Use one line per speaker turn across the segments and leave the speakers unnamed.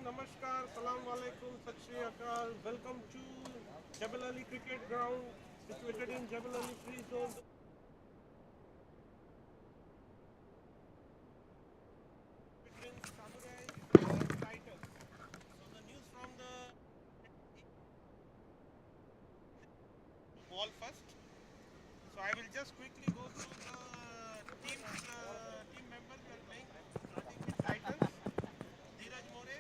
Namaskar, Salam Alaikum, Sat Shri Akal. Welcome to Jebel Ali Cricket Ground, situated in Jebel Ali Free Zone. Between Samurai and Titans. So the news from the ball first. So I will just quickly go through the team members who are playing. Starting with Titans, Dheeraj More,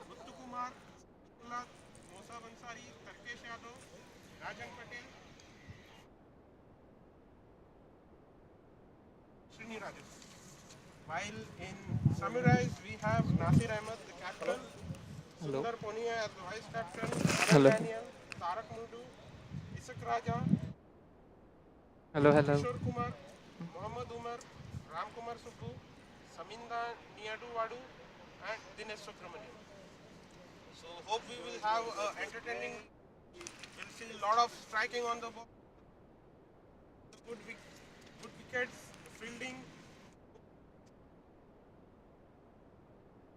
Muthu Kumar, Mosa Bansari, Tarkesh Yadav, Rajan Patel, Srini Rajan. While in Samurais, we have Nasir Ahmed, the captain,
Hello.
Sundar Ponia as the vice captain, Arun
Hello.
Daniel, Tarak Mudu, Isak Raja,
Hello. Hello.
Kishore Kumar, Mohammad Umar, Ram Kumar Subbu, Saminda Niadu Wadu, and Dinesh Subramanian. So hope we will have entertaining. We'll see a lot of striking on the ball, good wickets, fielding.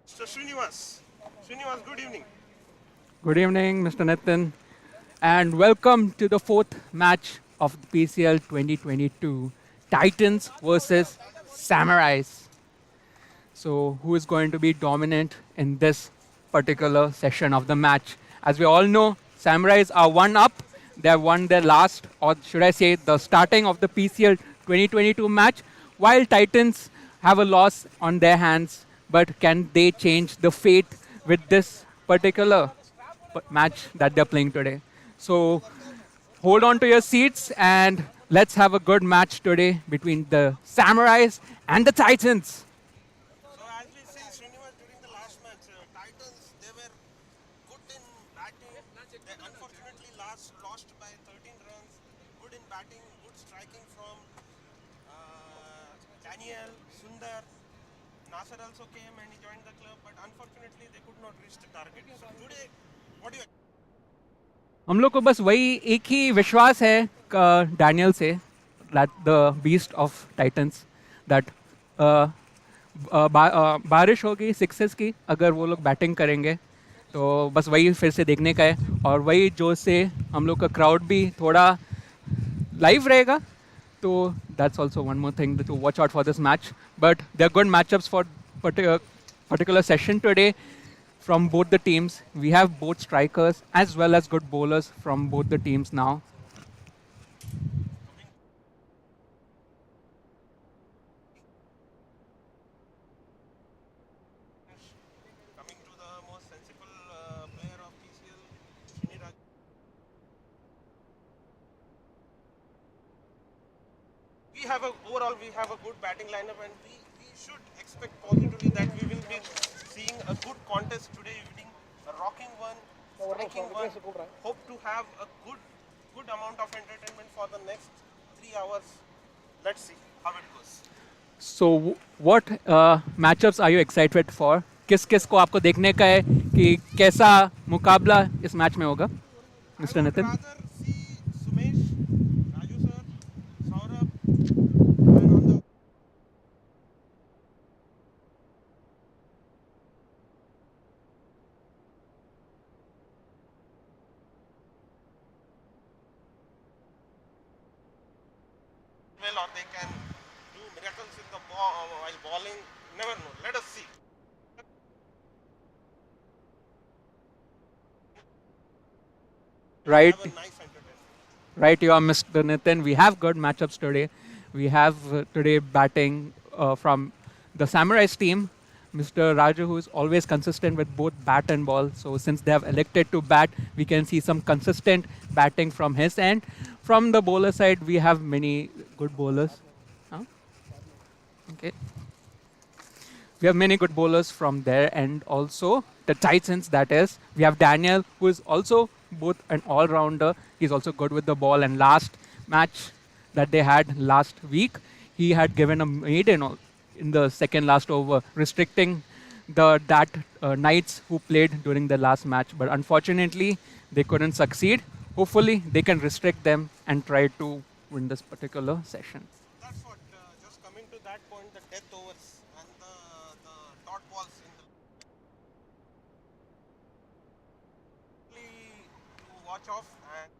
So Srinivas, good evening.
Good evening, Mr. Nitin, and welcome to the fourth match of the PCL 2022 Titans versus Samurais. So, who is going to be dominant in this particular session of the match? As we all know, Samurais are one up. They have won their last, or should I say, the starting of the PCL 2022 match, while Titans have a loss on their hands. But can they change the fate with this particular match that they're playing today? So, hold on to your seats and let's have a good match today between the Samurais and the Titans.
So as we see Srinivas during the last match, Titans they were good in batting. They unfortunately lost by 13 runs. Good in batting, good striking from Daniel, Sundar. Nasser also came and he joined the club, but unfortunately they could not reach the target. So today, what do you?
हम लोग को बस वही एक ही विश्वास है Daniel say that the beast of Titans that बारिश होगी सिक्सेस की अगर वो लोग बैटिंग करेंगे तो बस वही फिर से देखने का है और वही जोश से हम लोग का क्राउड भी थोड़ा लाइव रहेगा तो that's also one more thing to watch out for this match but they are good matchups for particular session today from both the teams. We have both strikers as well as good bowlers from both the teams now.
Coming to the most sensible player of PCL, Srinivas. We have a good batting lineup, and we should expect positively that we will be seeing a good contest today evening, a rocking one, striking one. Hope to have a good amount of entertainment for the next 3 hours. Let's see how it goes.
So, what matchups are you excited for? किस किस को आपको देखने का है कि कैसा मुकाबला इस मैच में होगा
I
mister
would
Nitin
rather see Sumesh, Raju sir, Saurabh, and on the well, or they can do miracles with the ball while bowling. Never know. Let us see.
right
Have a nice entertainment.
right you are Mr. Nitin. We have good matchups today. We have today batting from the Samurais team, Mr. Raju, who is always consistent with both bat and ball. So since they have elected to bat, we can see some consistent batting from his end. From the bowler side, we have many good bowlers. Huh? Okay. We have many good bowlers from there, and also the Titans. That is, we have Daniel, who is also both an all-rounder. He's also good with the ball. And last match that they had last week, he had given a maiden in the second last over, restricting the that Knights who played during the last match. But unfortunately, they couldn't succeed. Hopefully, they can restrict them and try to win this particular session.
That's what. Just coming to that point, the death overs and the watch off and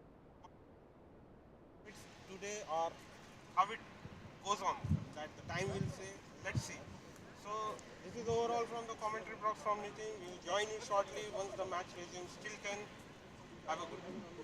it's today or how it goes on. That the time will say. Let's see. So this is overall from the commentary box from Nitin. We'll join you shortly once the match resumes. Till then, have a good one.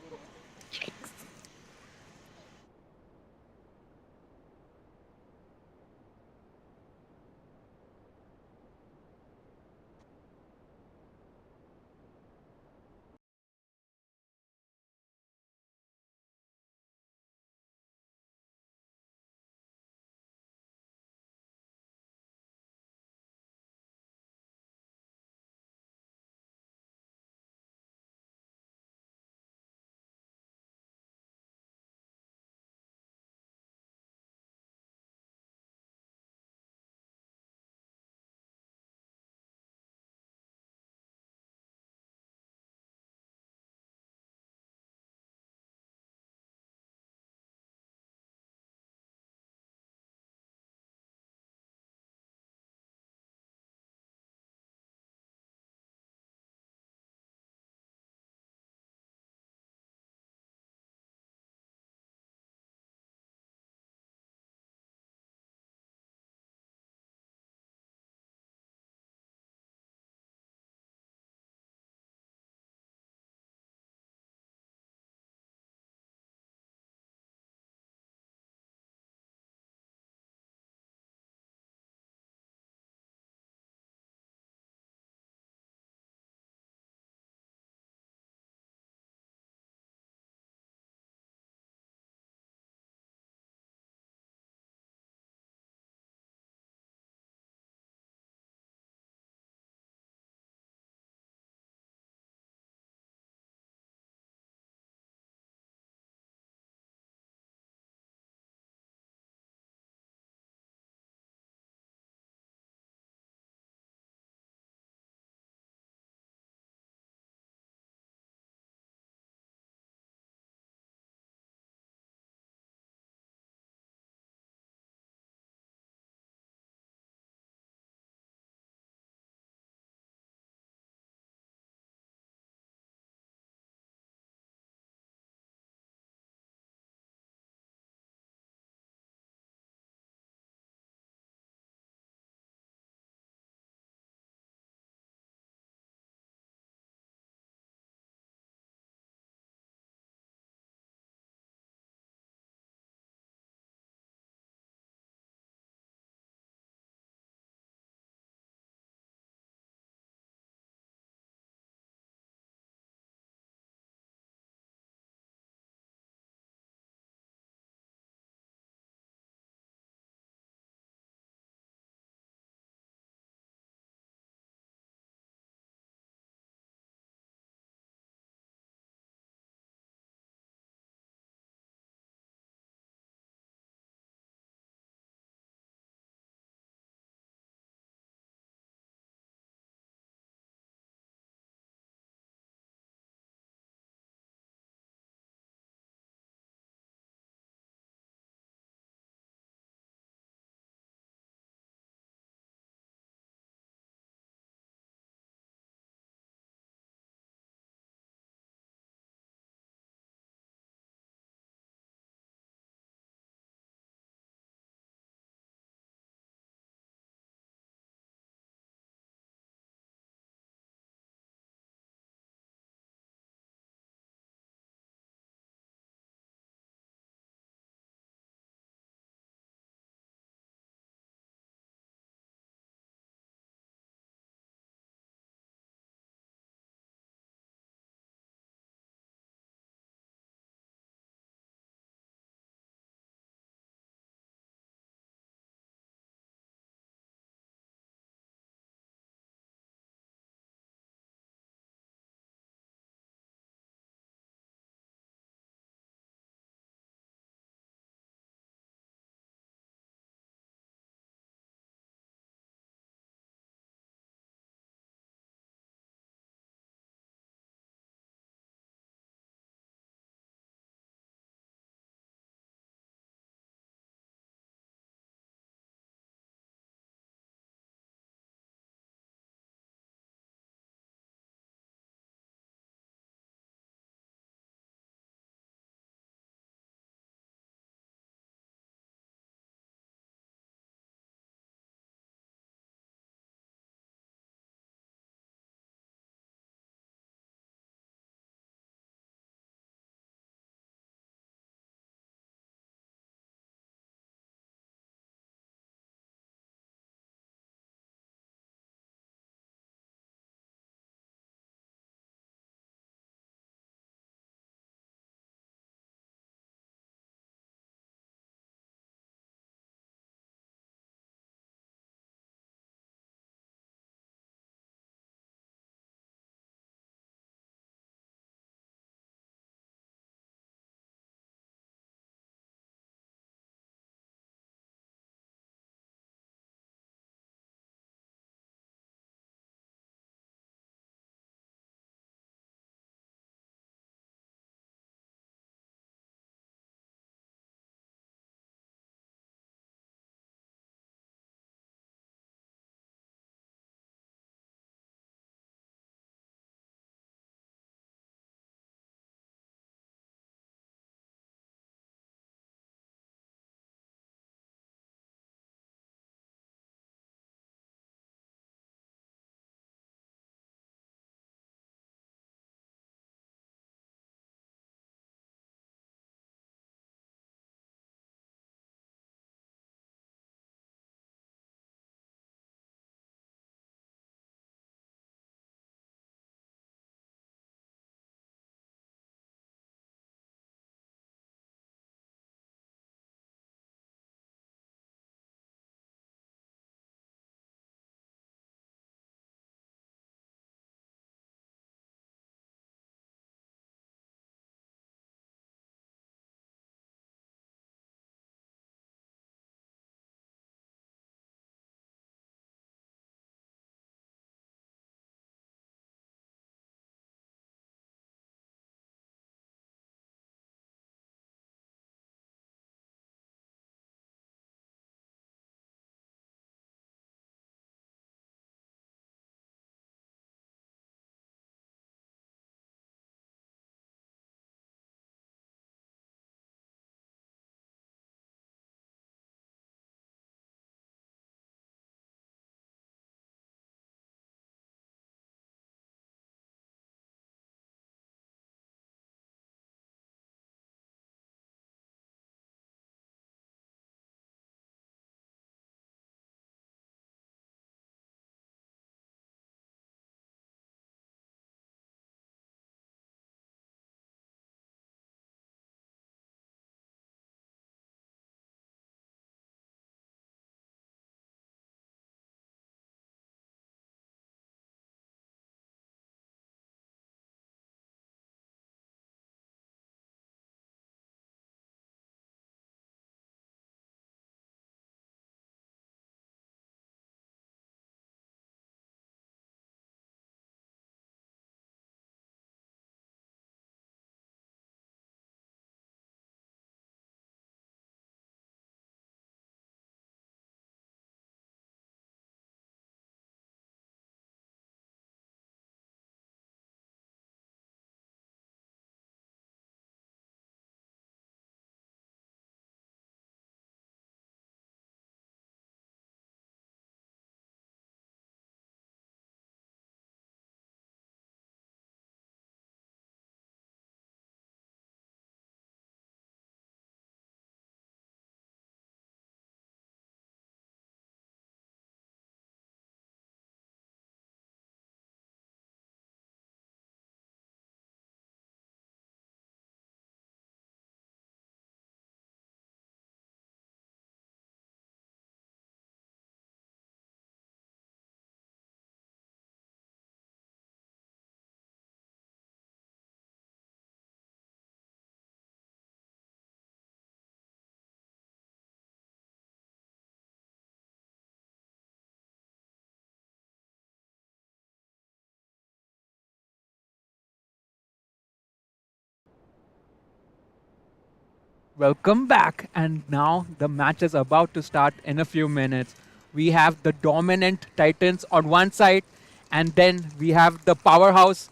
Welcome back. And now the match is about to start in a few minutes. We have the dominant Titans on one side, and then we have the powerhouse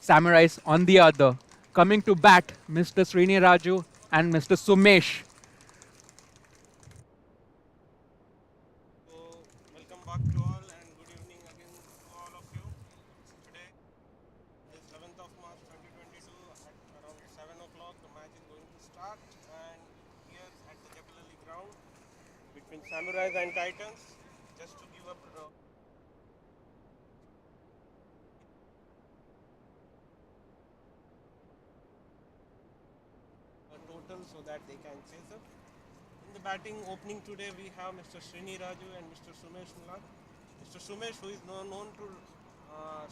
Samurais on the other. Coming to bat, Mr. Srini Raju and Mr. Sumesh.
So, welcome back to all and good evening again to all of you. Today is 11th of March 2022 at around 7 o'clock. The match is going to start, and here at the Jebel ground between Samurais and Titans. Just to give a total so that they can chase up. In the batting opening today, we have Mr. Srini Raju and Mr. Sumesh Mulak. Mr. Sumesh, who is known to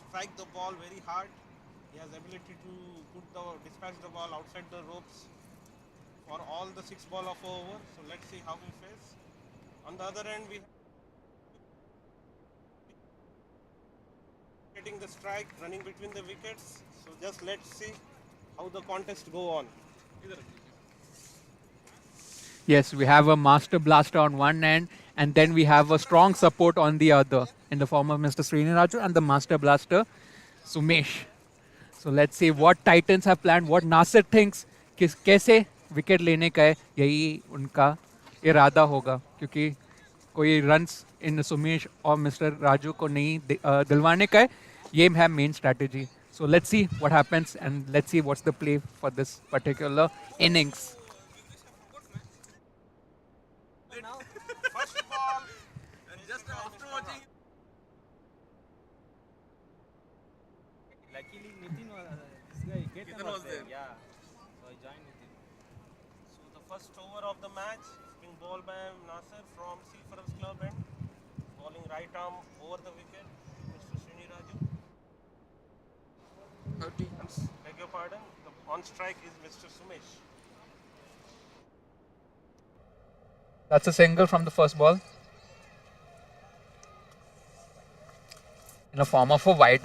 strike the ball very hard, he has ability to dispatch the ball outside the ropes for all the 6 ball of over. So let's see how we face. On the other end, we getting the strike, running between the wickets. So just let's see how the contest go on.
Yes, we have a master blaster on one end, and then we have a strong support on the other in the form of Mr. Srini Raju and the master blaster, Sumesh. So let's see what Titans have planned, what Nasir thinks, कैसे wicket लेने का है, यही उनका इरादा होगा क्योंकि कोई रन्स इन सुमेश और मिस्टर राजू को नहीं दिलवाने का है, ये है main strategy. So let's see what happens and let's see what's the play for this particular innings.
First ball, and just after watching.
Luckily, this guy Ketan was there. Yeah, so I joined with him.
So the first over of the match is being bowled by Nasir from Seafarers Club and bowling right arm over the wicket, Mr. Srini Raju. Beg your pardon. The on strike is Mr. Sumesh.
That's a single from the first ball in the form of a wide.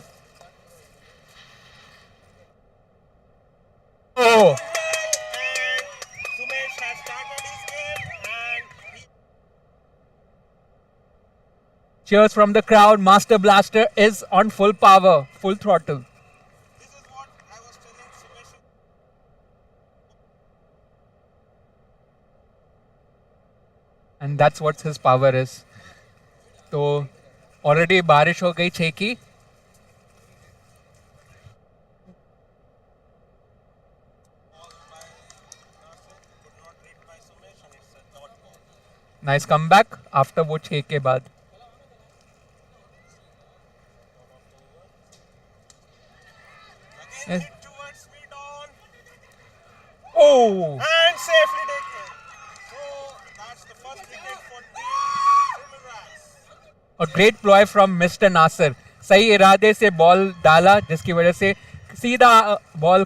Oh!
Sumesh has started his game and
Cheers from the crowd. Master Blaster is on full power, full throttle.
this is what I was telling Sumesh.
And that's what his power is. तो already बारिश हो गई 6 की. Nice comeback after वो 6 के बाद.
Again hit towards mid on
Oh!
and safely taken. So that's the first wicket for Team Samurais.
A great ploy from Mr. Nasir. सही इरादे से बॉल डाला जिसकी वजह से सीधा बॉल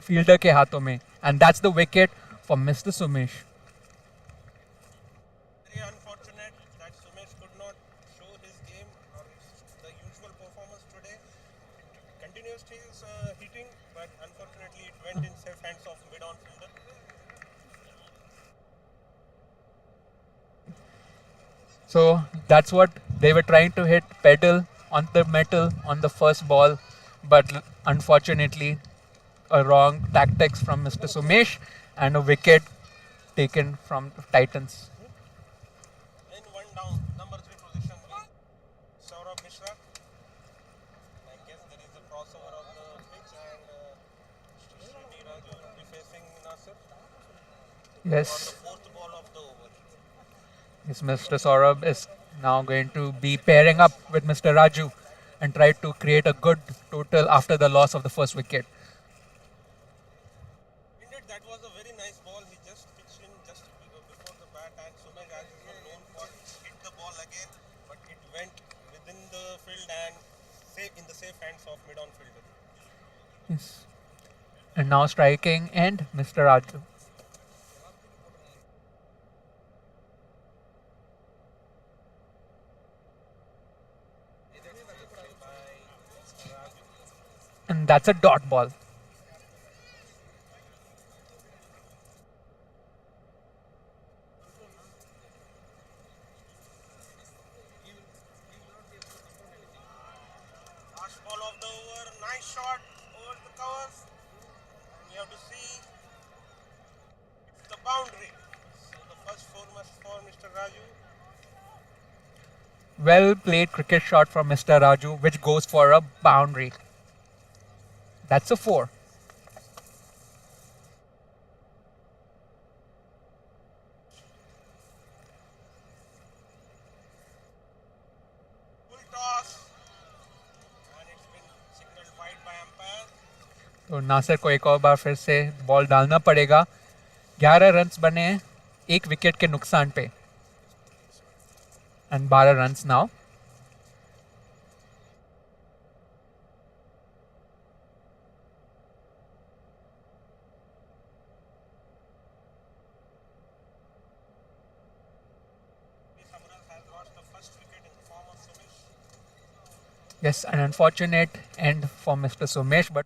फील्डर के हाथों में. And that's the wicket for Mr. Sumesh.
Very unfortunate that Sumesh could not show his game or the usual performance today. Continues his hitting, but unfortunately it went in safe hands of mid-on fielder.
So that's what they were trying to hit, pedal on the metal on the first ball, but unfortunately a wrong tactics from Mr. Sumesh and a wicket taken from Titans.
In one down, number 3 position is Saurabh Mishra. I guess there is a crossover of the pitch and Srini Raju will be facing Nasir for
Yes,
the 4th ball of the over.
yes, Mr. Saurabh is now going to be pairing up with Mr. Raju and try to create a good total after the loss of the first wicket.
Indeed, that was a very nice ball. He just pitched in just before the bat, and Sumesh, as usual, known for hit the ball again, but it went within the field and in the safe hands of mid-on fielder.
Yes. And now striking and Mr. Raju. And that's a dot ball.
nice shot over the covers. And we have to see the boundary. So the first four must for Mr. Raju.
Well played cricket shot from Mr. Raju, which goes for a boundary. That's a 4.
Full toss. And it's been signaled wide by umpire.
तो नासिर को एक और बार फिर से ball डालना पड़ेगा. 11 runs बने हैं एक विकेट के नुकसान पे. And 12 runs now.
Samuraj has lost the first wicket in the form of Sumesh.
Yes, an unfortunate end for Mr. Sumesh, but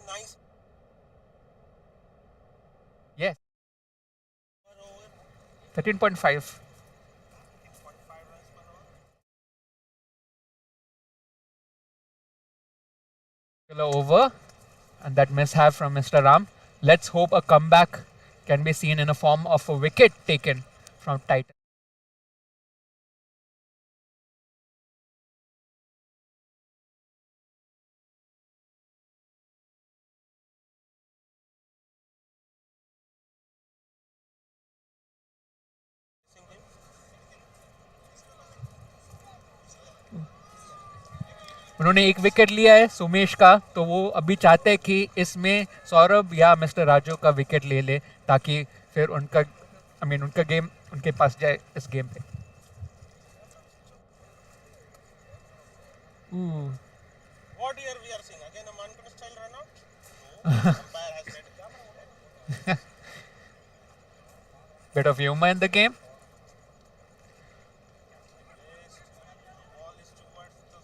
nice.
Yes.
Per over,
13.5.
6.5 runs per over.
Over. And that mishap from Mr. Ram. Let's hope a comeback can be seen in a form of a wicket taken from Titan. उन्होंने एक wicket लिया है सुमेश का, तो वो अभी चाहते हैं कि इसमें सौरभ या मिस्टर राजू का विकेट ले ले, ताकि फिर उनका उनका गेम उनके पास जाए इस गेम पे. Ooh.
What here we are seeing? Again a Mankar style run out? No. Umpire has said
Bit of humor in the game.
yes. Ball is towards the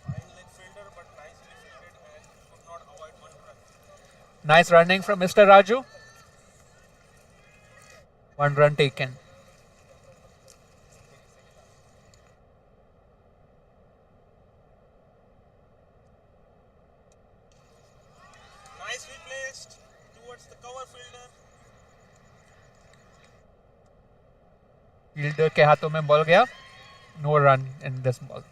fine leg fielder, but nicely fielded and could not avoid one run.
Nice running from Mr. Raju. 1 run taken.
Nicely placed towards the cover fielder.
Fielder के हाथों में ball गया. No run in this ball.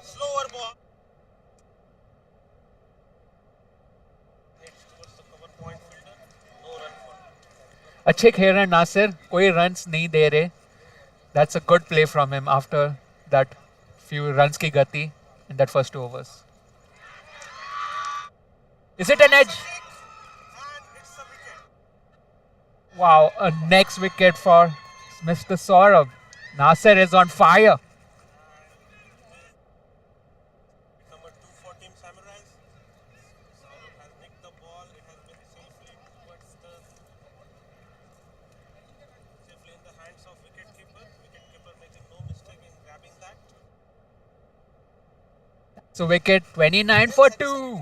Slower ball. It's towards the cover point fielder. No run for.
अच्छे खेल रहे हैं नासिर, कोई runs नहीं दे रहे. That's a good play from him after that few runs की गति in that first 2 overs. Is it an edge?
And it's a wicket.
Wow, a next wicket for Mr. Saurabh. Nasir is on fire.
Number 2 for Team Samurais. Saurabh has nicked the ball. It has been safely towards the safely in the hands of wicketkeeper. Wicketkeeper making no mistake in grabbing that.
So wicket 29 for 2.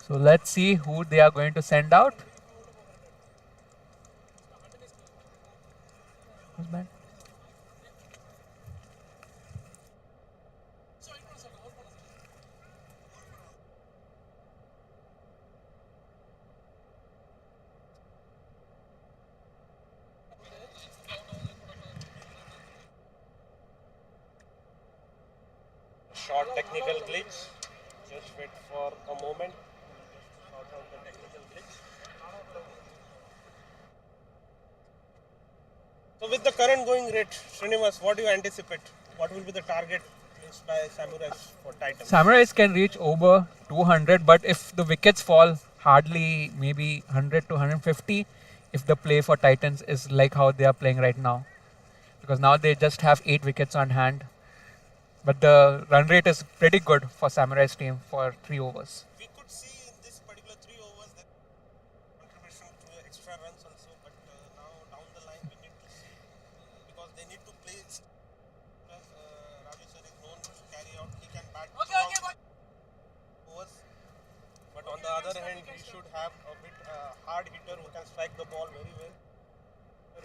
So let's see who they are going to send out. Who's bad?
Short technical glitch. Just wait for a moment. Sort out the technical glitch. So with the current going rate, Srinivas, what do you anticipate? What will be the target placed by Samurais for Titans?
Samurais can reach over 200, but if the wickets fall, hardly maybe 100 to 150 if the play for Titans is like how they are playing right now. Because now they just have 8 wickets on hand. But the run rate is pretty good for Samurai's team for 3 overs.
We could see in this particular 3 overs that contribution to extra runs also, but now down the line we need to see because they need to play as Raju sir is known to carry out. He can bat overs, but on the other hand, we should have a bit hard hitter who can strike the ball very well.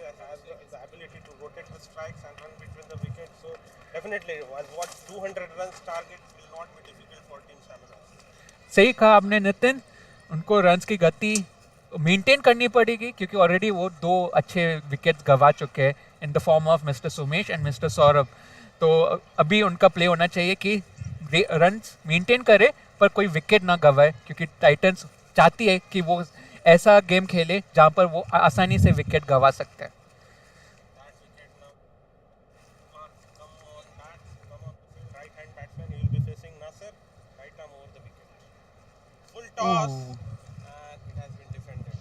Has the ability to rotate the strikes and run between the wickets. So definitely, what 200 runs target will not be difficult for Team Samurai.
सही कहा आपने नितिन, उनको runs की गति maintain करनी पड़ेगी क्योंकि already वो 2 अच्छे विकेट्स गवा चुके हैं in the form of mister Sumesh and mister Saurabh. तो अभी उनका प्ले होना चाहिए कि रन्स मेंटेन करे पर कोई विकेट ना गवाए, क्योंकि टाइटंस चाहती है कि वो ऐसा गेम खेले जहां पर वो आसानी से विकेट गवा सकते हैं. Toss, and it has been defended.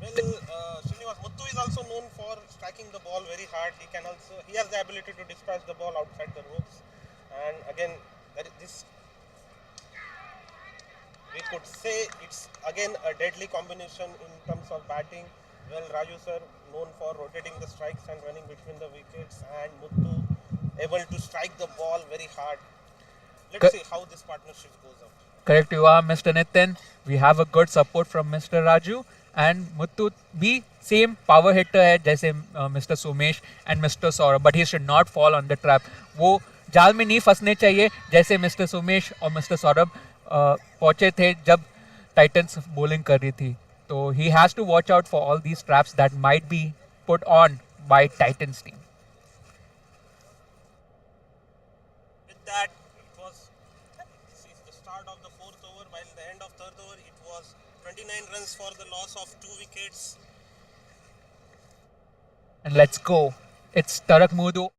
Well,
Muthu is also known for striking the ball very hard. He has the ability to dispatch the ball outside the ropes. And again, this we could say it's again a deadly combination in terms of batting. Well, Raju sir known for rotating the strikes and running between the wickets, and Muthu able to strike the ball very hard. Let's see how this partnership goes up.
Correct, you are Mr. Nitin. We have a good support from Mr. Raju and Muthu भी same power hitter है जैसे Mr. Sumesh and Mr. Saurabh, but he should not fall on the trap. वो जाल में नहीं फंसने चाहिए जैसे Mr. Sumesh और Mr. Saurabh पहुंचे थे जब Titans bowling कर रही थी. So he has to watch out for all these traps that might be put on by Titans team.
With that, this is the start of the fourth over. While the end of third over, it was 29 runs for the loss of 2 wickets.
And let's go. It's Tarak Mudu.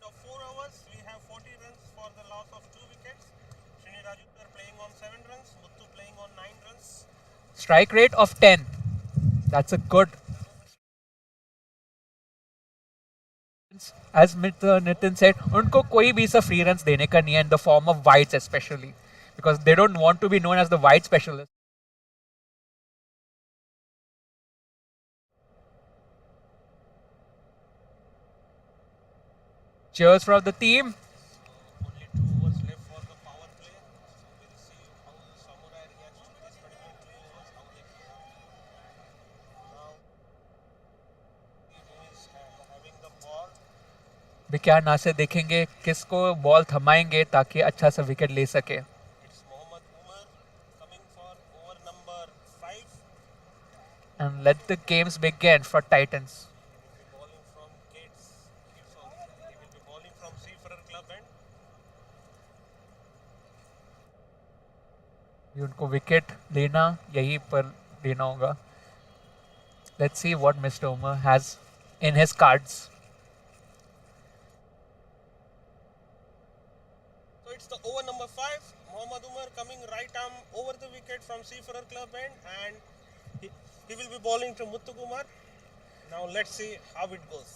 Of 4 overs, we have 40 runs for the loss of 2 wickets. Srini Raju are playing on 7 runs, Muthu playing on 9 runs.
Strike rate of 10. That's a good. As Mr. Nitin said, उनको कोई भी ऐसा free runs देने का नहीं है in the form of wides especially because they don't want to be known as the wide specialist. Cheers from the team.
Only 2 overs left for the power play. So we'll see how Samurai reacts to this particular 2 overs. How they now who is having the ball.
विक्याना से देखेंगे किसको ball थमाएंगे ताकि अच्छा सा wicket ले सके.
It's Mohammad Umar coming for over number 5.
And let the games begin for Titans.
He will be bowling from gates. He will be bowling from C
ये उनको विकेट लेना यहीं पर लेना होगा. Let's see what Mr. Umar has in his cards.
So it's the over number 5. Mohammad Umar coming right arm over the wicket from Seafarer Club end, and he will be bowling to Muthu Kumar. Now let's see how it goes.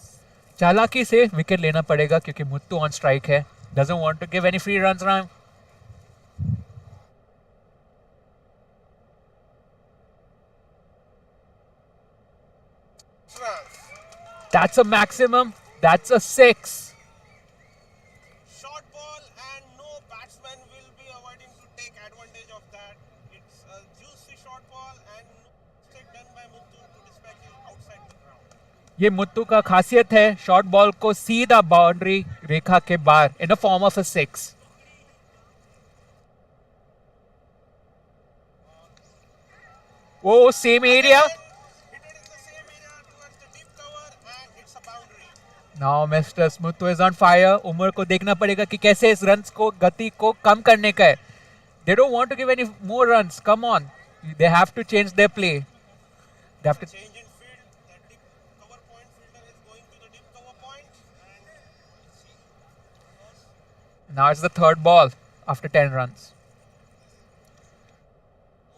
चालाकी से wicket लेना पड़ेगा क्योंकि Muthu on strike है. Doesn't want to give any free runs now.
Runs.
That's a maximum. That's a 6.
Short ball, and no batsman will be avoiding to take advantage of that. It's a juicy short ball, and no mistake done by Muthu to dispatch it outside the ground.
ये मुत्तू का खासियत है short ball को सीधा boundary रेखा के बाहर in the form of a 6. वो same area.
Hit it in the same area towards the deep cover, and it's a boundary.
Now mister Muttu is on fire. Umar को देखना पड़ेगा कि कैसे इस रन्स को गति को कम करने का है. They don't want to give any more runs. Come on. They have to change their play. They have to.
Change in field. The deep cover point fielder is going to the deep cover point, and let's see.
Now it's the third ball after 10 runs.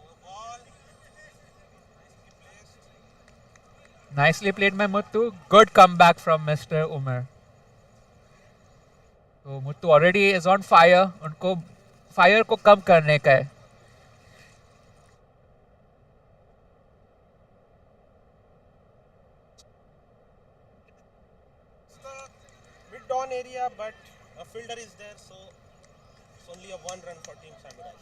Over ball. Nicely placed.
Nicely played by Muttu. Good comeback from Mr. Umar. So Muttu already is on fire. उनको fire को कम करने का है.
It's the mid-on area, but a fielder is there, so it's only a 1 run for Team Samurais.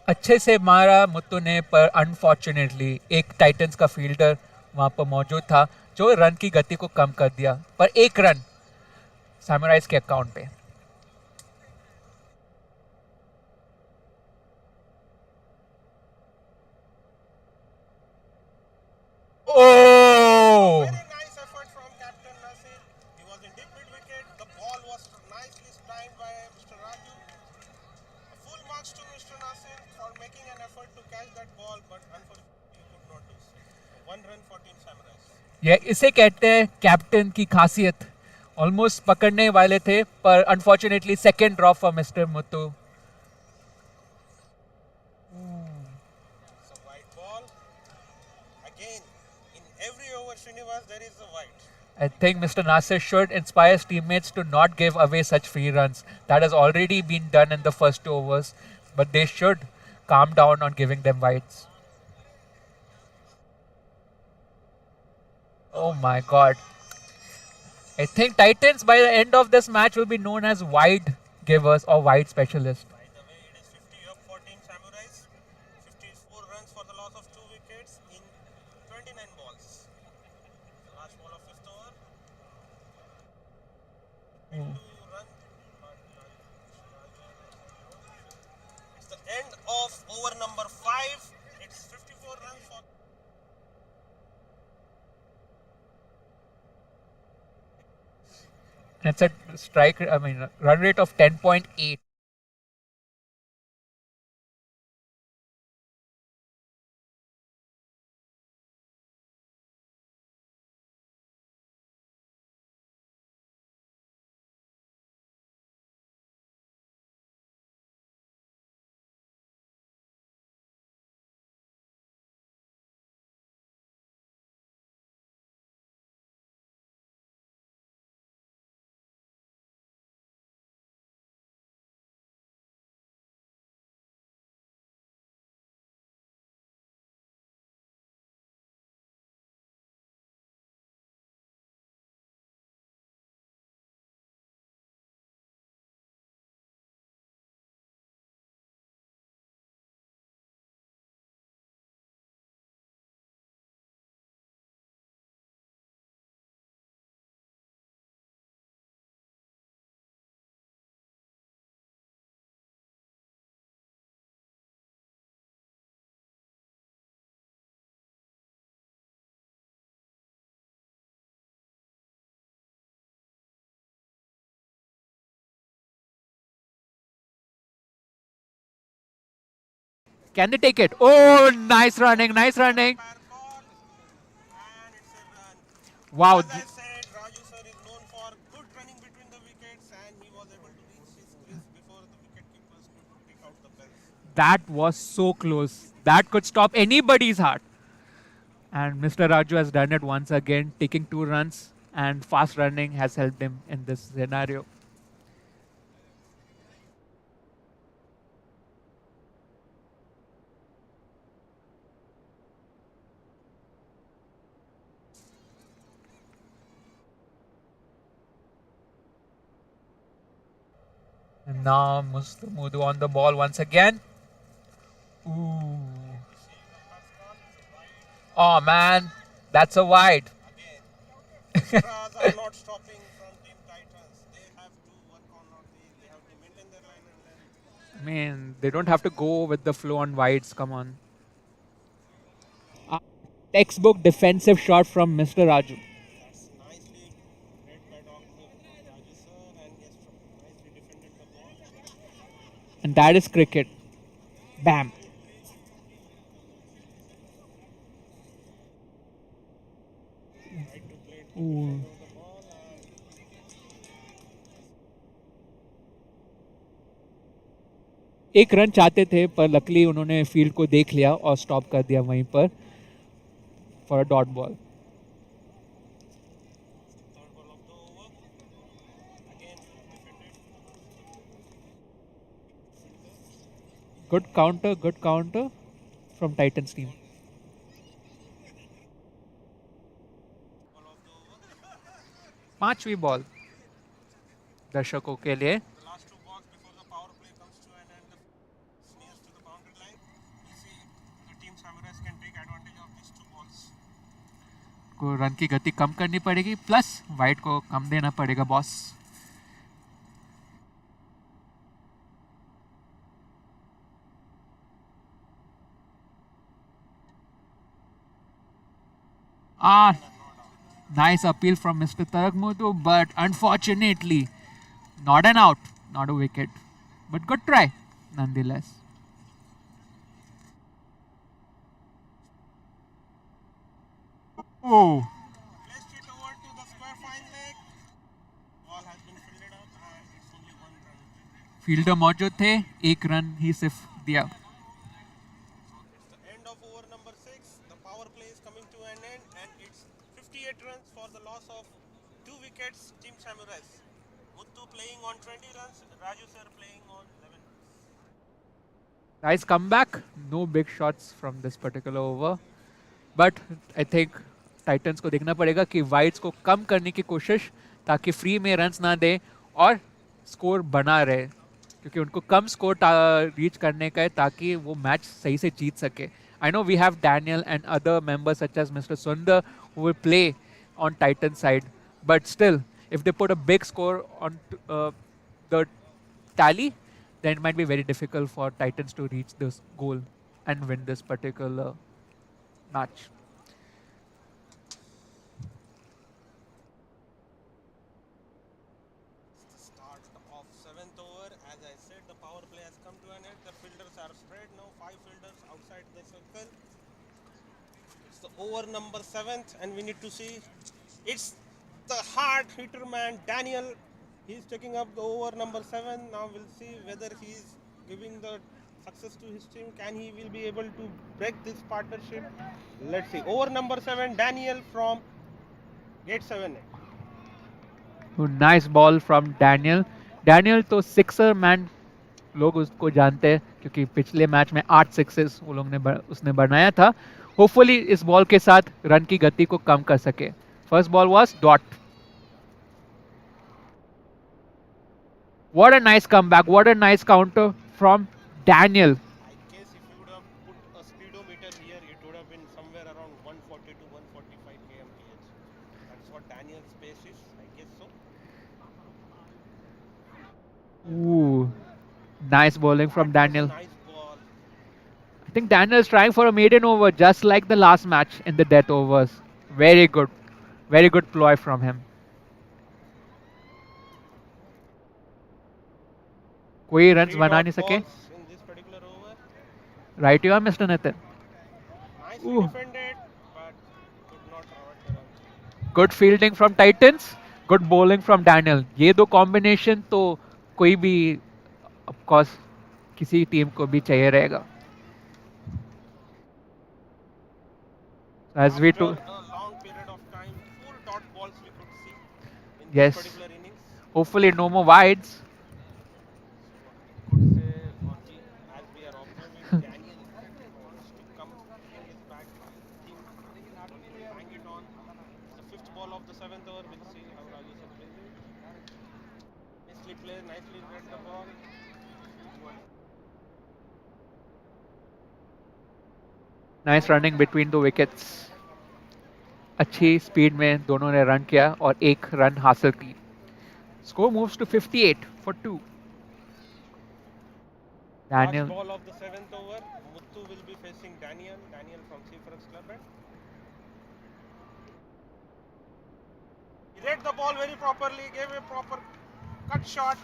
अच्छे से मारा मुत्तू ने पर अनफॉर्चुनेटली एक टाइटंस का फील्डर वहां पर मौजूद था जो रन की गति को कम कर दिया. पर एक रन सैमुराइज के अकाउंट पे. Oh!
Very nice effort from Captain Nasir. He was in deep mid-wicket. The ball was nicely timed by Mr. Raju. Full marks to Mr. Nasir for making an effort to catch that ball, but unfortunately he could not do so. 1 run for Team Samurais.
ये इसे कहते हैं captain की खासियत. Almost पकड़ने वाले थे पर unfortunately second drop for mister Muthu.
It's a white ball. Again, in every over, Srinivas, there is a white.
I think Mr. Nasir should inspire his teammates to not give away such free runs. That has already been done in the first 2 overs, but they should calm down on giving them wides. Oh my god. I think Titans by the end of this match will be known as wide givers or wide specialists.
By the way, it is 50 up for Team Samurais. 54 runs for the loss of 2 wickets in 29 balls. The last ball of 5th over. Need to run, but it's the end of over number 5. It's 54 runs for.
And it's a run rate of 10.8. Can they take it? Oh, nice running, nice running.
Umpire call, and it's a run.
Wow.
As I said, Raju sir is known for good running between the wickets, and he was able to reach his crease before the wicket keepers could take out the bells.
That was so close. That could stop anybody's heart. And Mr. Raju has done it once again, taking 2 runs, and fast running has helped him in this scenario. And now Mudu on the ball once again. Ooh. Oh man, that's a wide.
Extras are not stopping from Team Titans. They have to work on they have to maintain their line and length.
I mean, they don't have to go with the flow on wides. Come on. Textbook defensive shot from Mr. Raju.
That's nicely read by Dr. Raju sir, and he has nicely defended the ball.
And that is cricket. Bam.
Tried to play it
Ooh.
the ball, and
एक run चाहते थे पर luckily उन्होंने field को देख लिया और stop कर दिया वहीं पर for a dot ball.
third ball of the over. Again defended.
Good counter from Titans team.
Ball of the over.
5वीं बॉल दर्शकों के लिए.
The last two balls before the power play comes to an end, nears to the boundary line. We see the team Samurais can take advantage of these two balls.
को run की गति कम करनी पड़ेगी plus wide को कम देना पड़ेगा boss. Nice appeal from Mr. Tarak Muthu, but unfortunately, not an out, not a wicket. But good try, nonetheless. Oh,
Placed it over to the square fine leg. Ball has been fielded up, and it's only one run.
Fielder मौजूद थे, एक run ही सिर्फ दिया.
It's the end of over number 6. The power play is coming to an end, and it's 58 runs for the loss of 2 wickets. Team Samurais. Muthu playing on 20 runs. Raju sir playing on 11 runs.
Nice comeback. No big shots from this particular over. But I think titans को देखना पड़ेगा कि wides को कम करने की कोशिश ताकि free में रन्स ना दे और स्कोर बना रहे क्योंकि उनको कम स्कोर रीच करने का है ताकि वो मैच सही से जीत सके. I know we have Daniel and other members such as mister Sundar who will play on Titan side but still if they put a big score on the tally, then it might be very difficult for Titans to reach this goal and win this particular match.
It's the start of 7th over. As I said, the power play has come to an end. The fielders are spread now. 5 fielders outside the circle. It's the over number 7th, and we need to see. It's the hard hitter man Daniel. He's taking up the over number 7. Now we'll see whether he's giving the success to his team. Can he will be able to break this partnership? Let's see. Over number 7, Daniel from gate 7.
तो nice ball from Daniel. Daniel तो sixer man लोग उसको जानते हैं क्योंकि पिछले match में 8 sixes वो लोग ने उसने बनाया था. होपफुली इस बॉल के साथ रन की गति को कम कर सके. First ball was dot. What a nice comeback. What a nice counter from Daniel.
I guess if you would have put a speedometer here, it would have been somewhere around 140 to 145 kmph. That's what Daniel's pace is. I guess so.
Ooh, nice bowling from Daniel.
Nice ball.
I think Daniel is trying for a maiden over just like the last match in the death overs. Very good. Very good ploy from him. कोई runs बना नहीं सके.
In this particular over.
Right, you are, Mr. Nitin.
Nicely
Ooh,
defended, but could not avoid the run.
good fielding from Titans, good bowling from Daniel. ये दो combination तो कोई भी of course किसी टीम को भी चाहिए रहेगा. As we
After
to
a long period of time, 4 dot balls we could see in this
yes,
particular innings.
hopefully no more wides.
So we could say, or we, as we are observing, Daniel wants to come bring his back team to hang it on. It's the fifth ball of the seventh over. We'll see how Raju sir plays it. Nicely played, nicely read the ball.
Nice running between the wickets. अच्छी speed में दोनों ने run किया और एक run हासिल की. Score moves to 58 for 2.
Last
Daniel.
ball of the seventh over. Muthu will be facing Daniel. Daniel from Seafront Club. He read the ball very properly, gave a proper cut shot,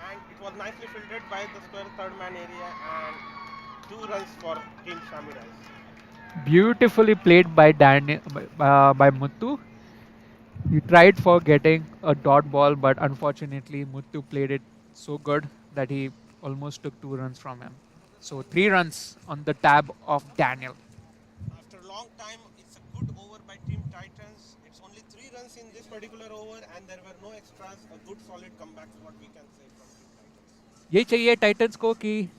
and it was nicely fielded by the square third man area, and 2 runs for Team Samurais.
Beautifully played by Daniel by Muthu. He tried for getting a dot ball, but unfortunately Muthu played it so good that he almost took 2 runs from him. So 3 runs on the tab of Daniel.
After a long time, it's a good over by Team Titans. It's only 3 runs in this particular over, and there were no extras. A good solid comeback, what we can say from Team Titans.
यही चाहिए Titans को कि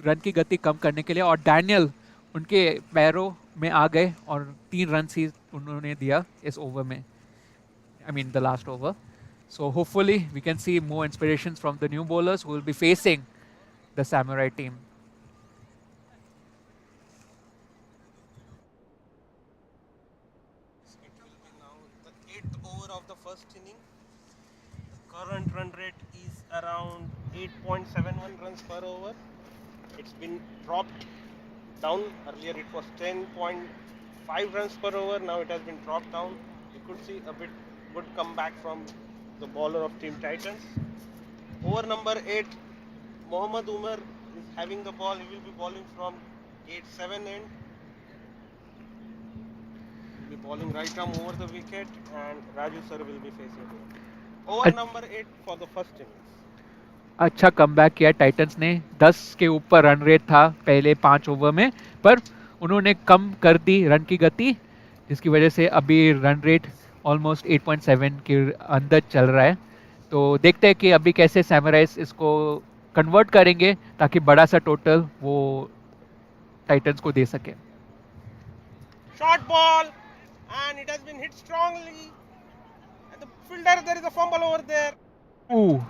run की गति कम करने के लिए और डैनियल उनके पैरों में आ गए और 3 रन ही उन्होंने दिया इस ओवर में. I mean the last over. So hopefully we can see more inspirations from the new bowlers who will be facing the Samurai team.
It will be now the 8th over of the first inning. The current run rate is around 8.71 runs per over. It's been dropped down. Earlier it was 10.5 runs per over. Now it has been dropped down. You could see a bit good comeback from the bowler of Team Titans. Over number 8, Mohammad Umar is having the ball. He will be bowling from gate 7 end. He will be bowling right arm over the wicket, and Raju sir will be facing him. Over number 8 for the first innings.
अच्छा comeback किया Titans ने. 10 के ऊपर run rate था पहले 5 over में, पर उन्होंने कम कर दी रन की गति, जिसकी वजह से अभी रन रेट ऑलमोस्ट 8.7 के अंदर चल रहा है. तो देखते हैं कि अभी कैसे सैमुराइज इसको कन्वर्ट करेंगे ताकि बड़ा सा टोटल वो टाइटंस को दे सके.
Short ball, and it has been hit strongly. And the fielder, there is a fumble over there.
Ooh.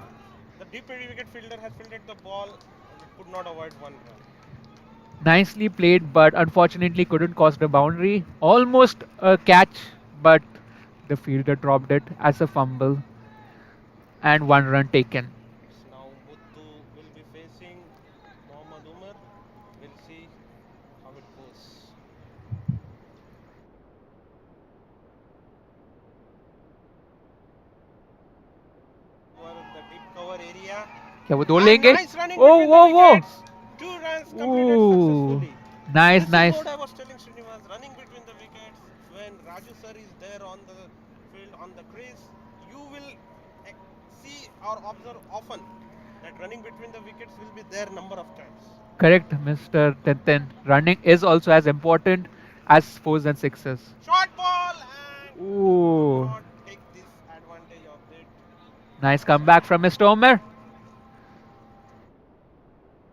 The deep wicket fielder has fielded the ball, and it could not avoid 1 run.
Nicely played, but unfortunately couldn't cross the boundary. Almost a catch, but the fielder dropped it as a fumble. And 1 run taken.
It's now Muthu will be facing Mohammad Umar. We'll see how it goes. The deep cover area.
क्या वो दो
And
लेंगे?
nice running
Oh,
between
whoa,
the
whoa!
wickets. 2 runs completed
Ooh,
successfully.
nice,
This
nice.
is what I was telling Srinivas, running between the wickets. When Raju sir is there on the field, on the crease, you will see or observe often that running between the wickets will be there number of times.
Correct, Mr. Tintin. Running is also as important as fours and sixes.
Short ball, and
Ooh,
not take this advantage of it.
nice comeback from Mr. Omer.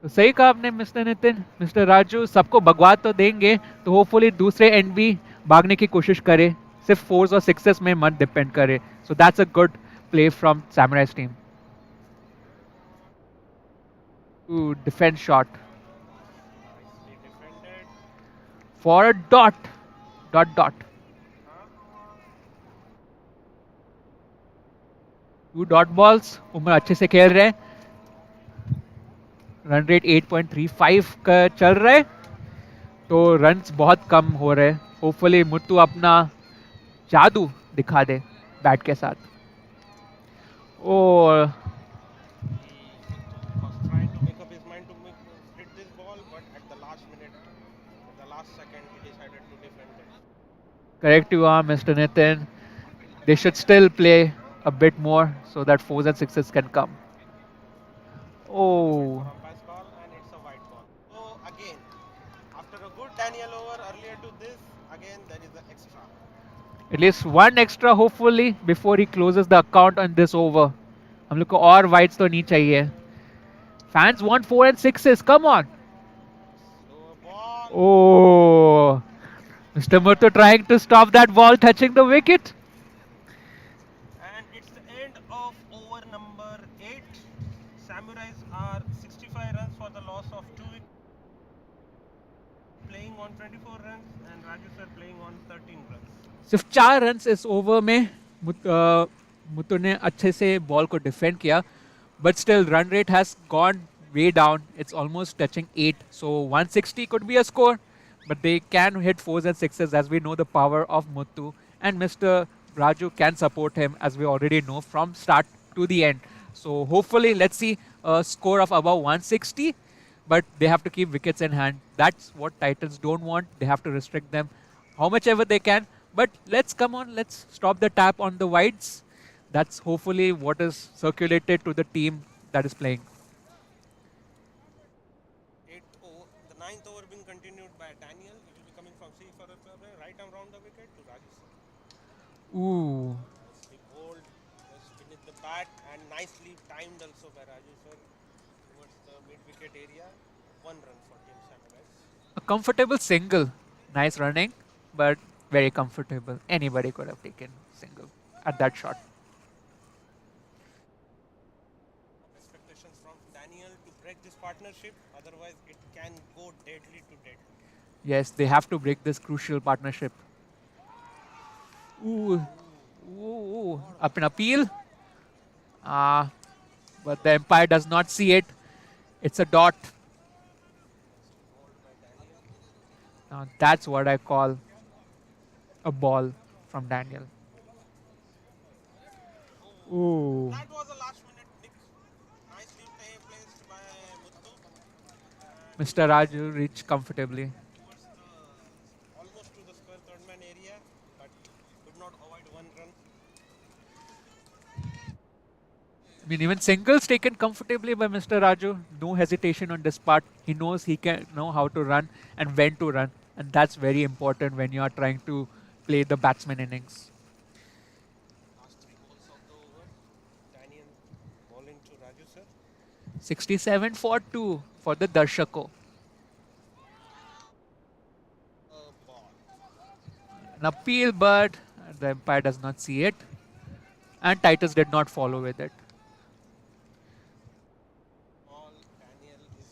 तो सही कहा आपने mister Nitin. Mister Raju सबको भगवा तो देंगे, तो hopefully दूसरे एंड भी भागने की कोशिश करे, सिर्फ फोर्स और सिक्सेस में मत डिपेंड करे. So that's a good play from Samurais team. Defence shot
Nicely defended.
For a dot. Dot dot. 2 dot balls. Umar अच्छे से खेल रहे हैं. रन रेट 8.35 का चल रहा है, तो रन्स बहुत कम हो रहे हैं. होपफुली मुत्तू अपना जादू दिखा दे बैट के साथ. और
He was trying to make up his mind to hit this ball, but at the last minute
Correct you are, Mr. Nitin. They should still play a bit more so that fours and sixes can come.
Wait for
Oh,
umpire's call, and it's a white ball. So again, after a good Daniel over earlier to this, again there is an extra.
at least one extra hopefully before he closes the account on this over. हम लोग को और whites तो नहीं चाहिए. Fans want four and sixes. Come on.
Slower ball,
Oh, Mr. Muthu trying to stop that ball touching the wicket.
and it's the end of over number 8. Samurais are 65 runs for the loss of 2 wickets, playing on 24 runs, and Raju sir playing on 13 runs.
सिर्फ 4 run इस over में मुतु ने अच्छे से ball को defend किया but still run rate has gone way down. It's almost touching 8. So 160 could be a score, but they can hit fours and sixes as we know the power of Muthu. And Mr. Raju can support him as we already know from start to the end. So hopefully, let's see a score of above 160. But they have to keep wickets in hand. That's what Titans don't want. They have to restrict them how much ever they can. But let's stop the tap on the wides. That's hopefully what is circulated to the team that is playing.
The ninth over being continued by Daniel. It will be coming from C for a right arm round the wicket to Raju sir.
Ooh.
Nicely bowled, just beneath the bat, and nicely timed also by Raju sir towards the mid wicket area. 1 run for Team Samurais.
A comfortable single. Nice running, but very comfortable. Anybody could have taken single at that shot.
Expectations from Daniel to break this partnership, otherwise it can go deadly to deadly.
Yes, they have to break this crucial partnership. Ooh. Ooh. Up an appeal. But the umpire does not see it. It's a dot. Now that's what I call a ball from Daniel. Ooh.
That was a last minute nick. Nicely placed by Muthu.
Mr. Raju reached comfortably.
Towards the almost to the square third man area, but could not avoid 1 run.
I mean, even singles taken comfortably by Mr. Raju. No hesitation on this part. He knows he can know how to run and when to run, and that's very important when you are trying to play the batsman innings.
Last 3 balls of the over. Daniel bowling to Raju sir.
67 for 2 for the Darshako.
A ball.
An appeal, but the umpire does not see it, and Titus did not follow with it.
Daniel is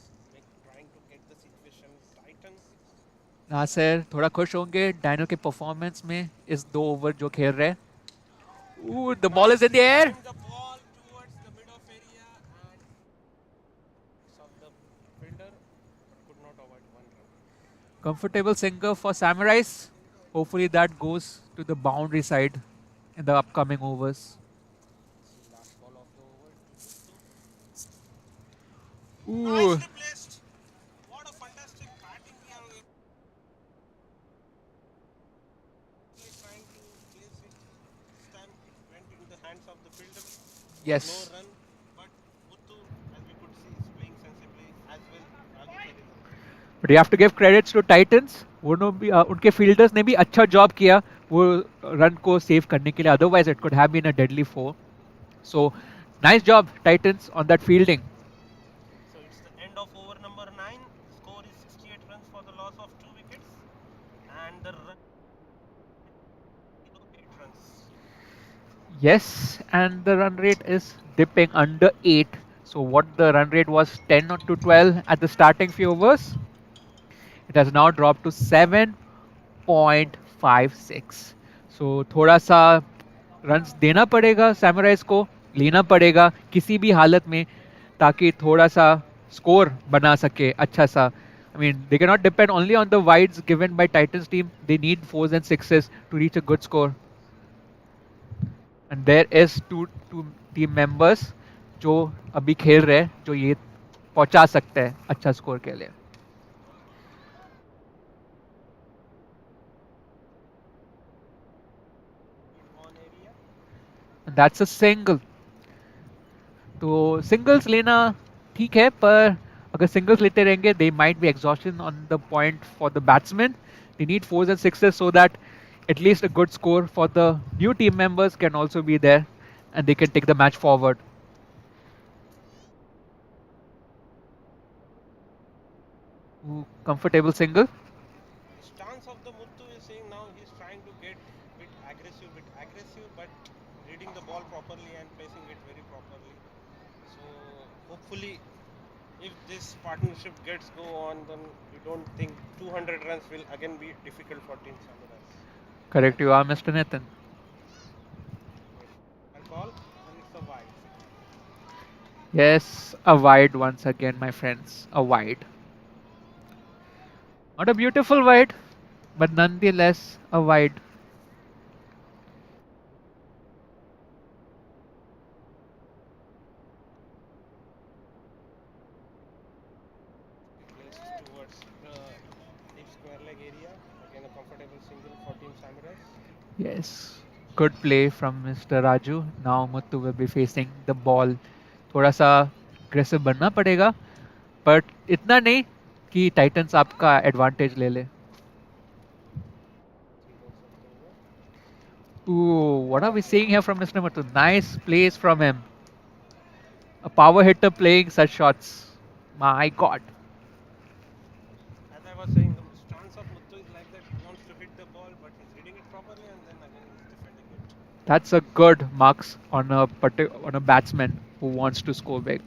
trying to get the situation tightened.
Nasir थोड़ा खुश होंगे Daniel के performance में इस 2 over जो खेल रहे हैं. Ooh, the ball is in the air.
The ball towards the mid of area and of the fielder, but could not avoid 1 run.
Comfortable single for Samurais. Hopefully that goes to the boundary side in the upcoming overs.
Last ball of the over.
Ooh,
Nicely placed. What a fantastic batting we are trying to place it. This time it went into the hands of the fielder.
yes.
No run, but Muthu, as we could see, is playing sensibly as well. Raju sir is
But you have to give credits to Titans. उनके fielders ने भी अच्छा job किया वो run को save करने के लिए. Otherwise it could have been a deadly four. So nice job Titans on that fielding.
So it's the end of over number 9. Score is 68 runs for the loss of 2 wickets, and the run 8 runs.
Yes, and the run rate is dipping under 8. So what the run rate was 10 to 12 at the starting few overs, it has now dropped to 7.56. So थोड़ा सा runs देना पड़ेगा summarise को, लेना पड़ेगा किसी भी हालत में ताकि थोड़ा सा score बना सके अच्छा सा. I mean, they cannot depend only on the wides given by Titans team. They need fours and sixes to reach a good score. And there is two team members जो अभी खेल रहे हैं जो ये पहुंचा सकते हैं अच्छा स्कोर के लिए. That's a single. तो सिंगल्स लेना ठीक है, पर अगर सिंगल्स लेते रहेंगे they might be exhaustion on the point for the batsman. They need fours and sixes so that at least a good score for the new team members can also be there and they can take the match forward. Ooh, comfortable single.
The stance of the Muttu is saying now he's trying to get bit aggressive, but reading the ball properly and placing it very properly. So hopefully, if this partnership gets go on, then we don't think 200 runs will again be difficult for Team Samurais.
Correct you are, Mr. Nathan.
A call and it's a wide.
Yes, a wide once again, my friends. A wide. Not a beautiful wide, but nonetheless a wide.
Placed towards the deep square leg area. Again, a comfortable single for Team Samurais.
Yes. Good play from Mr. Raju. Now Muttu will be facing the ball. थोड़ा सा aggressive बनना पड़ेगा, but इतना नहीं कि Titans आपका advantage ले ले.
3 balls of the over.
Ooh, what are we seeing here from Mr. Muttu? Nice plays from him. A power hitter playing such shots. My God.
As I was saying, the stance of Muttu is like that. He wants to hit the ball, but he's reading it properly and then again he's defending it.
That's a good marks on on a batsman who wants to score big.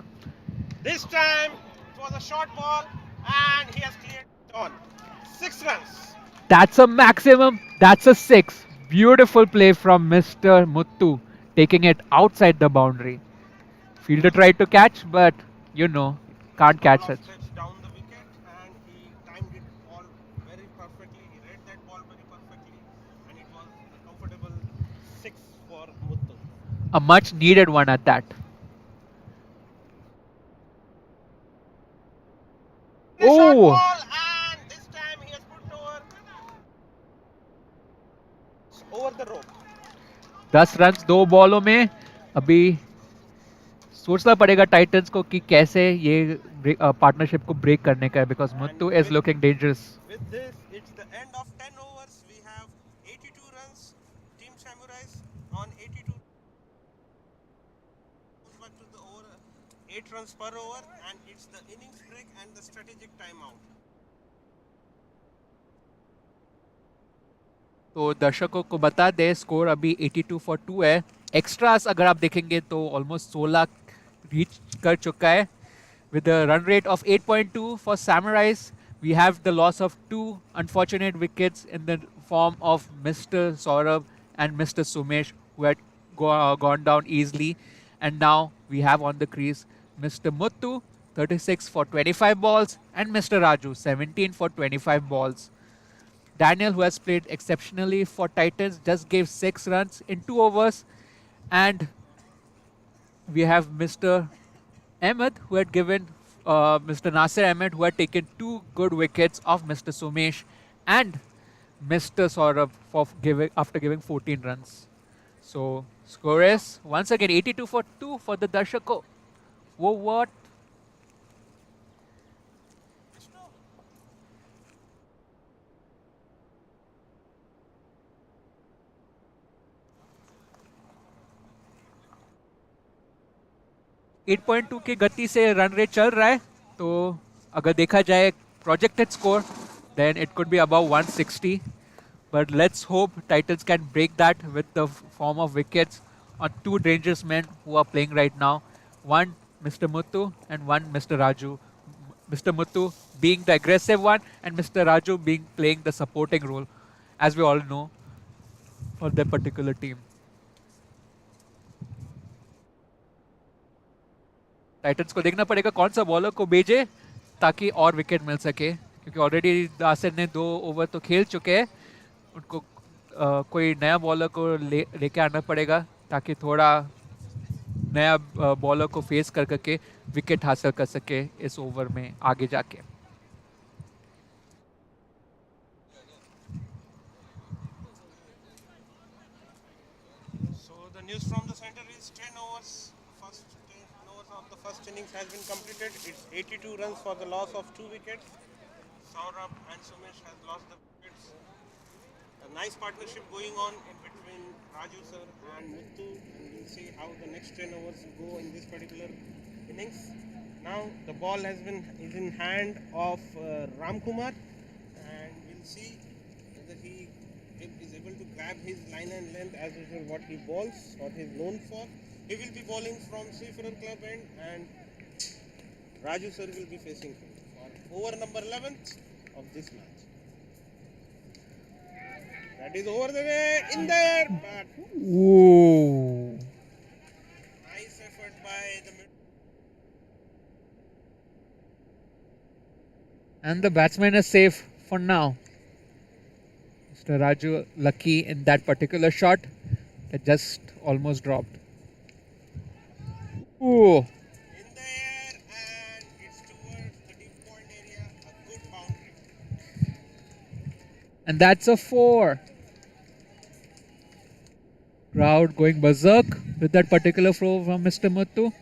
This time it was a short ball and he has cleared it on. 6 runs.
That's a maximum. That's a six. Beautiful play from Mr. Muttu, taking it outside the boundary. Fielder tried to catch, but can't
Ball
catch
of
it.
stretch down the wicket and he timed it all very perfectly. He read that ball very perfectly and it was a comfortable 6 for Muttu.
A much needed one at that.
A short
Oh,
ball and this time he has put over the rope.
10 runs 2 बॉलों में. अभी सोचना पड़ेगा Titans को कि कैसे ये partnership को ब्रेक करने का है, because
And
Muthu is looking dangerous.
with this, it's the end of 10 overs. We have 82 runs. Team Samurais on 82 goes back to the over 8 runs per over, and it's the innings break and the strategic timeout.
तो दर्शकों को बता दें score अभी 82 for 2 है. Extras अगर आप देखेंगे तो ऑलमोस्ट 16 रीच कर चुका है. With a run rate of 8.2 for Samurais, we have the loss of 2 unfortunate wickets in the form of Mr. Saurabh and Mr. Sumesh, who had gone down easily. And now we have on the crease Mr. Muttu, 36 for 25 balls, and Mr. Raju, 17 for 25 balls. Daniel, who has played exceptionally for Titans, just gave 6 runs in 2 overs. And we have Mr. Ahmed, who had given Mr. Nasir Ahmed, who had taken 2 good wickets of Mr. Sumesh and Mr. Saurabh for after giving 14 runs. So score is once again 82 for 2 for the Darshako. Whoa, what? 8.2 की गति से run rate चल रहा है, तो अगर देखा जाए projected score, then it could be above 160. But let's hope Titans can break that with the form of wickets on 2 dangerous men who are playing right now. One Mr. Muttu and one Mr. Raju. Mr. Muttu being the aggressive one and Mr. Raju being playing the supporting role, as we all know, for their particular team. Titans को देखना पड़ेगा कौन सा bowler को भेजे ताकि और wicket मिल सके, क्योंकि ऑलरेडी दासिर ने 2 ओवर तो खेल चुके हैं. उनको कोई नया बॉलर को लेके आना पड़ेगा ताकि थोड़ा नया बॉलर को फेस कर करके विकेट हासिल कर सके इस ओवर में आगे जाके.
So the news from the center first innings has been completed. It's 82 runs for the loss of 2 wickets. Saurabh and Sumesh has lost the wickets. A nice partnership going on in between Raju sir and Muthu, and we'll see how the next 10 overs will go in this particular innings. Now the ball is in hand of Ram Kumar, and we'll see whether he is able to grab his line and length as usual what he bowls, what he is known for. He will be bowling from Seafarer Club end, and Raju sir will be facing him for over number 11 of this match. That is over the way, in there, but
Ooh.
nice effort by the mid.
And the batsman is safe for now. Mr. Raju lucky in that particular shot that just almost dropped. Ooh.
In the air, and it's towards the deep point area, a good boundary.
And that's a 4. Crowd going berserk with that particular throw from Mr. Muthu.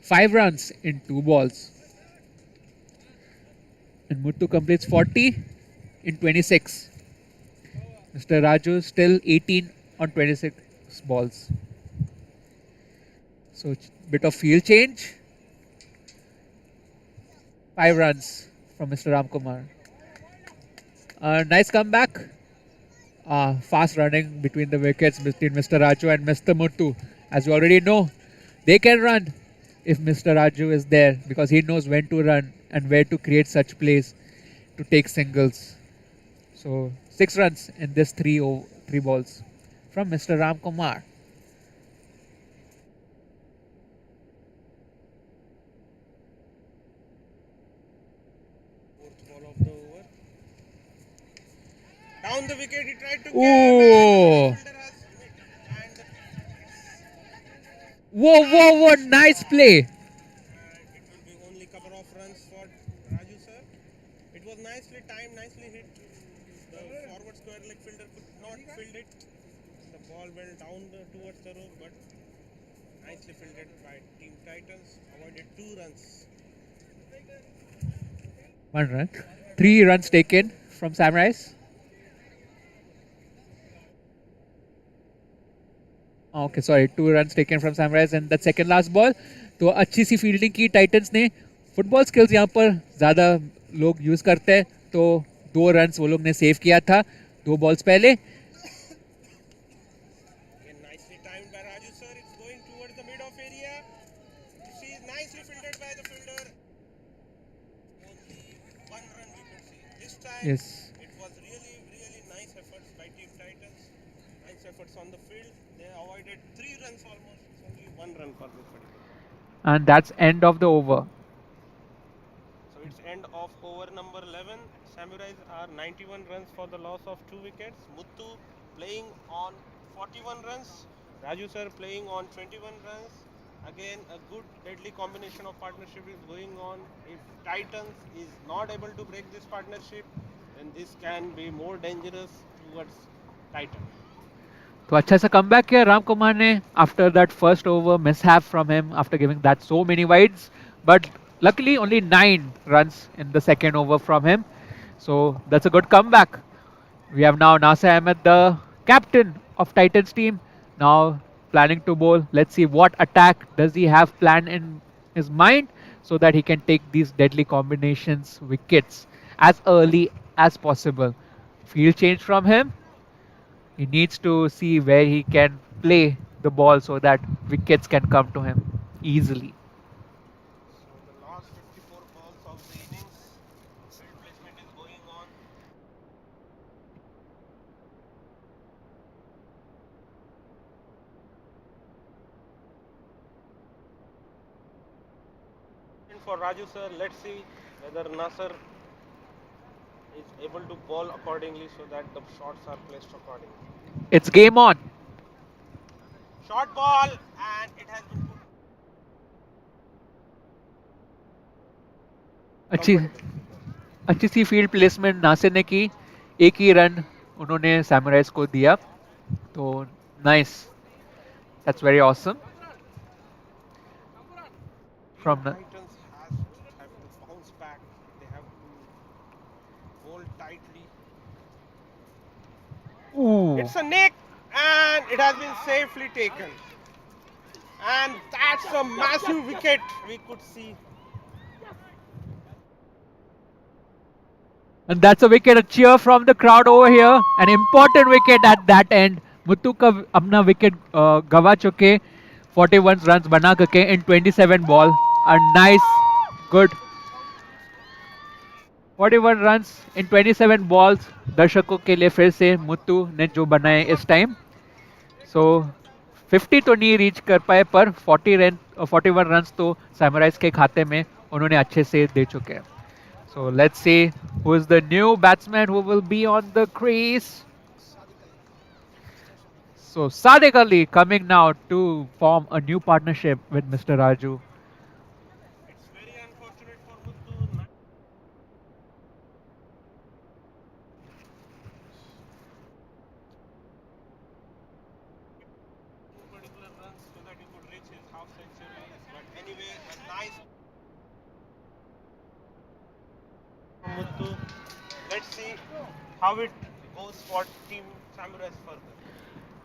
5 runs in 2 balls. And Muthu completes 40 in 26. Mr. Raju still 18 on 26 balls. So bit of field change. 5 runs from Mr. Ramkumar. Nice comeback. Fast running between the wickets between Mr. Raju and Mr. Muthu. As you already know, they can run if Mr. Raju is there because he knows when to run and where to create such plays to take singles. So 6 runs in this 3 balls from Mr. Ramkumar.
Fourth ball of the over. Down the wicket, he tried to
Ooh.
get, and
Whoa, whoa, whoa, nice play.
it will be only couple of runs for Raju sir. It was nicely timed, nicely hit. The forward square leg fielder could not field it. The ball went down towards the rope, but nicely fielded by Team Titans. Avoided 2 runs.
1 run. 3 runs taken from Samurais. Okay, sorry, 2 runs taken from Samurais and that second last ball. तो अच्छी सी fielding की Titans ने. Football skills यहाँ पर ज़्यादा लोग use करते हैं, तो 2 रन्स वो लोग ने सेव किया था 2 बॉल्स पहले.
Again, nicely timed by Raju sir. It's going towards the mid-off area. You see, nicely fielded by the fielder. Only 1 run we could see. This time,
Yes.
it was really, really nice efforts by Team Titans. Nice efforts on the field. They avoided 3 runs almost. It's only 1 run for this particular.
And that's end of the over.
So it's end of over number 11. Samurais are 91 runs for the loss of 2 wickets. Muthu playing on 41 runs. Raju sir playing on 21 runs. Again, a good deadly combination of partnership is going on. If Titans is not able to break this partnership, then this can be more dangerous towards Titan.
तो अच्छा सा comeback किया राम कुमार ने after that first over mishap from him after giving that so many wides, but luckily only 9 runs in the second over from him. So that's a good comeback. We have now Nasir Ahmed, the captain of Titans team, now planning to bowl. Let's see what attack does he have planned in his mind so that he can take these deadly combinations wickets as early as possible. Field change from him. He needs to see where he can play the ball so that wickets can come to him easily.
So the last 54 balls of the innings, field placement is going on. And for Raju sir, let's see whether Nasser is able to bowl accordingly so that the shots are placed accordingly.
It's game on.
Short ball, and it has been put
अच्छी
comfortably.
अच्छी सी field placement Nasir ने की. एक ही run उन्होंने summarise को दिया, तो nice, that's very awesome. from the.
Titans have to bounce back. They have to hold tightly.
Ooh.
It's a nick, and it has been safely taken. And that's a massive wicket we could see.
And that's a wicket, a cheer from the crowd over here. An important wicket at that end. Muthu का अपना wicket गवा चुके 41 runs बना करके in 27 ball. A nice, good 41 runs in 27 balls. दर्शकों के लिए फिर से मुत्तू ने जो बनाए इस टाइम. So 50 तो नहीं रीच कर पाए पर 41 runs तो सैमुराइज के खाते में उन्होंने अच्छे से दे चुके हैं. So let's see who is the new batsman who will be on the crease. So Sadiq Ali coming now to form a new partnership with Mr. Raju.
It's very unfortunate for Muthu. Two particular runs so that he could reach his half century. But anyway, a nice from Muthu. Let's see how it goes for Team Samurais further.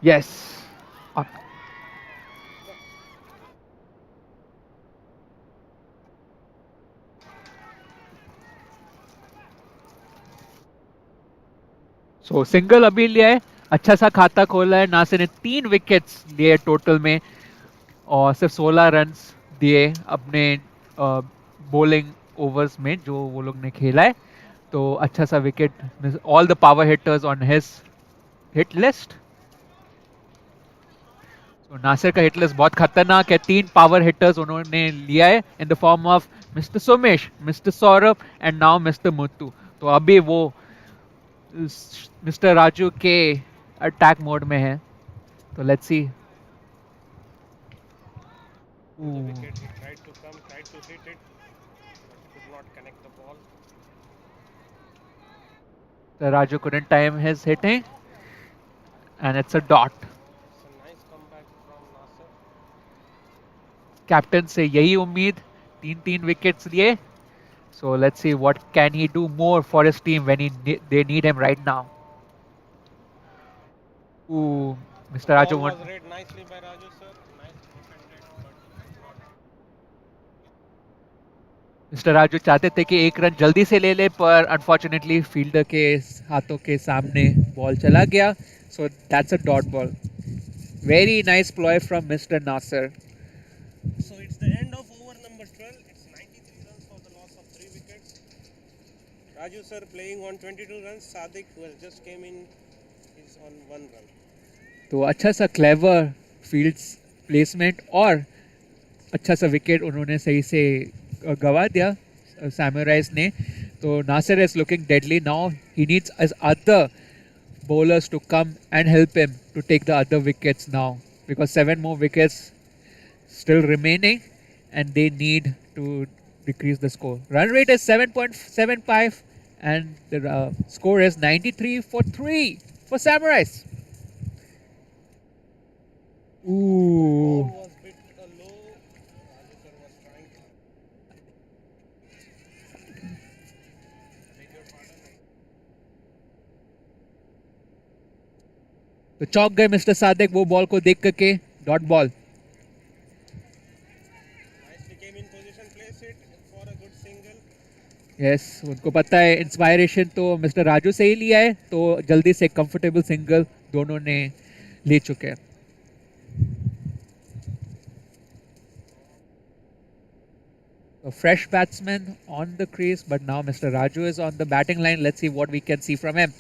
Yes. So single अभी लिया है, अच्छा सा खाता खोला है. नासिर ने 3 wickets लिए टोटल में और सिर्फ 16 रन्स दिए अपने बॉलिंग ओवर्स में जो वो लोग ने खेला है. तो अच्छा सा wicket, all the power hitters on his hit list. तो नासिर का हिट लिस्ट बहुत खतरनाक है. 3 पावर हिटर्स उन्होंने लिया है in the form of mister Sumesh, mister Saurabh and now mister Muthu. तो अभी वो मिस्टर राजू के अटैक मोड में है. तो let's C.
The wicket, he tried to come, tried to hit it, but could not connect the ball.
The Raju couldn't time his hitting, and it's a dot.
It's a nice comeback from Nasser.
Captain से यही उम्मीद, 3 wickets लिए. So let's see what can he do more for his team when they need him right now. Ooh, Mr. Raju
Ball
won't.
was read nicely by Raju sir. Nice defended, but not.
Mister Raju चाहते थे कि 1 run जल्दी से ले ले, पर unfortunately fielder के हाथों के सामने बॉल चला गया. So that's a dot ball. Very nice ploy from mister Nasir.
So it's the end of over number 12. It's 93 runs for the loss of 3 wickets. Raju sir playing on 22 runs. Sadiq who has just came in is on 1 run.
तो अच्छा सा clever field placement और अच्छा सा wicket उन्होंने सही से गवा दिया सैमुराइज ने. तो Nasir is looking deadly now. He needs his other bowlers to come and help him to take the other wickets now, because 7 more wickets still remaining and they need to decrease the score. Run rate is 7.75 and the score is 93 for 3 for Samurais. Ooh.
Ball was bit low. Raju sir was trying to. Beg your pardon.
तो चौक गए mister Sadiq वो ball को देख करके. Dot ball.
Nicely came in position, place it for a good single.
Yes, उनको पता है inspiration तो मिस्टर राजू से ही लिया है, तो जल्दी से कंफर्टेबल सिंगल दोनों ने ले चुके हैं. So fresh batsman on the crease, but now Mr. Raju is on the batting line. Let's see what we can see from him.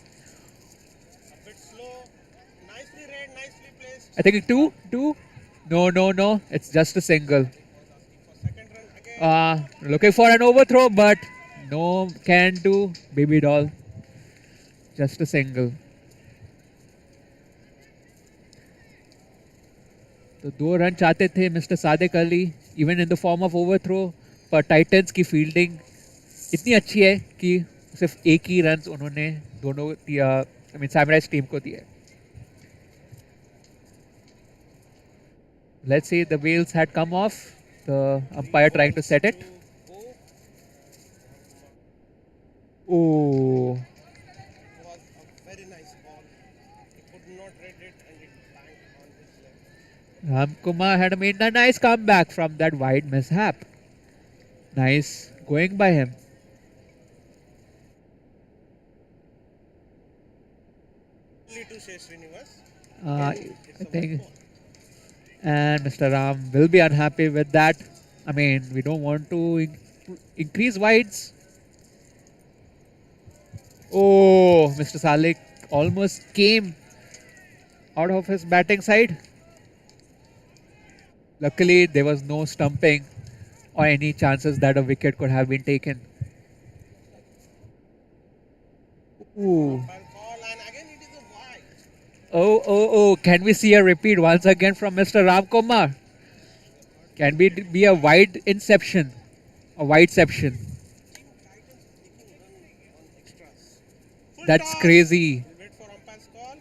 A bit slow. Nicely read, nicely placed.
I think two. No. It's just a single.
Asking for second run again.
Looking for an overthrow, but no can do. Baby doll. Just a single. तो 2 run चाहते थे mister Sadiq Ali, even in the form of overthrow. पर Titans की fielding इतनी अच्छी है कि सिर्फ 1 ही रन उन्होंने दोनों दिया, आई मीन सैमुराइज टीम को दिए. Let's see, the wheels had come off. The umpire trying to set it.
Go.
Oh,
It was a very nice ball. He could not read it and it banked on his leg.
Ram Kumar had made a nice comeback from that wide mishap. Nice going by him.
Only to say Srinivas.
I
It's a
think,
white ball.
and Mr. Ram will be unhappy with that. I mean, we don't want to increase wides. Oh, Mr. Salik almost came out of his batting side. Luckily, there was no stumping or any chances that a wicket could have been taken. Ooh.
Umpire call and again it is a wide.
Oh. Can we see a repeat once again from Mr. Ram Kumar? Can be a wide inception? A wideception?
Team Titans taking run on extras. Full
That's
toss.
crazy.
We'll wait for umpire's call.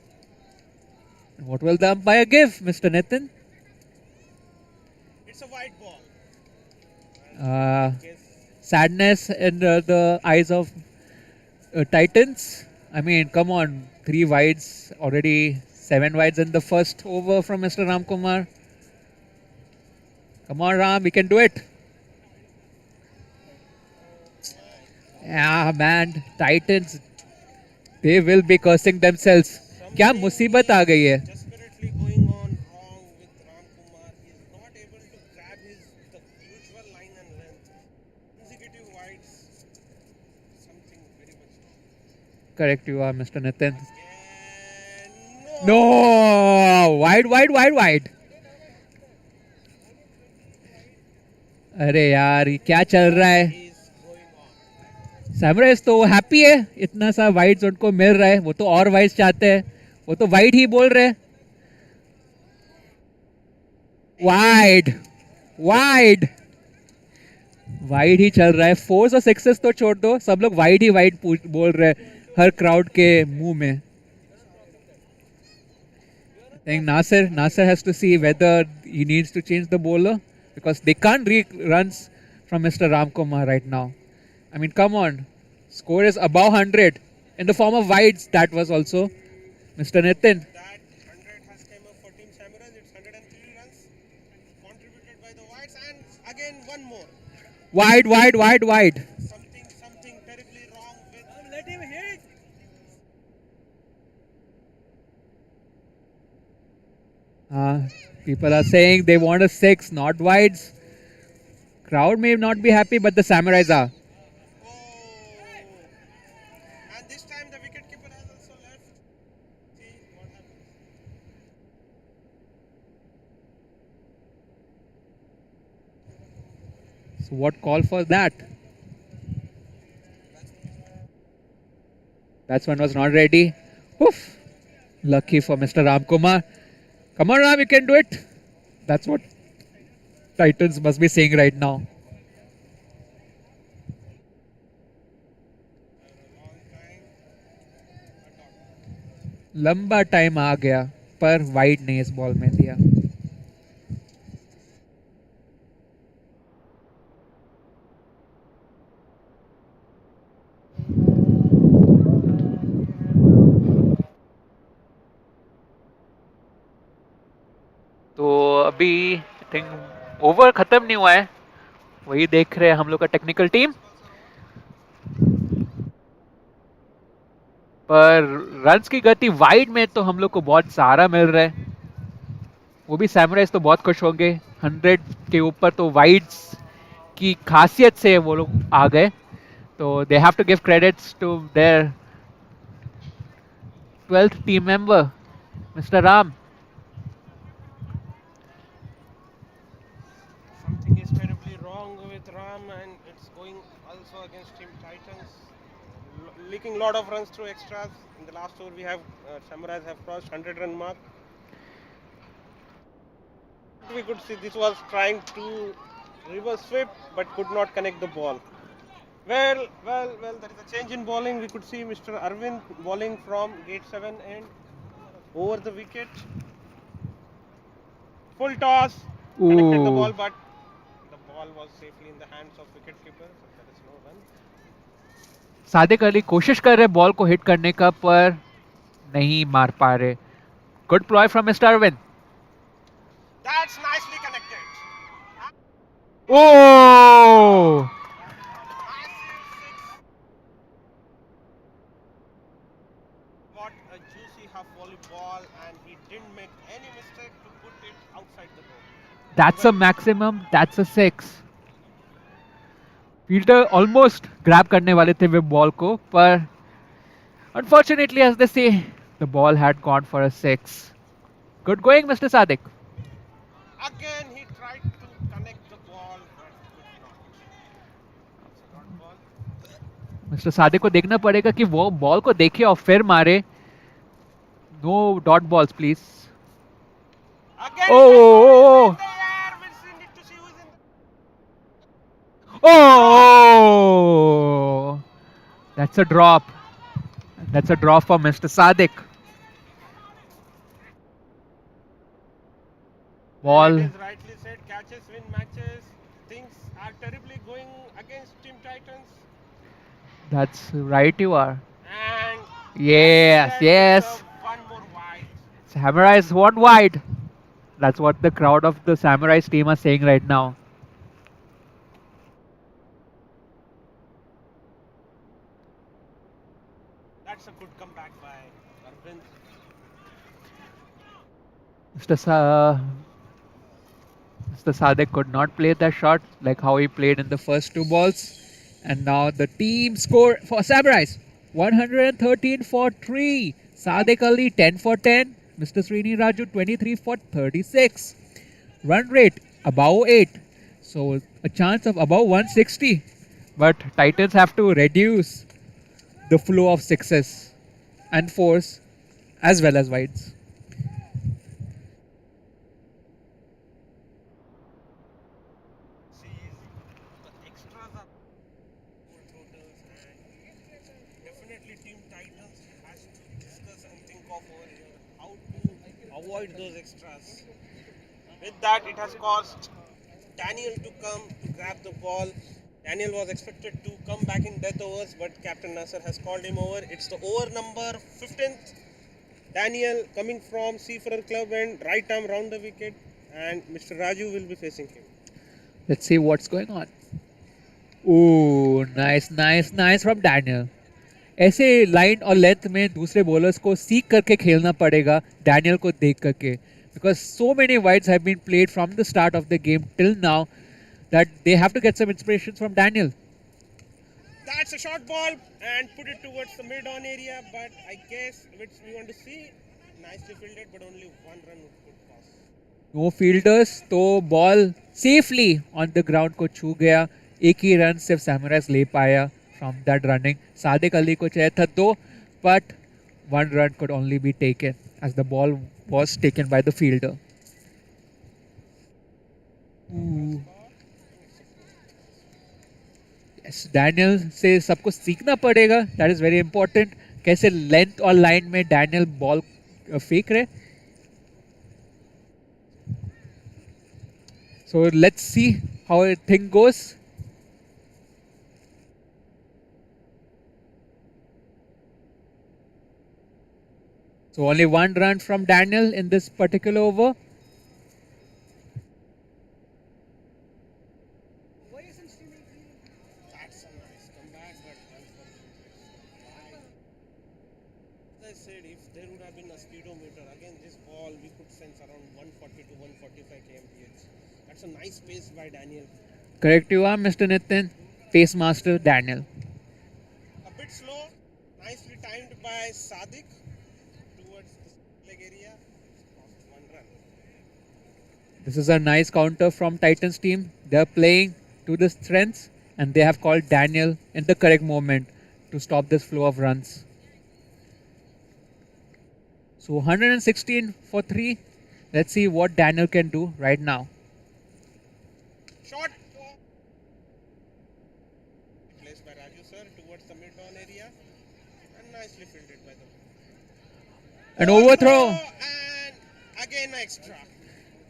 What will the umpire give, Mr. Nitin?
It's a white ball. Guess
Sadness in the eyes of Titans. I mean, come on, 3 wides already, 7 wides in the first over from Mr. Ram Kumar. Come on, Ram, we can do it. Yeah, man, Titans, they will be cursing themselves. क्या मुसीबत आ गई है?
desperately going on wrong with Ram Kumar. He is not able to grab the usual line and length. Consecutive wides. Something very much wrong.
Correct you are, Mr. Nitin.
And
No, wide. अरे यार ये क्या चल रहा है?
he is going on.
Samurais तो happy है, इतना सा वाइड्स उनको मिल रहा है, वो तो और वाइड्स चाहते हैं, वो तो वाइड ही बोल रहे हैं. वाइड ही चल रहा है. 4s और 6s तो छोड़ दो, सब लोग वाइड ही वाइड बोल रहे हैं हर क्राउड के मुंह में. I think Nasir has to see whether he needs to change the bowler because they can't read runs from Mr. Ram Kumar right now. I mean, come on. Score is above 100 in the form of wides. That was also Mr. Nitin.
That 100 has come up for Team Samurais. It's 103 runs contributed by the wides and again one more.
Wide.
Something terribly wrong with. Let him hit.
People are saying they want a 6, not wides. Crowd may not be happy, but the Samurais are.
Oh. And this time the wicketkeeper has also left. See what happens.
So what call for that? Batsman was not ready. Oof. Lucky for Mr. Ram Kumar. Come on, Ram, you can do it. That's what Titans must be saying right now. लंबा time आ गया पर wide ने इस ball में दिया. तो अभी I think over खत्म नहीं हुआ है, वही देख रहे हैं हम लोग का टेक्निकल टीम. पर रन्स की गति वाइड में तो हम लोग को बहुत सहारा मिल रहा है. वो भी सैमुराइज तो बहुत खुश होंगे. 100 के ऊपर तो वाइड्स की खासियत से वो लोग आ गए. तो they have to give credits to their 12th team member mister Ram.
Something is terribly wrong with Ram and it's going also against Team Titans. Leaking lot of runs through extras. In the last over we have Samurais have crossed 100-run mark. We could see this was trying to reverse sweep but could not connect the ball. Well, there is a change in bowling. We could see Mr. Arvind bowling from gate 7 and over the wicket. Full toss, connected the
Ooh.
ball but the ball was safely in the hands of wicketkeeper, so there is no run.
Sadiq Ali कोशिश कर रहे ball को hit करने का पर नहीं मार पा रहे. Good ploy from mister Arvind.
That's nicely connected.
Oh!
Massive six. What a juicy half volley ball, and he didn't make any mistake to put it outside the goal.
That's a maximum. That's a 6. Fielder almost grab करने वाले थे वे ball को पर unfortunately as they से the ball had gone for a 6. Good going mister Sadiq.
Again, he tried to connect the ball, but could not. It's a dot ball.
Mister Sadiq को देखना पड़ेगा कि वो बॉल को देखे और फिर मारे. No dot balls please.
Again,
Oh,
he
oh,
in the air. We'll see, need to see who's in
oh! That's a drop. That's a drop for Mr. Sadik.
Well,
Ball.
it is rightly said, catches win matches. Things are terribly going against Team Titans.
That's right, you are.
And
Yes,
that
yes.
deserve one more wide.
Samurais one wide. That's what the crowd of the Samurais team are saying right now.
That's a good comeback by Arvind.
Mr. Mr. Sadek could not play that shot like how he played in the first two balls. And now the team score for Samurais 113 for 3. Sadek Ali 10 for 10. Mr. Srini Raju 23 for 36. Run rate above 8. So a chance of above 160. But Titans have to reduce the flow of sixes and fours as well as wides.
Sees the extras are four totals, and definitely Team Titans has to discuss and think of over here how to avoid those extras. With that, it has caused Daniel to come to grab the ball. Daniel was expected to come back in death overs, but Captain Nasser has called him over. It's the over number 15th. Daniel coming from Seafarer Club and right arm round the wicket, and Mr. Raju will be facing him.
Let's see what's going on. Ooh, nice from Daniel. ऐसे line और length में दूसरे bowlers को सीख करके खेलना पड़ेगा Daniel को देख करके because so many wides have been played from the start of the game till now that they have to get some inspiration from Daniel.
That's a short ball and put it towards the mid-on area, but I guess which we want to see. Nicely fielded, but only one run could pass.
No fielders तो ball safely on the ground को छू गया. एक ही run सिर्फ summarise ले पाया from that running. Sadiq Ali को चाहिए था 2 but 1 run could only be taken as the ball was taken by the fielder. Ooh. Yes, Daniel से सबको सीखना पड़ेगा. That is very important. कैसे लेंथ और लाइन में डैनियल बॉल फेंक रहे. So let's see how the thing goes. So only 1 run from Daniel in this particular over.
That's a nice comeback, but unfortunately, as I said, if there would have been a speedometer against this ball, we could sense around 140 to 145 kmph. That's a nice pace by Daniel.
Correct you are, Mr. Nitin. Pace master Daniel.
A bit slow, nicely timed by Sadik towards the leg area. Cost 1 run.
This is a nice counter from Titans team. They are playing to the strengths and they have called Daniel in the correct moment to stop this flow of runs. So 116 for 3. Let's see what Daniel can do right now.
Short ball. Placed by Raju sir towards the mid-on area and nicely fielded by the
An overthrow.
and again extra.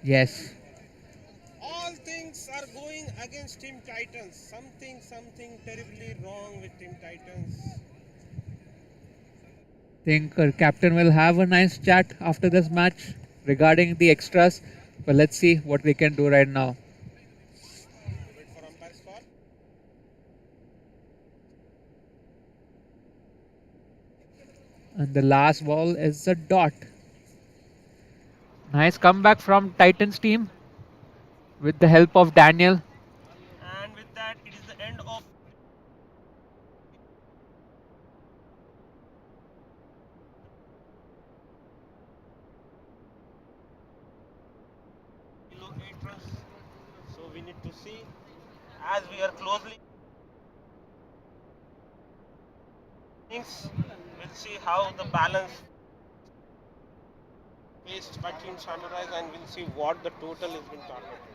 Yes.
All all things are going against Team Titans. Something terribly wrong with Team Titans.
Think our captain will have a nice chat after this match regarding the extras. But let's see what we can do right now.
Wait for umpire's call.
And the last ball is a dot. Nice comeback from Titans team with the help of Daniel.
And with that, it is the end of below 8 runs. So we need to see as we are closely. We'll see how the balance faced by Team Sunrise and we'll see what the total has been targeted.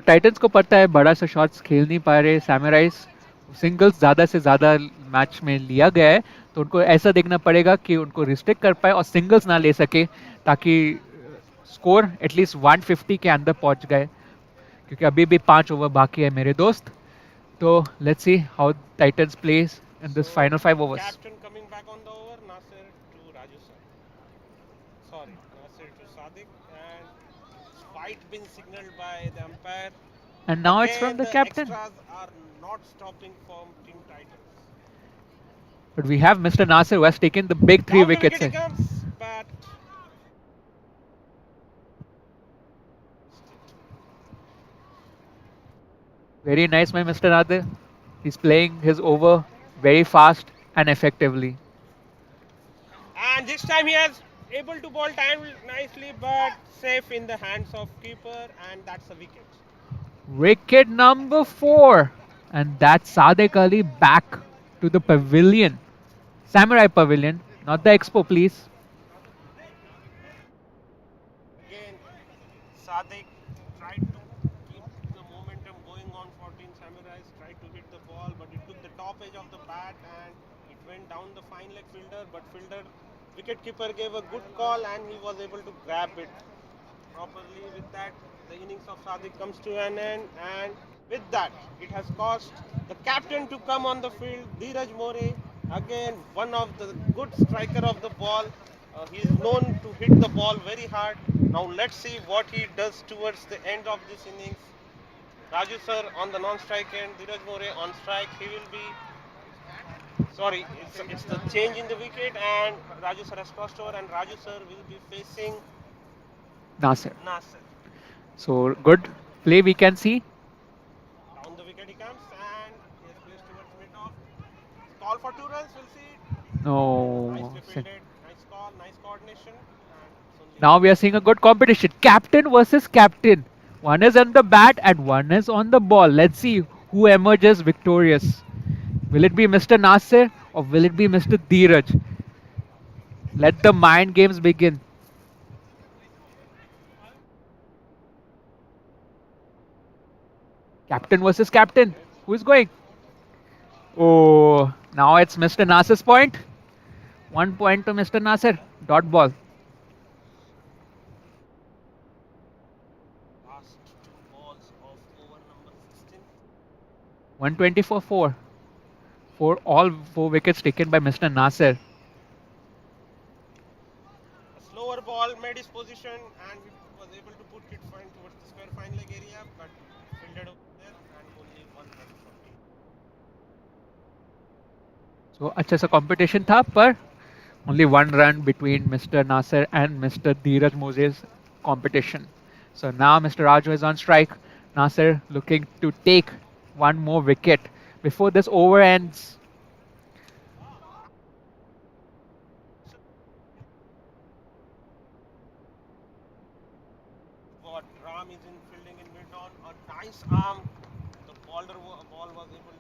Titans को पता है बड़ा सा shots खेल नहीं पा रहे summarise singles ज़्यादा से ज़्यादा मैच में लिया गया है तो उनको ऐसा देखना पड़ेगा कि उनको रिस्ट्रिक्ट कर पाए और सिंगल्स ना ले सके ताकि स्कोर एटलीस्ट 150 के अंदर पहुंच गए क्योंकि अभी भी 5 ओवर बाकी है मेरे दोस्त तो let's see how Titans place in this final 5 overs
Captain coming back on the over, Nasir to Raju sir. Sorry, Nasir to Sadiq and fight been signaled by the umpire.
and now it's from
Again,
the captain
extras are not stopping from Team Titans.
but we have Mr. Nasir who has taken the big 3
Down the
wickets
wicket he comes, but
very nice by Mr. Nasir he's playing his over very fast and effectively
and this time he has able to ball time nicely, but safe in the hands of keeper, and that's a wicket.
Wicket number 4. And that's Sadek Ali back to the pavilion. Samurai Pavilion, not the Expo, please.
Again, Sadiq tried to keep the momentum going on 14 Samurais, tried to hit the ball, but it took the top edge of the bat and it went down the fine leg fielder, but fielder wicketkeeper gave a good call and he was able to grab it properly. With that, the innings of Sadiq comes to an end, and with that, it has caused the captain to come on the field, Dheeraj More, again one of the good striker of the ball. He is known to hit the ball very hard. Now let's see what he does towards the end of this innings. Raju sir on the non-strike end, Dheeraj More on strike. He will be. Sorry, it's the change in the wicket, and Raju sir has crossed over, and Raju sir will be facing
Nasir.
Nasir.
So good play we can see.
Down the wicket he comes, and he has placed towards mid-off. Call for 2 runs, we'll see.
No.
Nicely fielded, nice call, nice coordination. And it's only
Now we are seeing a good competition. Captain versus captain. One is on the bat and one is on the ball. Let's see who emerges victorious. Will it be Mr. Nasir or will it be Mr. Dheeraj? Let the mind games begin. Captain versus captain. Who is going? Oh, now it's Mr. Nasir's point. 1 point to Mr. Nasir. Dot ball.
last 2 balls of over number 16.
120 for 4. For all 4 wickets taken by Mr. Nasir.
A slower ball made his position, and he was able to put it fine towards the square fine leg area, but fielded over there, and only 1 run from him.
So अच्छा सा competition था पर only 1 run between Mr. Nasir and Mr. Dheeraj Mose's competition. So now Mr. Raju is on strike. Nasir looking to take 1 more wicket before this over ends.
What Ram is in fielding in mid on, a nice arm. The ball was able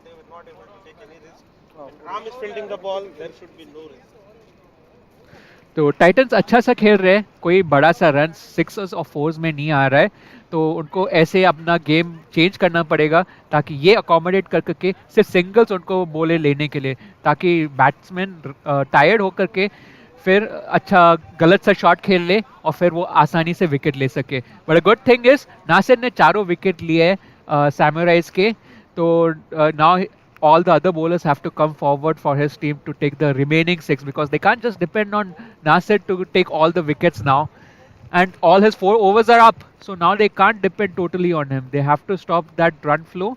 they were not able to take any risk. When Ram is fielding the ball, there should be no risk.
तो Titans अच्छा सा खेल रहे हैं कोई बड़ा सा run Sixers और फोर्स में नहीं आ रहा है तो उनको ऐसे अपना गेम चेंज करना पड़ेगा ताकि ये अकोमोडेट कर करके सिर्फ सिंगल्स उनको बोले लेने के लिए ताकि बैट्समैन टायर्ड होकर के फिर अच्छा गलत सा शॉट खेल ले और फिर वो आसानी से विकेट ले सके. But a good thing is Nasir ने चारों विकेट लिए सैमुराइज के. तो now all the other bowlers have to come forward for his team to take the remaining six because they can't just depend on Nasir to take all the wickets now. And all his 4 overs are up. So now they can't depend totally on him. They have to stop that run flow,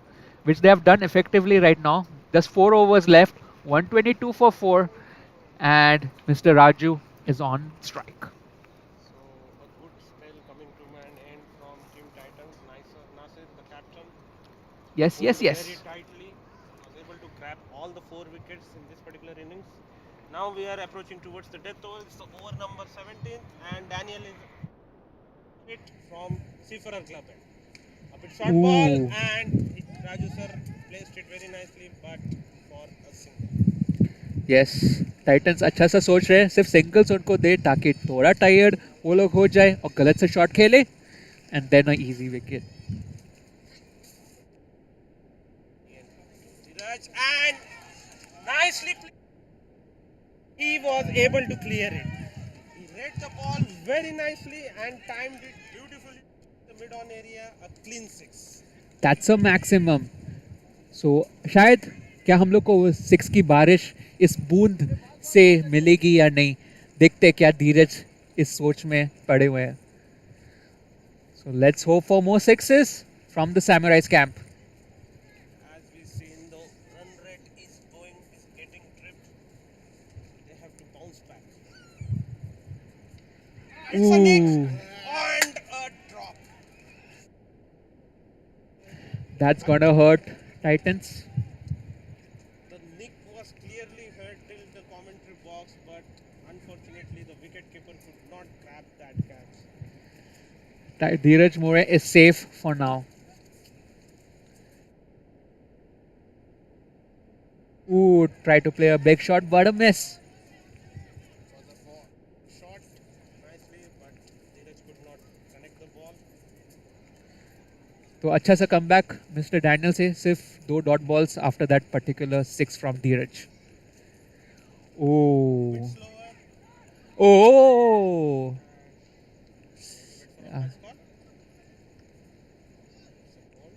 which they have done effectively right now. Just 4 overs left, 122 for 4, and Mr. Raju is on strike.
So a good spell coming to an end from Team Titans. Nasir, the captain,
Yes,
pulled
yes,
very
yes.
tightly, was able to grab all the 4 wickets in this particular innings. Now we are approaching towards the death over. It's the over number 17, and Daniel is hit from Seafarer Club. A bit short ball,
Ooh.
and Raju sir placed it very nicely, but for a single.
Yes Titans अच्छा सा सोच रहे हैं सिर्फ singles उनको दे ताकि थोड़ा tired वो लोग हो जाए और गलत से शॉट खेले and then a easy wicket.
Siraj, and nicely he was able to clear it. He read the ball very nicely and timed it beautifully in the mid-on area, a clean six.
That's a maximum. So शायद क्या हम लोग को 6 की बारिश इस बूंद से मिलेगी या नहीं. देखते हैं क्या धीरज इस सोच में पड़े हुए हैं. So let's hope for more sixes from the summarise camp.
As we see in the run rate is getting tripped. They have to bounce back. It's a nick
Ooh,
and a drop.
that's gonna hurt Titans.
The nick was clearly heard till the commentary box, but unfortunately the wicketkeeper could not grab that catch.
Dheeraj More is safe for now. Ooh, try to play a big shot, but a miss.
Was a ball shot nicely, but Dheeraj could not connect the ball.
तो अच्छा सा comeback mister Daniel से सिर्फ 2 dot balls after that particular 6 from Dheeraj.
Bit
oh
slower,
oh
wait for the match call.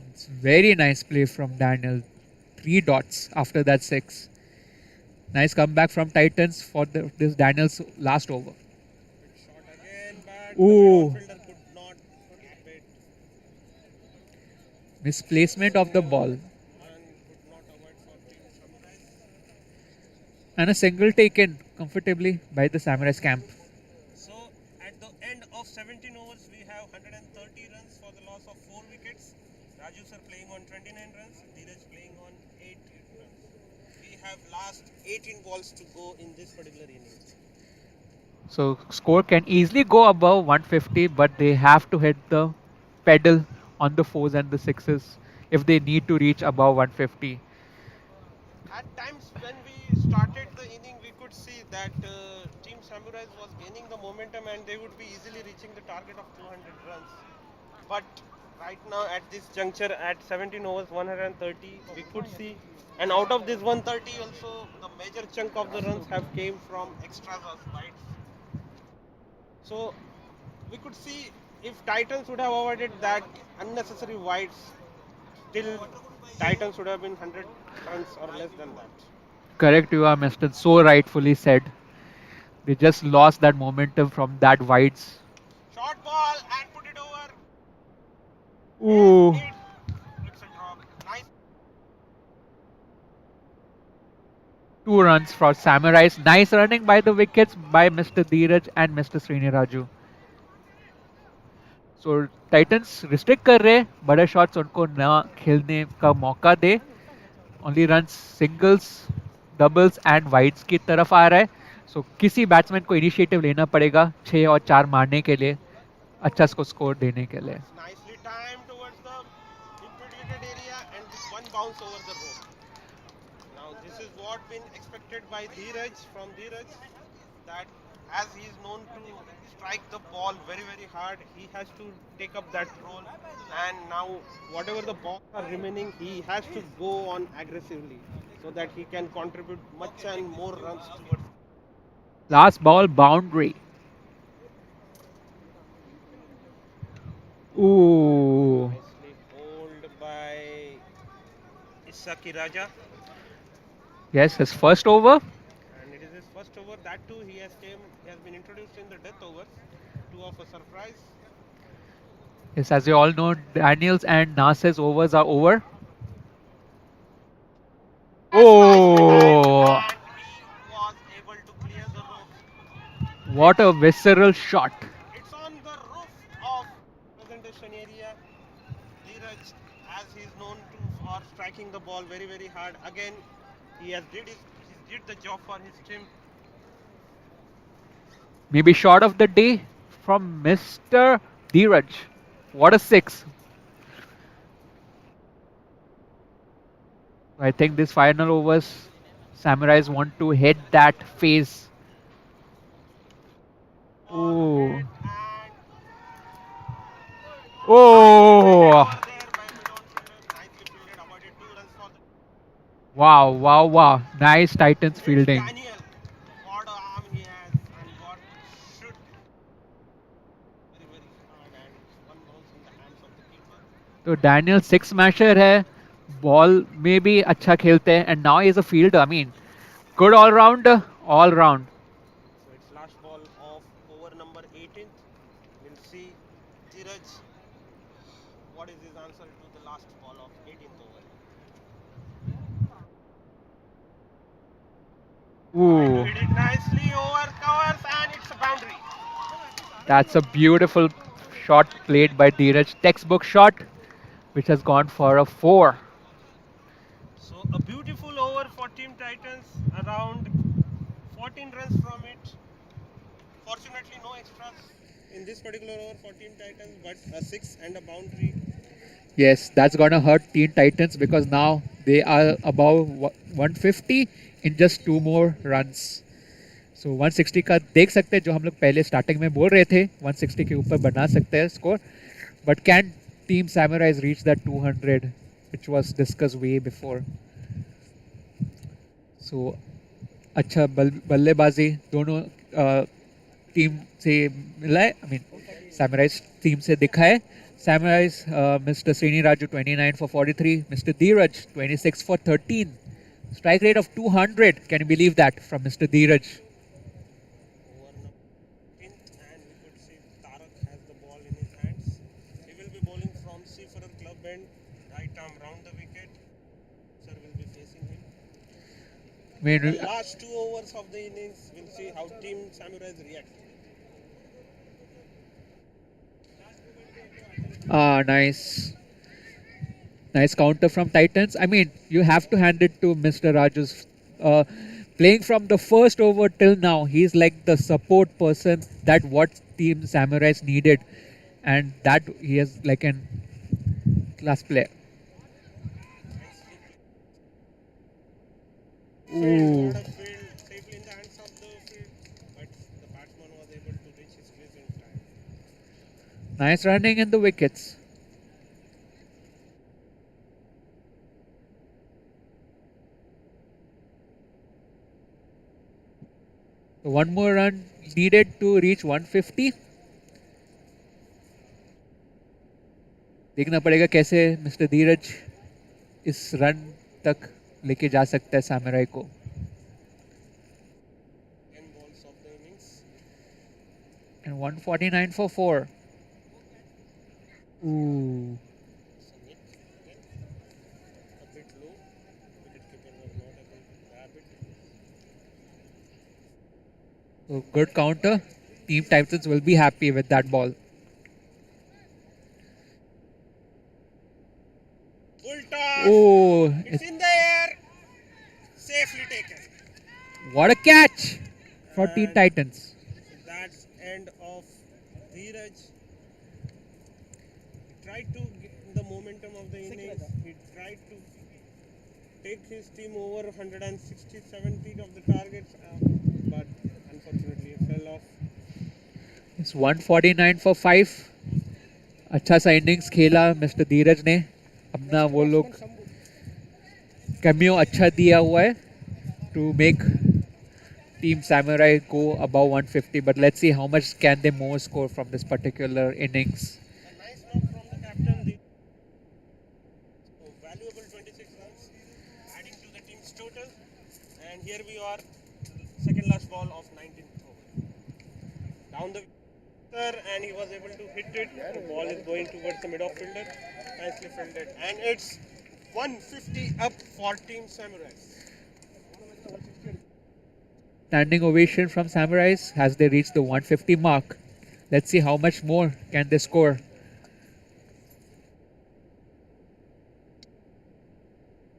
It's a ball.
It's very nice play from Daniel. 3 dots after that 6. Nice comeback from Titans for this Daniel's last over.
Bit short again, but the
Ooh,
mid-on fielder could not grab it
misplacement of the ball.
and could not avoid for Team Samurai.
And a single taken comfortably by the Samurai's camp.
So at the end of 17 overs, we have 130 runs for the loss of 4 wickets. Raju sir playing on 29 runs, Dheeraj playing on 8 runs. We have last 18 balls to go in this particular innings.
So score can easily go above 150, but they have to hit the pedal on the fours and the sixes if they need to reach above 150.
At times when we started the inning, we could see that Team Samurais was gaining the momentum and they would be easily reaching the target of 200 runs. But right now at this juncture at 17 overs 130 we could see, and out of this 130 also the major chunk of the runs have came from extras or wides. So we could see if Titans would have avoided that unnecessary wides, still Titans would have been 100 runs or less than that.
Correct, you are Mr. So rightfully said. They just lost that momentum from that wides.
Short ball and put it over, and
Ooh,
it's a drop. Nice.
2 runs for Samurais. Nice running by the wickets by Mr. Dheeraj and Mr. Sriniraju. So Titans restrict कर रहे हैं बड़े shots उनको ना खेलने का मौका दे. Only run singles doubles and wides की तरफ आ रहा है. सो किसी बैट्समैन को इनिशिएटिव लेना पड़ेगा 6 और 4 मारने के लिए, अच्छा स्कोर देने के लिए.
It's nicely timed towards the mid-wicket area and this one bounce over the rope. Now this is what been expected by Dheeraj from Dheeraj, that as he is known to strike the ball very hard, he has to take up that role, and now whatever the balls are remaining, he has to go on aggressively so that he can contribute much and more runs towards.
Last ball boundary. Ooh.
Nicely bowled by Isaki Raja.
Yes, his first over.
And it is his first over. That too, he has been introduced in the death overs to offer surprise.
Yes, as you all know, Daniels and Nas's overs are over.
That's nicely timed,
Oh,
and he was able to clear the roof.
what a visceral shot.
It's on the roof of presentation area. Dheeraj, as he is known to for striking the ball very very hard. Again, he did the job for his team.
Maybe shot of the day from Mr. Dheeraj. What a six. I think this final overs, Samurais want to hit that phase.
Ball
Oh,
hit and nicely fielded
oh,
over there by mid-on fielder. Nicely fielded, avoided 2 runs for the.
wow, wow, wow. Nice Titans
And it's
fielding.
Daniel. What a arm he has and what should very very hard, and one bounce in the hands of the keeper.
तो Daniel six smasher है ball में भी अच्छा खेलते हैं and now is a fielder I mean good all round
So it's last ball of over number 18th. We'll see Dheeraj. What is his answer to the last ball of 18th over? Trying to
Ooh,
hit it nicely over covers and it's a boundary.
that's a beautiful shot played by Dheeraj. Textbook shot, which has gone for a four.
So a beautiful over for Team Titans. Around 14 runs from it. Fortunately, no extras in this particular over for Team Titans, but a six and a boundary.
Yes, that's gonna hurt Teen Titans because now they are above 150 in just two more runs. So 160 का देख सकते हैं जो हम लोग पहले starting में बोल रहे थे 160 के ऊपर बना सकते हैं score but can team summarise reach that 200 which was discussed way before. So अच्छा बल्लेबाजी दोनों टीम से मिला है आई मीन सैमुराइज टीम से दिखा है summarise mister Srini Raju 29 for 43 Mr. Dheeraj 26 for 13 strike rate of 200 can you believe that from Mr. Dheeraj.
Over number 15th, and we could see Tarak has the ball in his hands. He will be bowling from Seafarer Club end, right arm round the wicket. Sir will be facing him.
I mean,
The last 2 overs of the innings, we'll see how Team Samurais react.
Nice. Nice counter from Titans. I mean, you have to hand it to Mr. Raju's playing from the first over till now. He's like the support person that what Team Samurais needed, and that he is like an class player.
Nicely field,
Ooh,
got a field safely in the hands of the field, but the batsman was able to reach his crease in time.
nice running in the wickets. So one more run needed to reach 150. देखना पड़ेगा कैसे mister धीरज इस run तक लेके जा सकता है samurai को.
10 balls of the innings.
And 149 for 4. Ooh.
It's a nick again, a bit low. Wicketkeeper was not able to grab it.
So good counter. Team Titans will be happy with that ball.
Full toss.
Oh,
It's in the air. Safely taken.
what a catch for Team
And
Titans.
that's end of Dheeraj. He tried to get the momentum of the innings. He tried to take his team over 167 feet of the target, but unfortunately he fell off.
It's 149 for 5. अच्छा सा innings खेला mister धीरज ने. अपना वो लोग cameo अच्छा दिया हुआ है to make Team Samurai go above 150, but let's see how much can they more score from this particular innings.
A nice knock from the captain. The valuable 26 runs, adding to the team's total. And here we are, second last ball of 19th over. Down the wicket, and he was able to hit it. The ball is going towards the mid-off fielder. Nicely fielded. And it's 150 up for Team Samurais.
Standing ovation from Samurais as they reach the 150 mark. Let's see how much more can they score.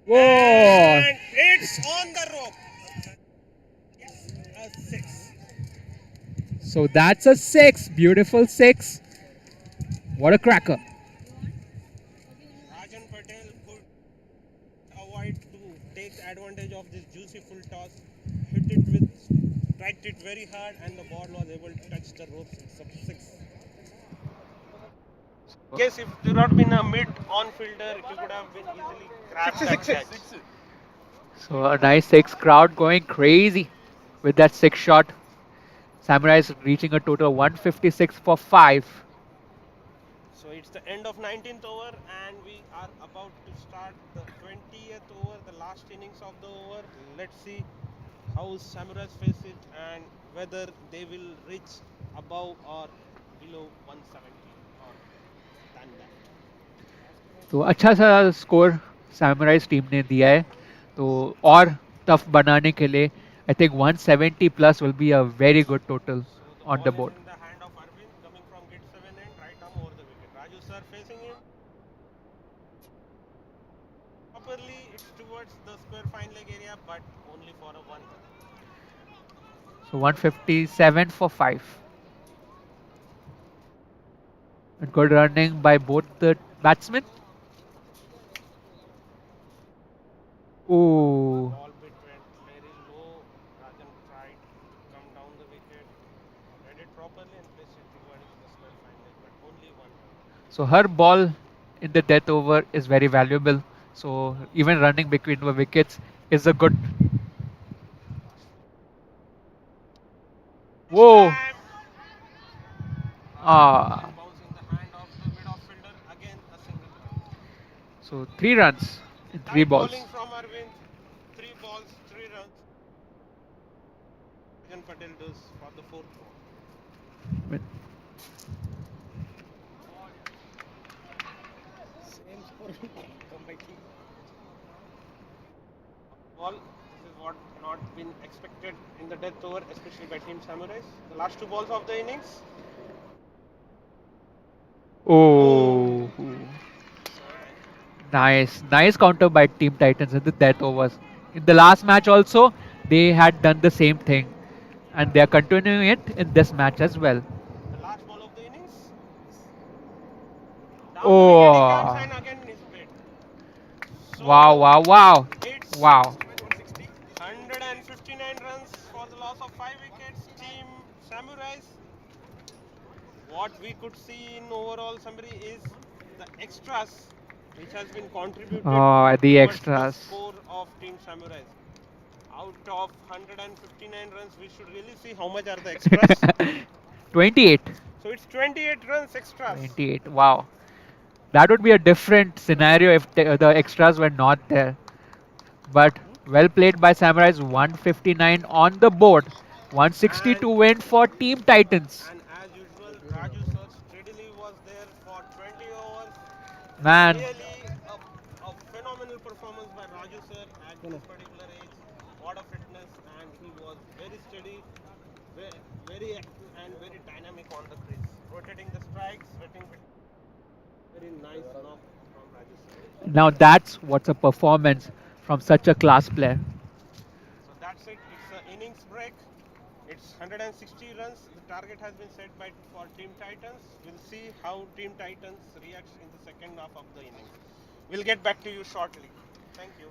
Whoa!
And it's on the rope. It's a 6.
So that's a 6. Beautiful 6. What a cracker.
Rajan Patel could avoid to take advantage of this juicy full toss. Hit it with, striked it very hard, and the ball was able to touch the ropes. It's a 6. Guess if there had been a mid-on fielder, it could have been easily grabbed that catch.
So a nice 6, crowd going crazy with that 6 shot. Samurais reaching a total of 156 for 5.
So it's the end of 19th over, and we are about to start the 20th over, the last innings of the over. Let's see how Samurais face it and whether they will reach above or below 170 or than that.
तो अच्छा सा score summarise team ने दिया है तो और tough बनाने के लिए I think 170 plus will be a very good total
So the
on
ball
the
is
board.
in the hand of Arvind coming from gate 7 and right arm over the wicket. Raju sir facing him properly. It's towards the square fine leg area, but only for a 1 run.
So 157 for 5. And good running by both the batsmen. Ooh.
Ball bit went very low. Rajan tried to come down the wicket, read it properly and placed it towards the square fine leg, but only 1 run.
So her ball in the death over is very valuable. So even running between the wickets is a good.
This
Whoa.
time,
Ah.
bouncing the hand of the mid-off fielder. Again, a single run.
So 3 runs in 3
Tight
balls.
bowling from Arvind. 3 balls, 3 runs. Rajan Patel does for the 4th ball. Same score come by team. Ball. This is what not been expected in the death over, especially by Team Samurais. The last 2 balls of the innings.
Oh. Nice counter by Team Titans in the death overs. In the last match also, they had done the same thing. And they are continuing it in this match as well.
The last ball of the innings. Down the wicket he comes
Oh.
and again is played.
Wow,
So
wow, wow.
it's
Wow.
159 runs for the loss of 5 wickets. Team Samurais. What we could see in overall summary is the extras which has been contributed
Oh, the
towards the
extras.
score of Team Samurais. Out of 159 runs, we should really see how much are the extras.
28.
So it's 28 runs extras.
28. Wow. That would be a different scenario if the extras were not there. But well played by Samurais. 159 on the board. 160
And
to win for Team Titans.
And as usual, Raju sir steadily was there for 20 overs.
Man,
Really a phenomenal performance by Raju sir at this particular age. What a fitness, and he was very steady, very active, and very dynamic on the crease. Rotating the strikes, very nice knock from Raju sir.
now that's what's a performance from such a class player.
So that's it. It's an innings break. It's 160 runs. The target has been set by for Team Titans. We'll see how Team Titans reacts in the second half of the innings. We'll get back to you shortly. Thank you.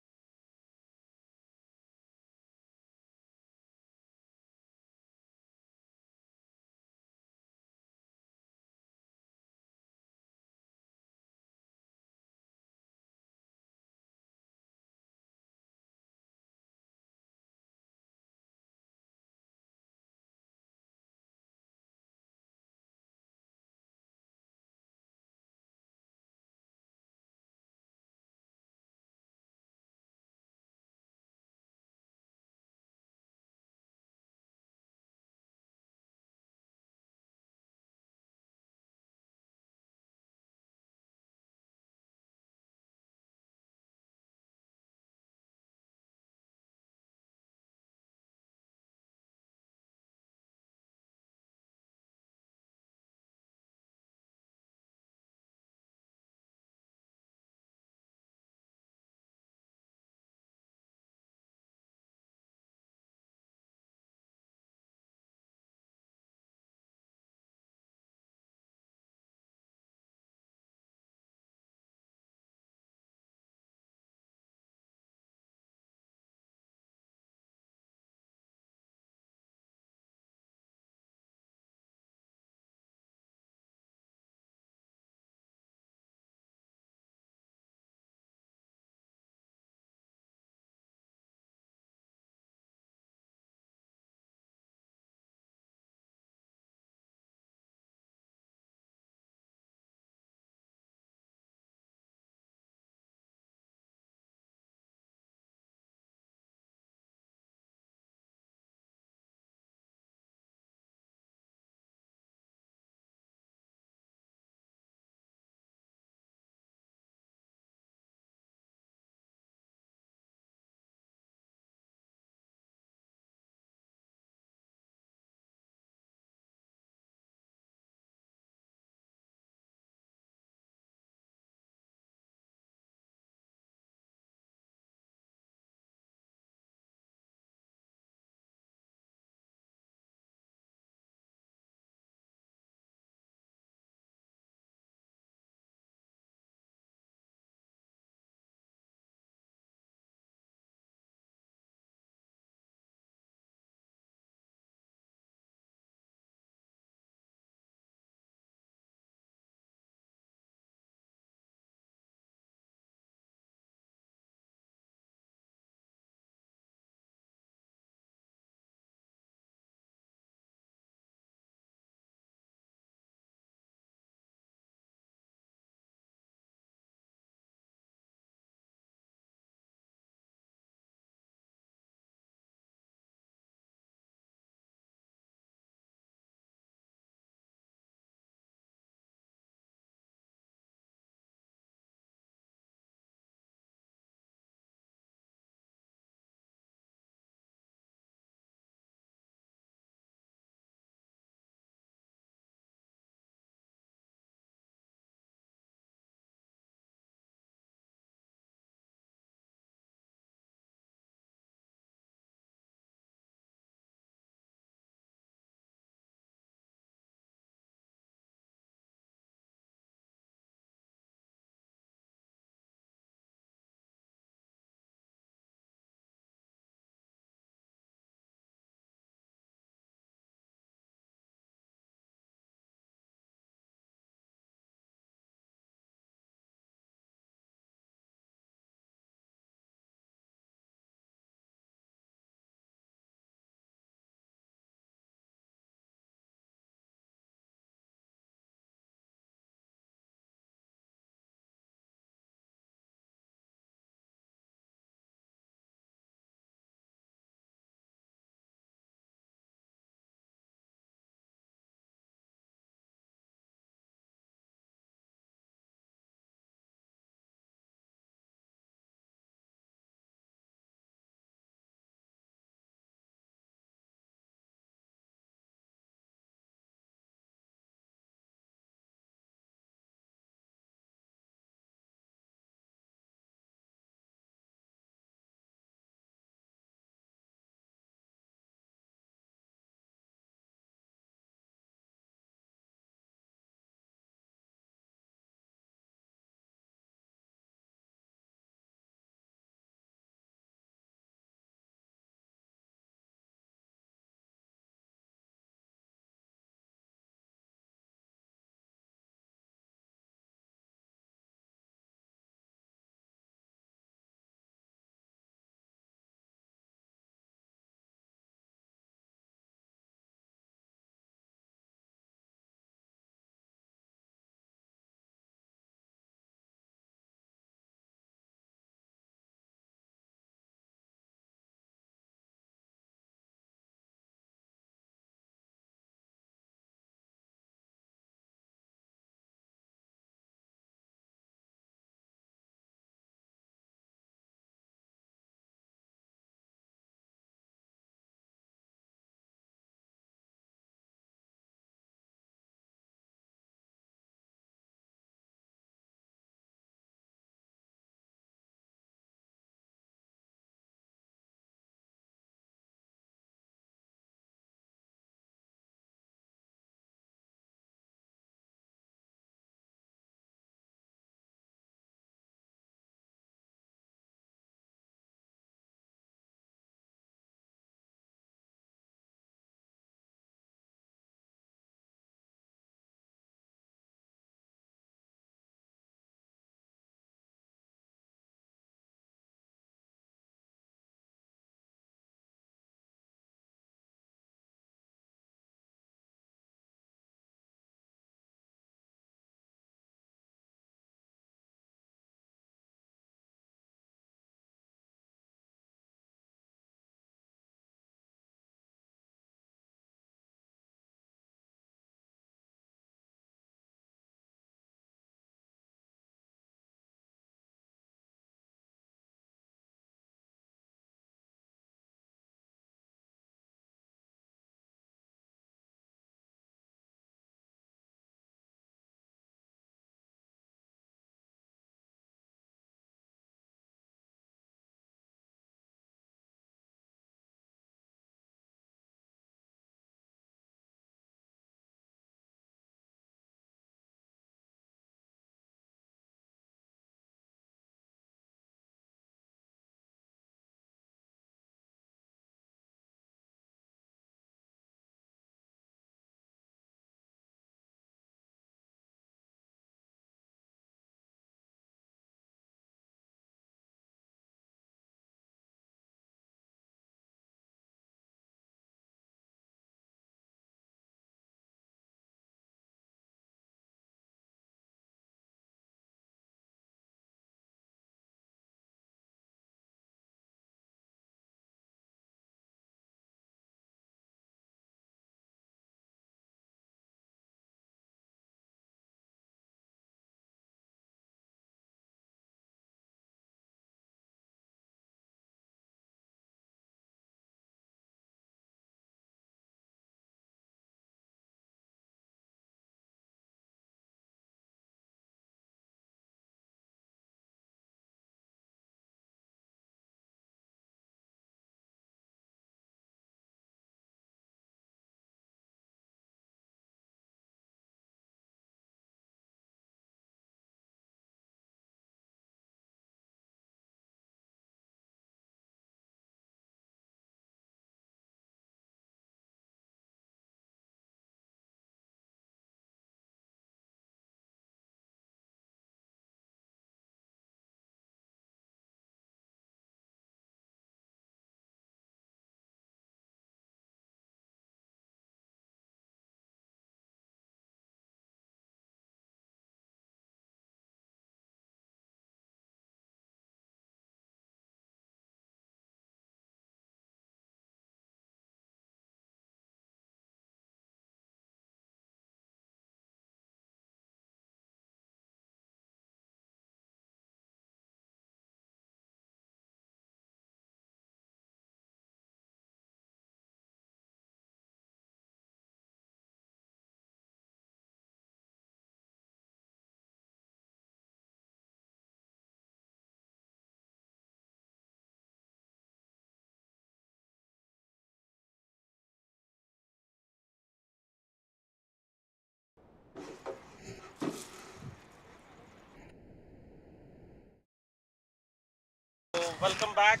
So welcome back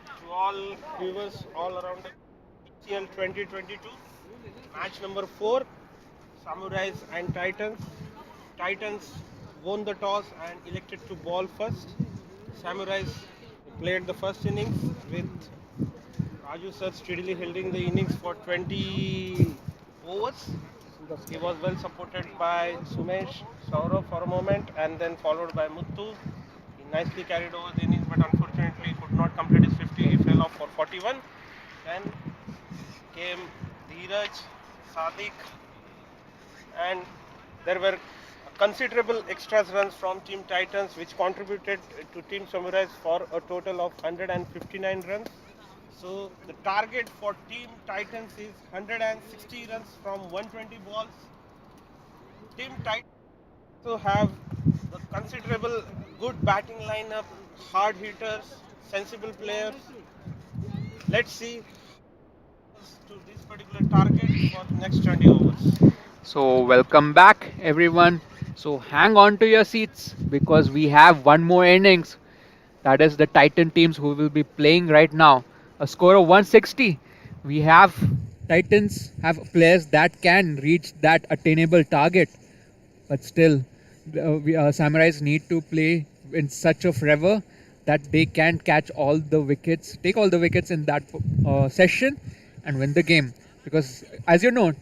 to all viewers all around the PCL 2022. Match number 4, Samurais and Titans. Titans won the toss and elected to ball first. Samurais played the first innings with Raju sir steadily holding the innings for 20 overs. He was well supported by Sumesh, Saurav for a moment, and then followed by Muttu. He nicely carried over the innings, but unfortunately could not complete his 50. He fell off for 41. Then came Dheeraj, Sadiq, and there were considerable extras runs from Team Titans, which contributed to Team Samurais for a total of 159 runs. So the target for Team Titans is 160 runs from 120 balls. Team Titans also have the considerable good batting lineup, hard hitters, sensible players. Let's see to this particular target for next 20 overs.
So, welcome back, everyone. So, hang on to your seats because we have one more innings. That is the Titan teams who will be playing right now. A score of 160. We have Titans have players that can reach that attainable target, but still, Samurais need to play in such a fervor that they can catch all the wickets, take all the wickets in that session, and win the game. Because, as you know,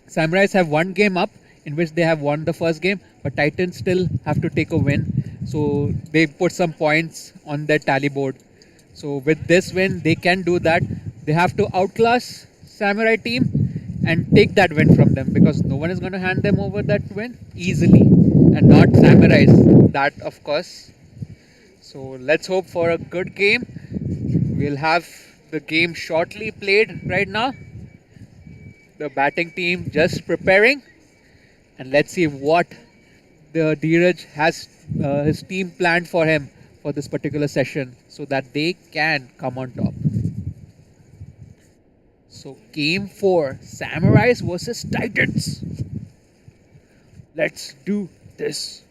Samurais have one game up in which they have won the first game, but Titans still have to take a win. So they put some points on their tally board. So with this win, they can do that. They have to outclass Samurai team and take that win from them because no one is going to hand them over that win easily, and not Samurais. That of course. So let's hope for a good game. We'll have the game shortly played right now. The batting team just preparing, and let's see what the Dheeraj has his team planned for him for this particular session so that they can come on top. So, game 4, Samurais versus Titans. Let's do this.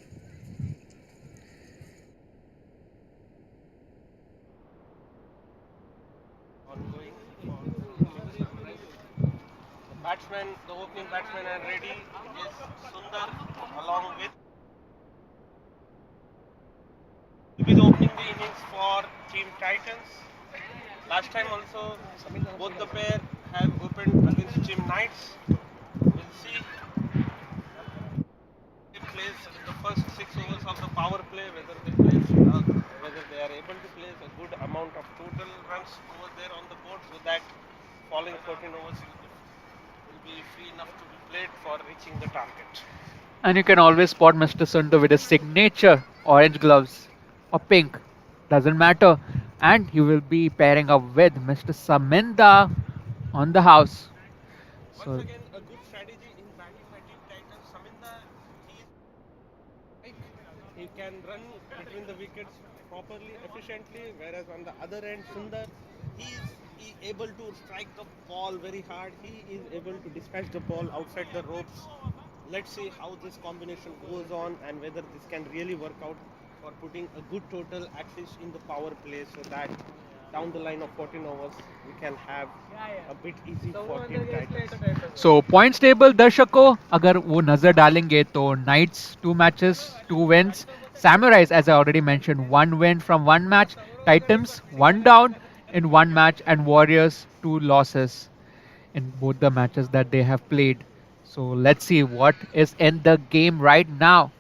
Ongoing for Team Samurais. The batsman, the opening batsman are ready is Sundar along with opening the innings for Team Titans. Last time also both the pair have opened against Team Knights. We'll see they plays in the first 6 overs of the power play whether they are able to place a good amount of total runs over there on the board so that following 14 overs will be free enough to be played for reaching the target.
And you can always spot Mr. Sundar with his signature orange gloves or pink, doesn't matter. And he will be pairing up with Mr. Saminda on the house.
Once
So
again, a good strategy in batting by Team Titans. Saminda, he is like he can run between the wickets properly, efficiently, whereas on the other end, Sundar, he able to strike the ball very hard. He is able to dispatch the ball outside the ropes. Let's see how this combination goes on and whether this can really work out for putting a good total at least in the power play so that down the line of 14 overs we can have a bit easy for Team Titans.
So points table दर्शकों अगर वो नजर डालेंगे तो Knights 2 matches 2 wins, Samurais as I already mentioned 1 win from 1 match, Titans 1 down in 1 match, and Warriors 2 losses in both the matches that they have played. So let's see what is in the game right now.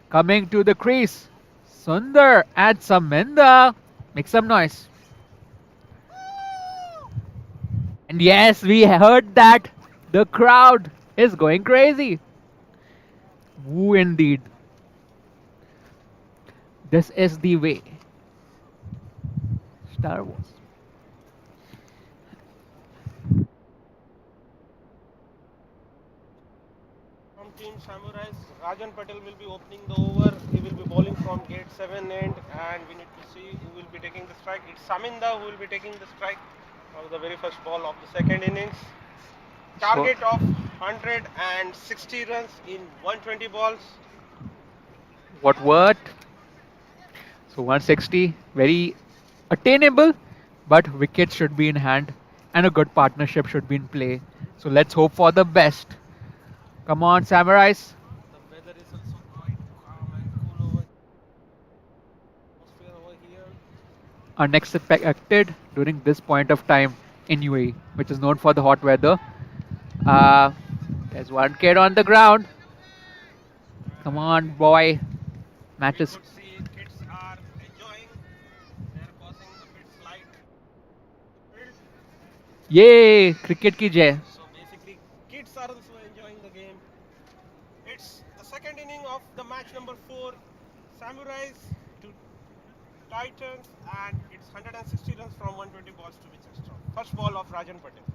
Coming to the crease, Sundar and Saminda. Make some noise. And yes, we heard that. The crowd is going crazy. Woo indeed. This is the way. Star Wars.
From Team Samurais, Rajan Patel will be opening the over. He will be bowling from gate 7 end, and we need to see who will be taking the strike. It's Saminda who will be taking the strike of the very first ball of the second innings.
So,
Target of 160 runs in 120 balls.
what? So 160, very attainable, but wickets should be in hand and a good partnership should be in play. So let's hope for the best. Come on, Samurais.
The weather is also quite calm and cool over atmosphere over here.
Unexpected during this point of time in UAE, which is known for the hot weather. Uh, there's one kid on the ground. Come
And
on, boy.
we
Matches.
could see kids are enjoying. They're causing a bit slide field.
Yay! Cricket ki jai.
So basically, kids are also enjoying the game. It's the second inning of the match number 4. Samurais to Titans, and it's 160 runs from 120 balls to be chest off. First ball of Rajan Patel.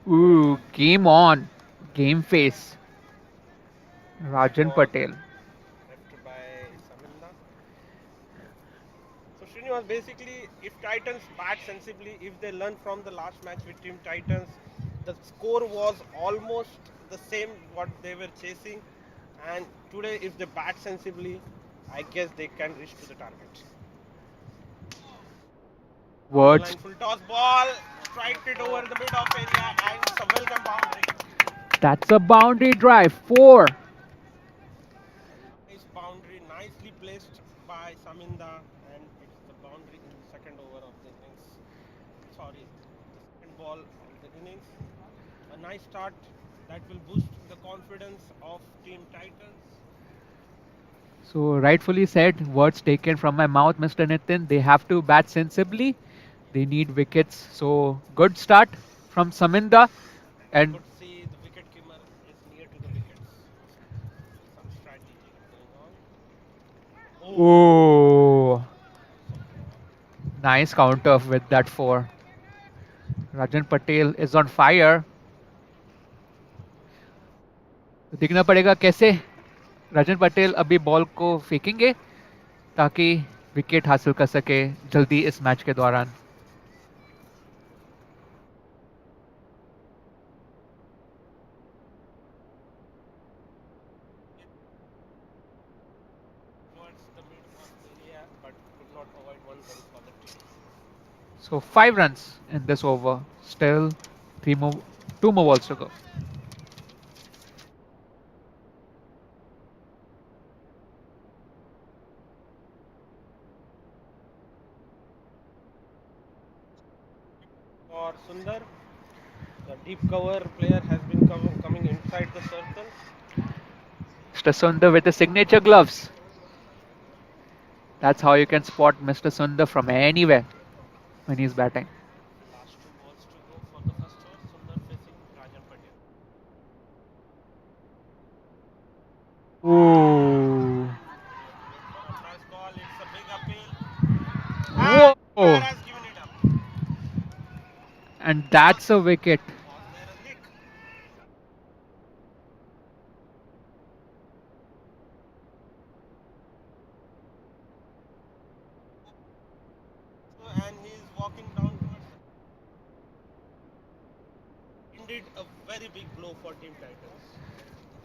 Ooh, game on. Game face.
First
Rajan
ball
Patel.
left by Saminda. So Srinivas, basically, if Titans bat sensibly, if they learn from the last match with Team Titans, the score was almost the same what they were chasing. And today, if they bat sensibly, I guess they can reach to the target. On the
Words.
line, full toss ball, strike it over the mid off area, and it's a welcome boundary.
That's a boundary drive. 4.
Nice boundary, nicely placed by Saminda, and it's the boundary in the second over of the innings. Sorry, the second ball of the innings. A nice start that will boost the confidence of Team Titans.
So, rightfully said, words taken from my mouth, Mr. Nitin. They have to bat sensibly. They need wickets. So, good start from Saminda.
And we
And
could see the wicket keeper is near to the wickets. Some strategy going on. Oh,
oh, nice counter with that 4. Rajan Patel is on fire. तो देखना पड़ेगा कैसे राजन पटेल अभी ball को फेंकेंगे ताकि wicket हासिल कर सके जल्दी इस मैच के दौरान.
towards the mid of area, but could not avoid one run for the team.
So 5 runs in this over. Still 2 more balls to go.
For Sundar, the deep cover player has been coming inside the circle.
Mr. Sundar with the signature gloves. That's how you can spot Mr. Sundar from anywhere when he's batting.
Last two balls to go for the first over. Sundar facing Rajan Patel.
Ooh.
For a nice ball, it's a big appeal. And
Whoa.
umpire has given it up.
And that's a wicket.
Was there a nick? So, and he is walking down towards the. Indeed, a very big blow for Team Titans.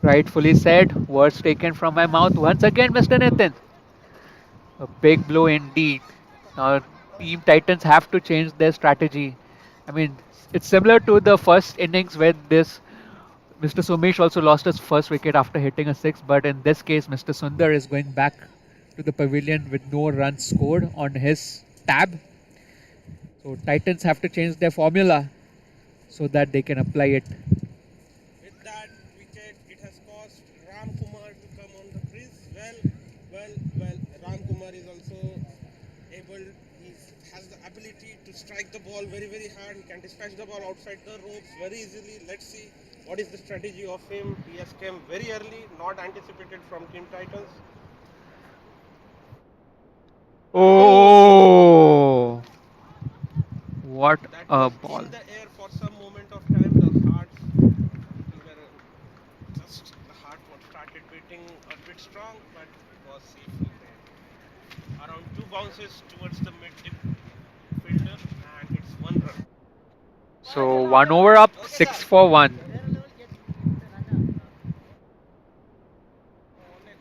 Rightfully said. Words taken from my mouth once again, Mr. Nitin. A big blow indeed. Now, Team Titans have to change their strategy. I mean, it's similar to the first innings where this Mr. Sumesh also lost his first wicket after hitting a 6, but in this case, Mr. Sundar is going back to the pavilion with no runs scored on his tab. So, Titans have to change their formula so that they can apply it.
With that wicket, it has caused Ram Kumar to come on the crease. Well. Ram Kumar is also able. He has the ability to strike the ball very, very hard. He can dispatch the ball outside the ropes very easily. Let's see what is the strategy of him. He has come very early, not anticipated from Team Titans.
Oh, what
That
a
was
ball!
in the air for some moment of time. The hearts were just the heart was started beating a bit strong, but it was safely there. Around two bounces towards the mid dip fielder, and it's one run.
So, 1 over up, 6 for 1.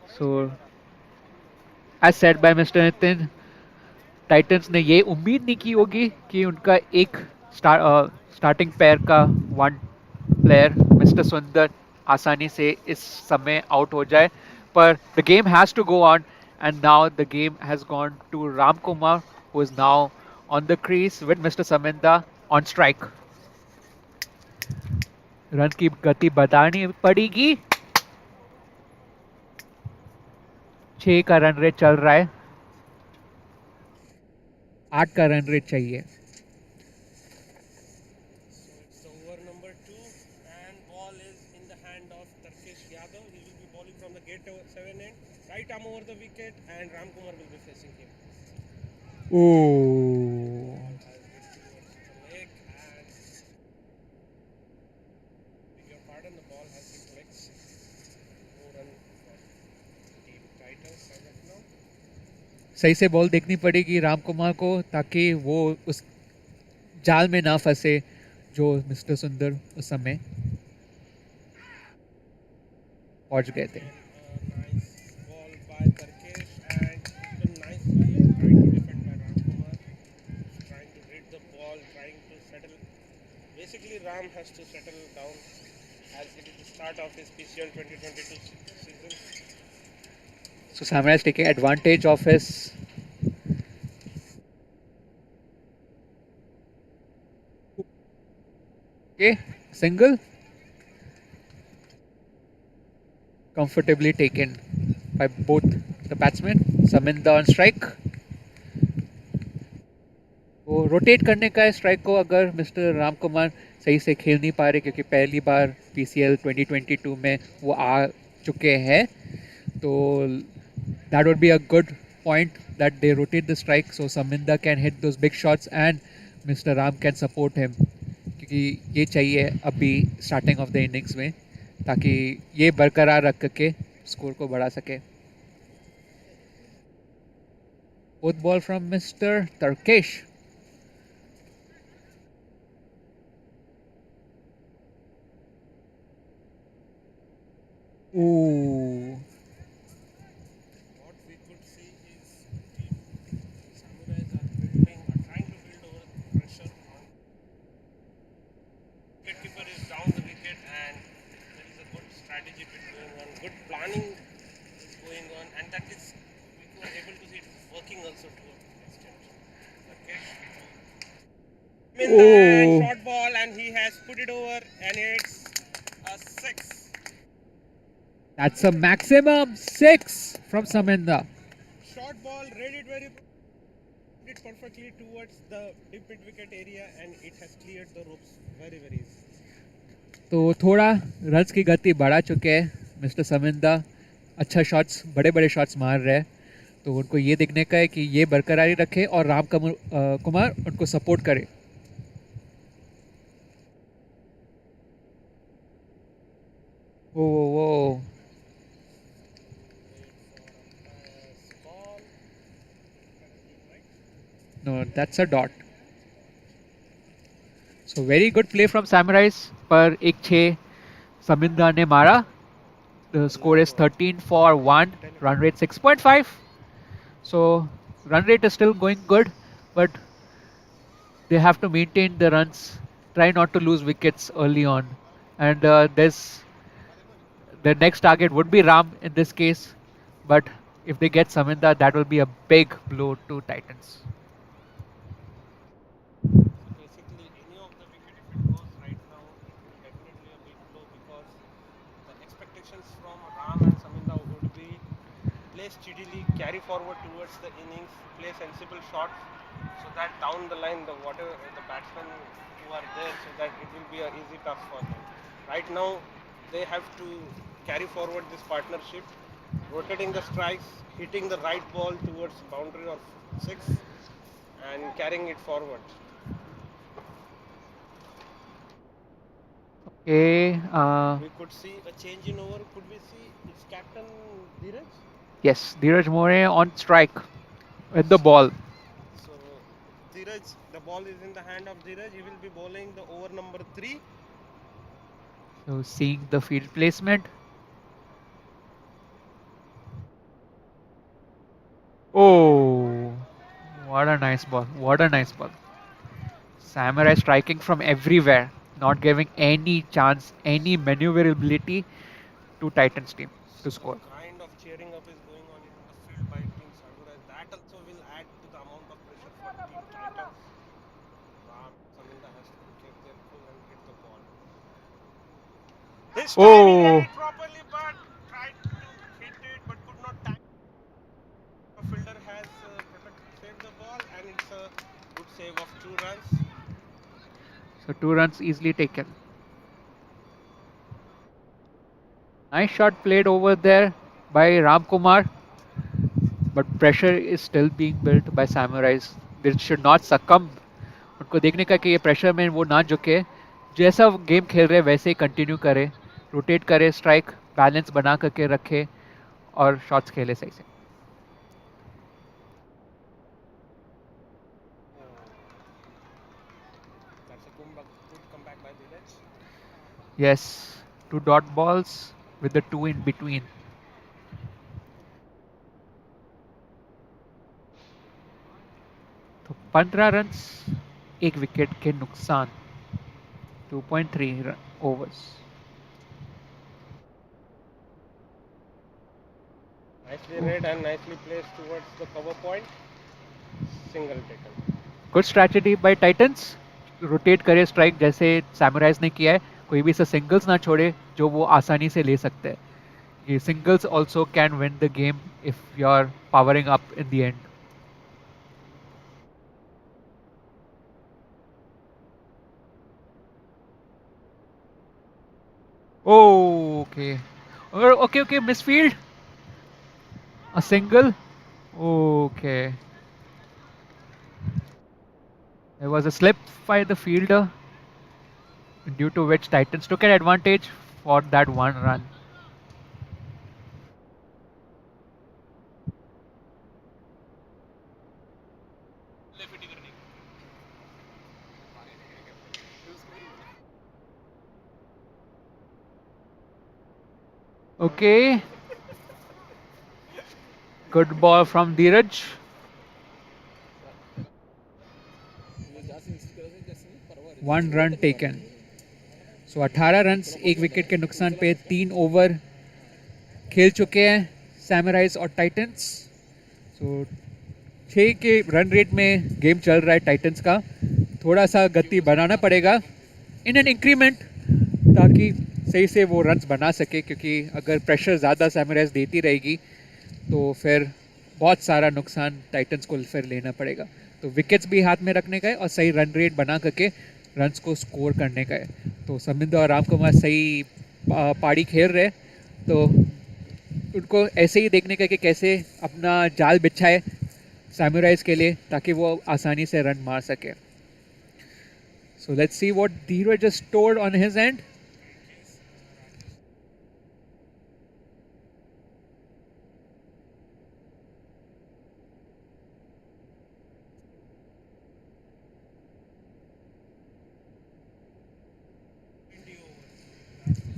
So, As said by Mr. Nitin, Titans ने ये उम्मीद नहीं की होगी कि उनका एक starting pair का वन प्लेयर मिस्टर सुंदर आसानी से इस समय आउट हो जाए पर the game has to go on and now the game has gone to Ram Kumar who is now on the crease with mister Saminda on strike run की गति बतानी पड़ेगी 6 का रन रेट चल रहा है 8 का रन रेट चाहिए
So it's the over number 2 and ball is in the hand of Tarkesh Yadav. He will be bowling from the gate 7 end. Right arm over the wicket and Ram Kumar will be facing him.
Ooh.
Ball has hit towards the leg and beg your pardon, the ball has hit legs. No run for Team Titans as of now.
सही से ball देखनी पड़ेगी राम कुमार को ताकि वो उस जाल में ना फंसे जो मिस्टर सुंदर उस समय पहुंच गए थे
Nice ball by Tarkesh and even nicely trying to defend by Ram Kumar. Trying to hit the ball, trying to settle. Basically, Ram has to settle down as it is the start of his PCL 2022 season.
So Samurai is taking advantage of his okay single comfortably taken by both the batsmen. Saminda on strike. वो rotate करने का है strike को अगर mister Ram Kumar सही से खेल नहीं पा रहे क्योंकि पहली बार पीसीएल 2022 में वो आ चुके हैं तो that would be a good point that they rotate the strike so Saminda can hit those big shots and Mr. Ram can support him क्योंकि ये चाहिए अभी स्टार्टिंग ऑफ द इनिंग्स में ताकि ये बरकरार रख के स्कोर को बढ़ा सके both ball from Mr. Tarkesh ooh
What we could see is Team Samurais are building, are trying to build over pressure on. Wicketkeeper is down the wicket and there is a good strategy bit going on, good planning is going on, and that is we were able to see it working also to an extent. Okay. Minda and short ball and he has put it over and it's a 6.
That's a maximum 6 from Saminda.
Short ball, read it very it perfectly towards the deep mid wicket area and it has cleared the ropes very easy.
तो थोड़ा runs की गति बढ़ा चुके हैं mister समिंदा अच्छा shots बड़े बड़े शॉट्स मार रहे हैं तो उनको ये देखने का है कि ये बरकरारी रखे और राम कुमार उनको सपोर्ट करे वो No, that's a dot. So very good play from Samurais पर एक 6 समिंदा ने मारा The score is 13 for 1 run rate 6.5 so run rate is still going good but they have to maintain the runs try not to lose wickets early on and this the next target would be Ram in this case but if they get Saminda that will be a big blow to Titans.
So basically any of the wicket if it goes right now it will definitely a big blow because the expectations from Ram and Saminda would be play steadily, carry forward towards the innings, play sensible shots so that down the line the whatever the batsmen who are there so that it will be a easy task for them. Right now they have to carry forward this partnership, rotating the strikes, hitting the right ball towards boundary of 6 and carrying it forward.
Okay.
We could see a change in over. Could we see its captain Dheeraj?
Yes, Dheeraj More on strike with the ball.
So Dheeraj, the ball is in the hand of Dheeraj. He will be bowling the over number 3.
So seeing the field placement. Oh, what a nice ball. What a nice ball. Samurai striking from everywhere, not giving any chance, any maneuverability to Titans team to
Some
score.
kind of cheering up is going on in the field by Team Samurai. That also will add to the amount of pressure for Team Titans. Ram and Saminda has to keep their cool and hit the ball. This time he read
Oh,
it properly, but tried to hit it, but could not tag. The fielder has saved the ball, and it's a good save of 2 runs.
so 2 runs easily taken. Nice shot played over there by Ram Kumar, but pressure is still being built by Samurais. They should not succumb. उनको देखने का कि ये pressure में वो ना झुके, जैसा गेम खेल रहे वैसे ही कंटिन्यू करे, रोटेट करे, स्ट्राइक बैलेंस बना करके रखे और शॉट्स खेले सही से.
That's a good comeback by Dheeraj.
Yes, 2 dot balls with the 2 in between. तो 15 रन, 1 विकेट के नुकसान, 2.3 overs.
Nicely read and nicely placed towards the cover point. Single taken.
Good strategy by Titans, rotate करे strike जैसे Samurais ने किया है, कोई भी ऐसा सिंगल्स ना छोड़े जो वो आसानी से ले सकते हैं. ये singles also can win the game if you are powering up in the end. Okay. Okay, misfield. A single. Okay. There was a slip by the fielder, due to which Titans took an advantage for that 1 run. Okay. Good ball from Dheeraj. 1 run taken. So 18 run, 1 wicket के नुकसान पे 3 over खेल चुके हैं summarise और Titans. सो 6 के run rate में game चल रहा है टाइटंस का. थोड़ा सा गति बनाना पड़ेगा इन एन इंक्रीमेंट, ताकि सही से वो रन्स बना सके, क्योंकि अगर प्रेशर ज़्यादा सैमुराइज देती रहेगी तो फिर बहुत सारा नुकसान टाइटंस को फिर लेना पड़ेगा. तो विकेट्स भी हाथ में रखने का है और सही रन रेट बना करके रन्स को स्कोर करने का है. तो समिंदा और राम कुमार सही पारी खेल रहे, तो उनको ऐसे ही देखने का कि कैसे अपना जाल बिछाए सैमुराइज के लिए, ताकि वो आसानी से रन मार सके. So let's see what Dheeraj just stored on his and.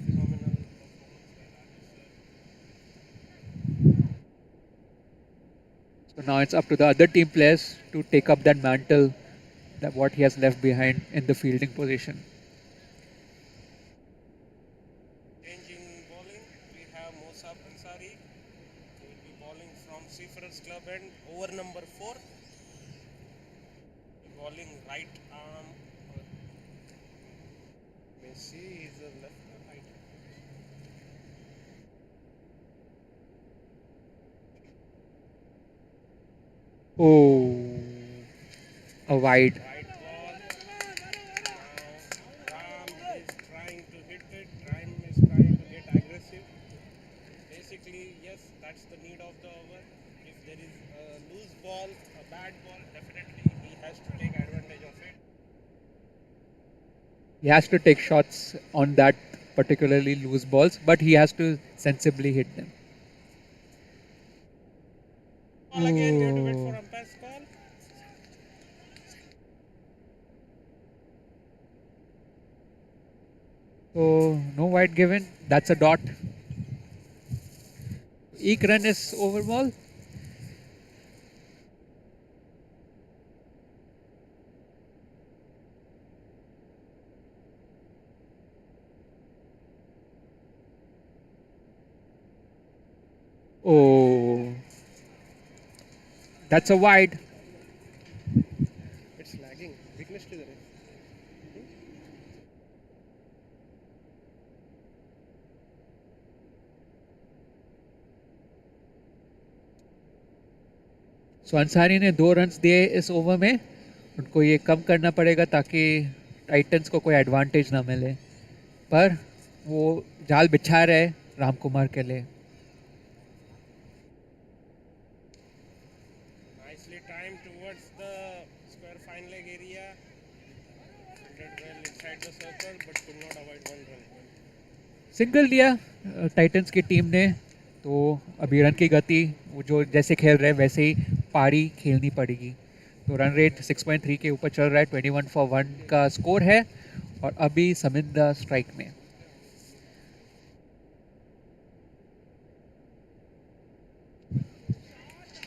Phenomenal performance by Rajesh sir.
So now it's up to the other team players to take up that mantle, that what he has left behind in the fielding position.
Changing bowling, we have Mosab Ansari. He will be bowling from Seafarers Club and over number 4. Bowling right arm. May see is a left or right.
Oh, a wide.
Right ball. Now Ram is trying to hit it. Ram is trying to get aggressive. Basically, yes, that's the need of the over. If there is a loose ball, a bad ball, definitely he has to take advantage of it.
He has to take shots on that particularly loose balls, but he has to sensibly hit them.
Ball again, we have to wait for
Oh.
umpire's call.
So no wide given. That's a dot. एक run is over ball. Oh, that's a wide.
It's lagging. Weakness to the ref.
सो अंसारी ने 2 runs दिए इस over में. उनको ये कम करना पड़ेगा ताकि टाइटंस को कोई एडवांटेज ना मिले. पर वो जाल बिछा रहे राम कुमार के लिए.
Nicely timed towards the square fine leg area. Fielded well inside the circle but could not avoid 1 run.
Single लिया टाइटंस की टीम ने. तो अभी रन की गति वो जो जैसे खेल रहे वैसे ही पारी खेलनी पड़ेगी. तो रन रेट 6.3 के ऊपर चल रहा है. 21 for 1 का स्कोर है और अभी समिंदा स्ट्राइक में.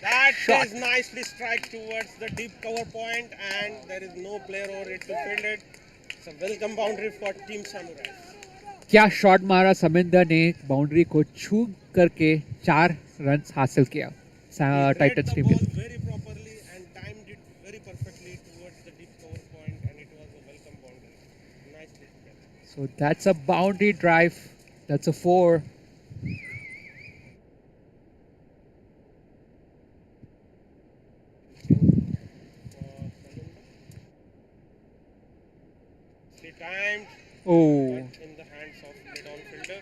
That
Shot.
is nicely strike towards the deep cover point and there is no player over it to field it. It's a welcome boundary for Team Samurai.
क्या शॉट मारा समिंदा ने. Boundary को छू करके 4 रन हासिल किया
He read
Titans
the
team
ball
ने.
very properly and timed it very perfectly towards the deep cover point and it was a welcome boundary. Nicely played.
So that's a boundary drive. That's a 4.
Nicely timed
Oh,
but in the hands of mid-on fielder.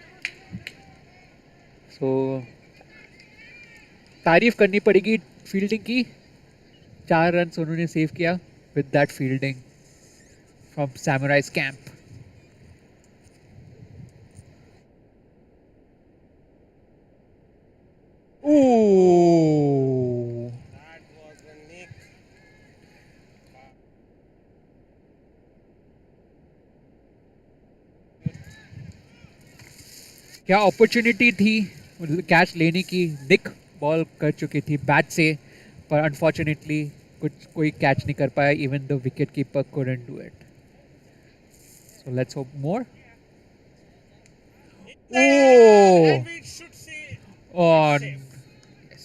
so तारीफ करनी पड़ेगी fielding की. 4 run उन्होंने save किया with that fielding from summarise camp. Ooh.
That was a nick.
क्या opportunity थी catch लेने की. निक बॉल कर चुकी थी बैट से पर अनफॉर्चुनेटली कुछ कोई कैच नहीं कर पाया. Even the wicket keeper couldn't do it. So let's hope more. Oh,
And we should say
on.
safe.
Yes.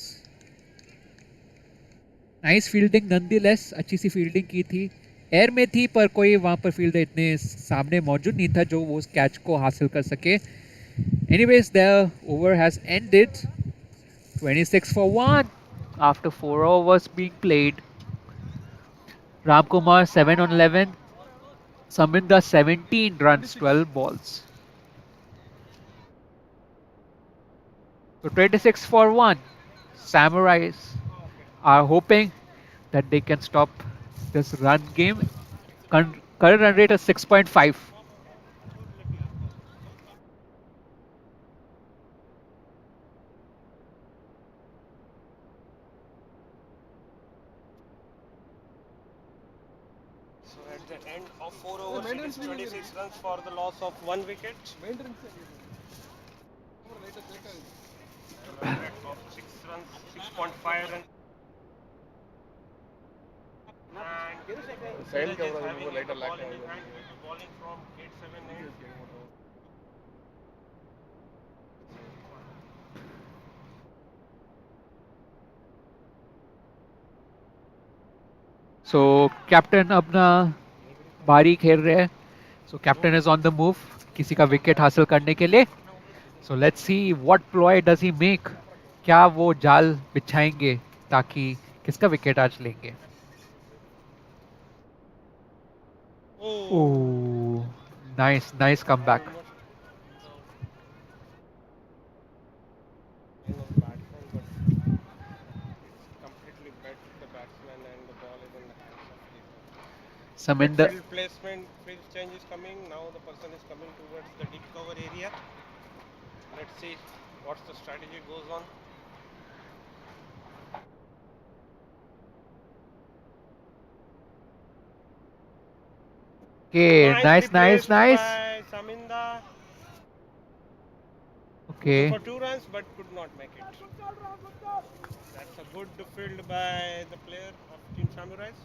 Nice fielding नंदीलेस. अच्छी सी फील्डिंग की थी. एयर में थी पर कोई वहाँ पर फील्डर इतने सामने मौजूद नहीं था जो वो उस कैच को हासिल कर सके. Anyways, the over has ended. 26 for 1 after 4 overs being played. Ramkumar 7 on 11. Saminda 17 runs, 12 balls. So 26 for 1. Samurais are hoping that they can stop this run game. Current run rate is 6.5.
So at the end of 4 overs, it is 26 runs for the loss of 1 wicket. Run rate of 6 runs, 6.5 runs. And Suraj is having the ball in his hand. He will be bowling from gate 7-8.
So captain अपना बारी खेल रहे हैं. So captain is on the move किसी का wicket हासिल करने के लिए. So let's see what ploy does he make. क्या वो जाल बिछाएंगे ताकि किसका विकेट आज लेंगे. Oh, nice comeback.
Kind of batsman, but it's completely bet the batsman and the ball is in the hands of keeper.
Saminder.
Field placement, field change is coming. Now the person is coming towards the deep cover area. Let's see what's the strategy goes on.
Okay,
Nicely
nice.
placed by Saminda.
Okay.
For 2 runs, but could not make it. That's a good field by the player of Team Samurais.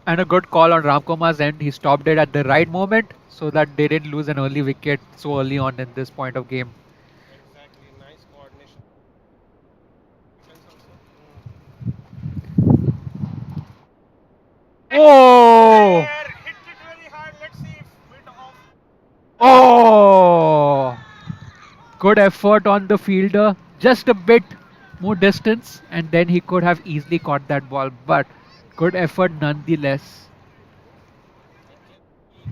And a good call on Ramkumar's end. He stopped it at the right moment so that they didn't lose an early wicket so early on in this point of game.
Exactly, nice coordination. There, hit it very hard. Let's see if mid off.
Oh! Good effort on the fielder. Just a bit more distance, and then he could have easily caught that ball. But good effort nonetheless.
The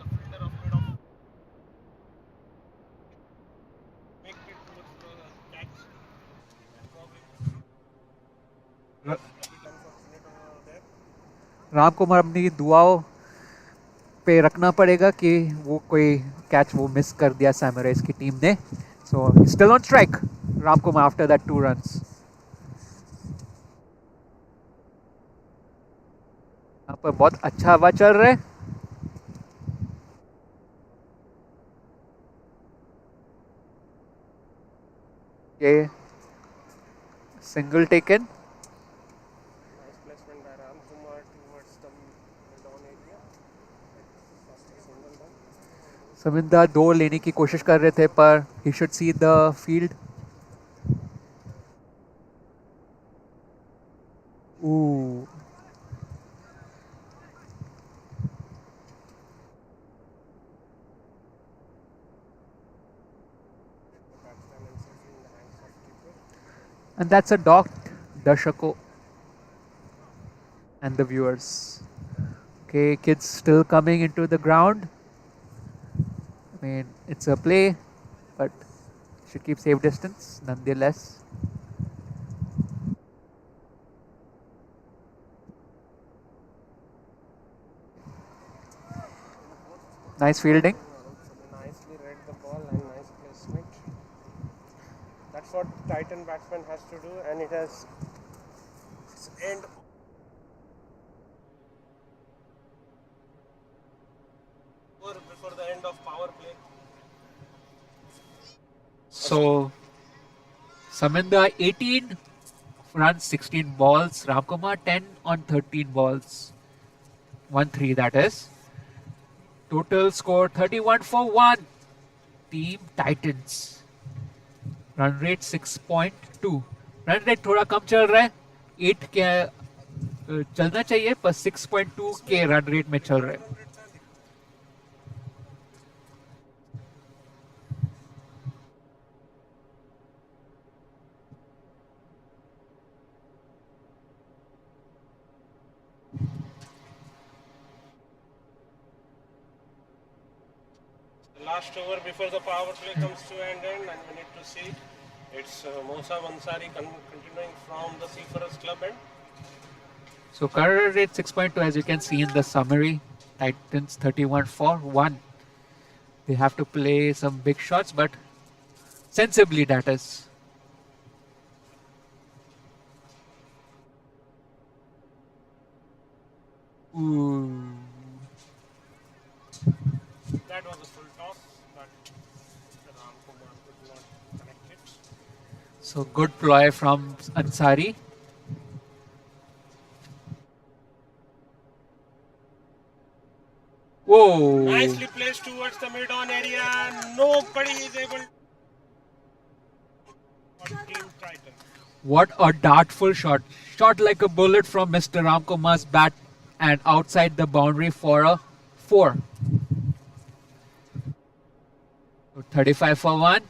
fielder of mid off make it towards the catch. Probably
R-
a bit unfortunate over there.
Ram Kumar अपनी दुआओं पे रखना पड़ेगा कि वो कोई catch वो miss कर दिया सैमुराइज की टीम ने. So still on strike Ram Kumar after that 2 runs. यहाँ पर बहुत अच्छा हवा चल रहा है. ये single taken.
Nice placement by Ram Kumar towards the mid-on area. First single one.
समिंदा 2 लेने की कोशिश कर रहे थे पर he should see the field. Ooh.
The batsman and safely in the hands of keeper.
And that's a docked Dashako and the viewers. Okay, kids still coming into the ground. I mean, it's a play, but should keep safe distance nonetheless. Nice fielding.
Nicely read the ball and nice placement. That's what Titan batsman has to do, and it has its end over before the end of power play.
So, Saminda 18 runs, 16 balls. Ramkumar 10 on 13 balls. 1-3 that is. Total score 31 for 1. Team Titans. Run rate 6.2. Run rate थोड़ा कम चल रहा है. 8 के चलना चाहिए पर 6.2 के run rate में चल रहा है.
The last over before the power play comes to an end, and we need to see it's Mosa Mansari continuing from the Seafarers Club end.
So current rate 6.2 as you can see in the summary. Titans 31 for 1. They have to play some big shots but sensibly that is. Ooh.
That was a full toss, but Ram Kumar could not connect it.
So good ploy from Ansari. Whoa!
Nicely placed towards the mid-on area. Nobody is able to Team Titan.
What a dartful shot. Shot like a bullet from Mr. Ramkumar's bat and outside the boundary for a 4. So 35 for 1.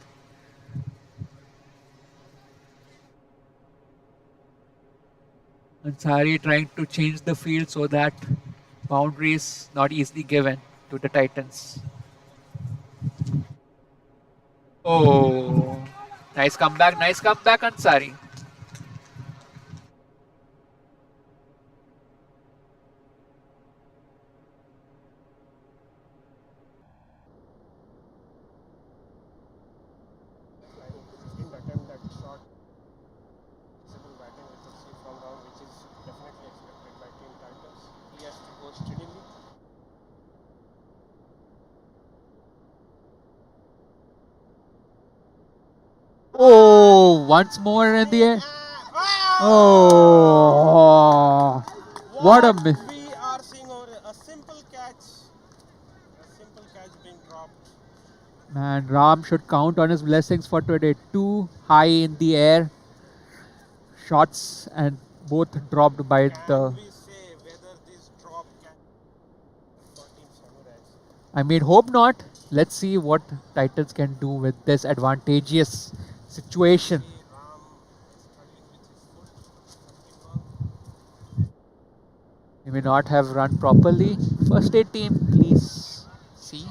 Ansari trying to change the field so that boundary is not easily given to the Titans. Oh, nice comeback, Ansari.
Didn't attempt that shot. Visible batting we could see from round, which is definitely expected by Team Titans. He has to go steadily.
Oh, once more in the air. Oh, what a miss.
We are seeing over a simple catch being dropped.
Man, Ram should count on his blessings for today. Too high in the air. Shots and both dropped by
Can
the...
we say whether this drop can
I mean, hope not. Let's see what Titans can do with this advantageous situation. He may not have run properly. First aid team, please see.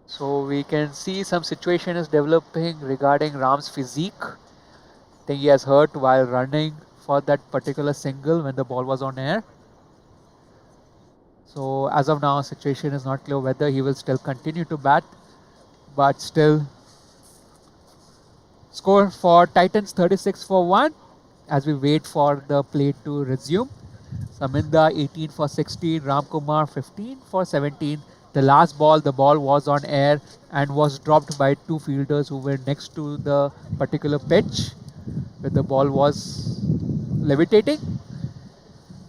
So we can see some situation is developing regarding Ram's physique. I think he has hurt while running for that particular single when the ball was on air. So as of now, situation is not clear whether he will still continue to bat, but still score for Titans 36 for 1 as we wait for the play to resume. Saminda 18 for 16, Ramkumar 15 for 17. The last ball, the ball was on air and was dropped by two fielders who were next to the particular pitch where the ball was levitating.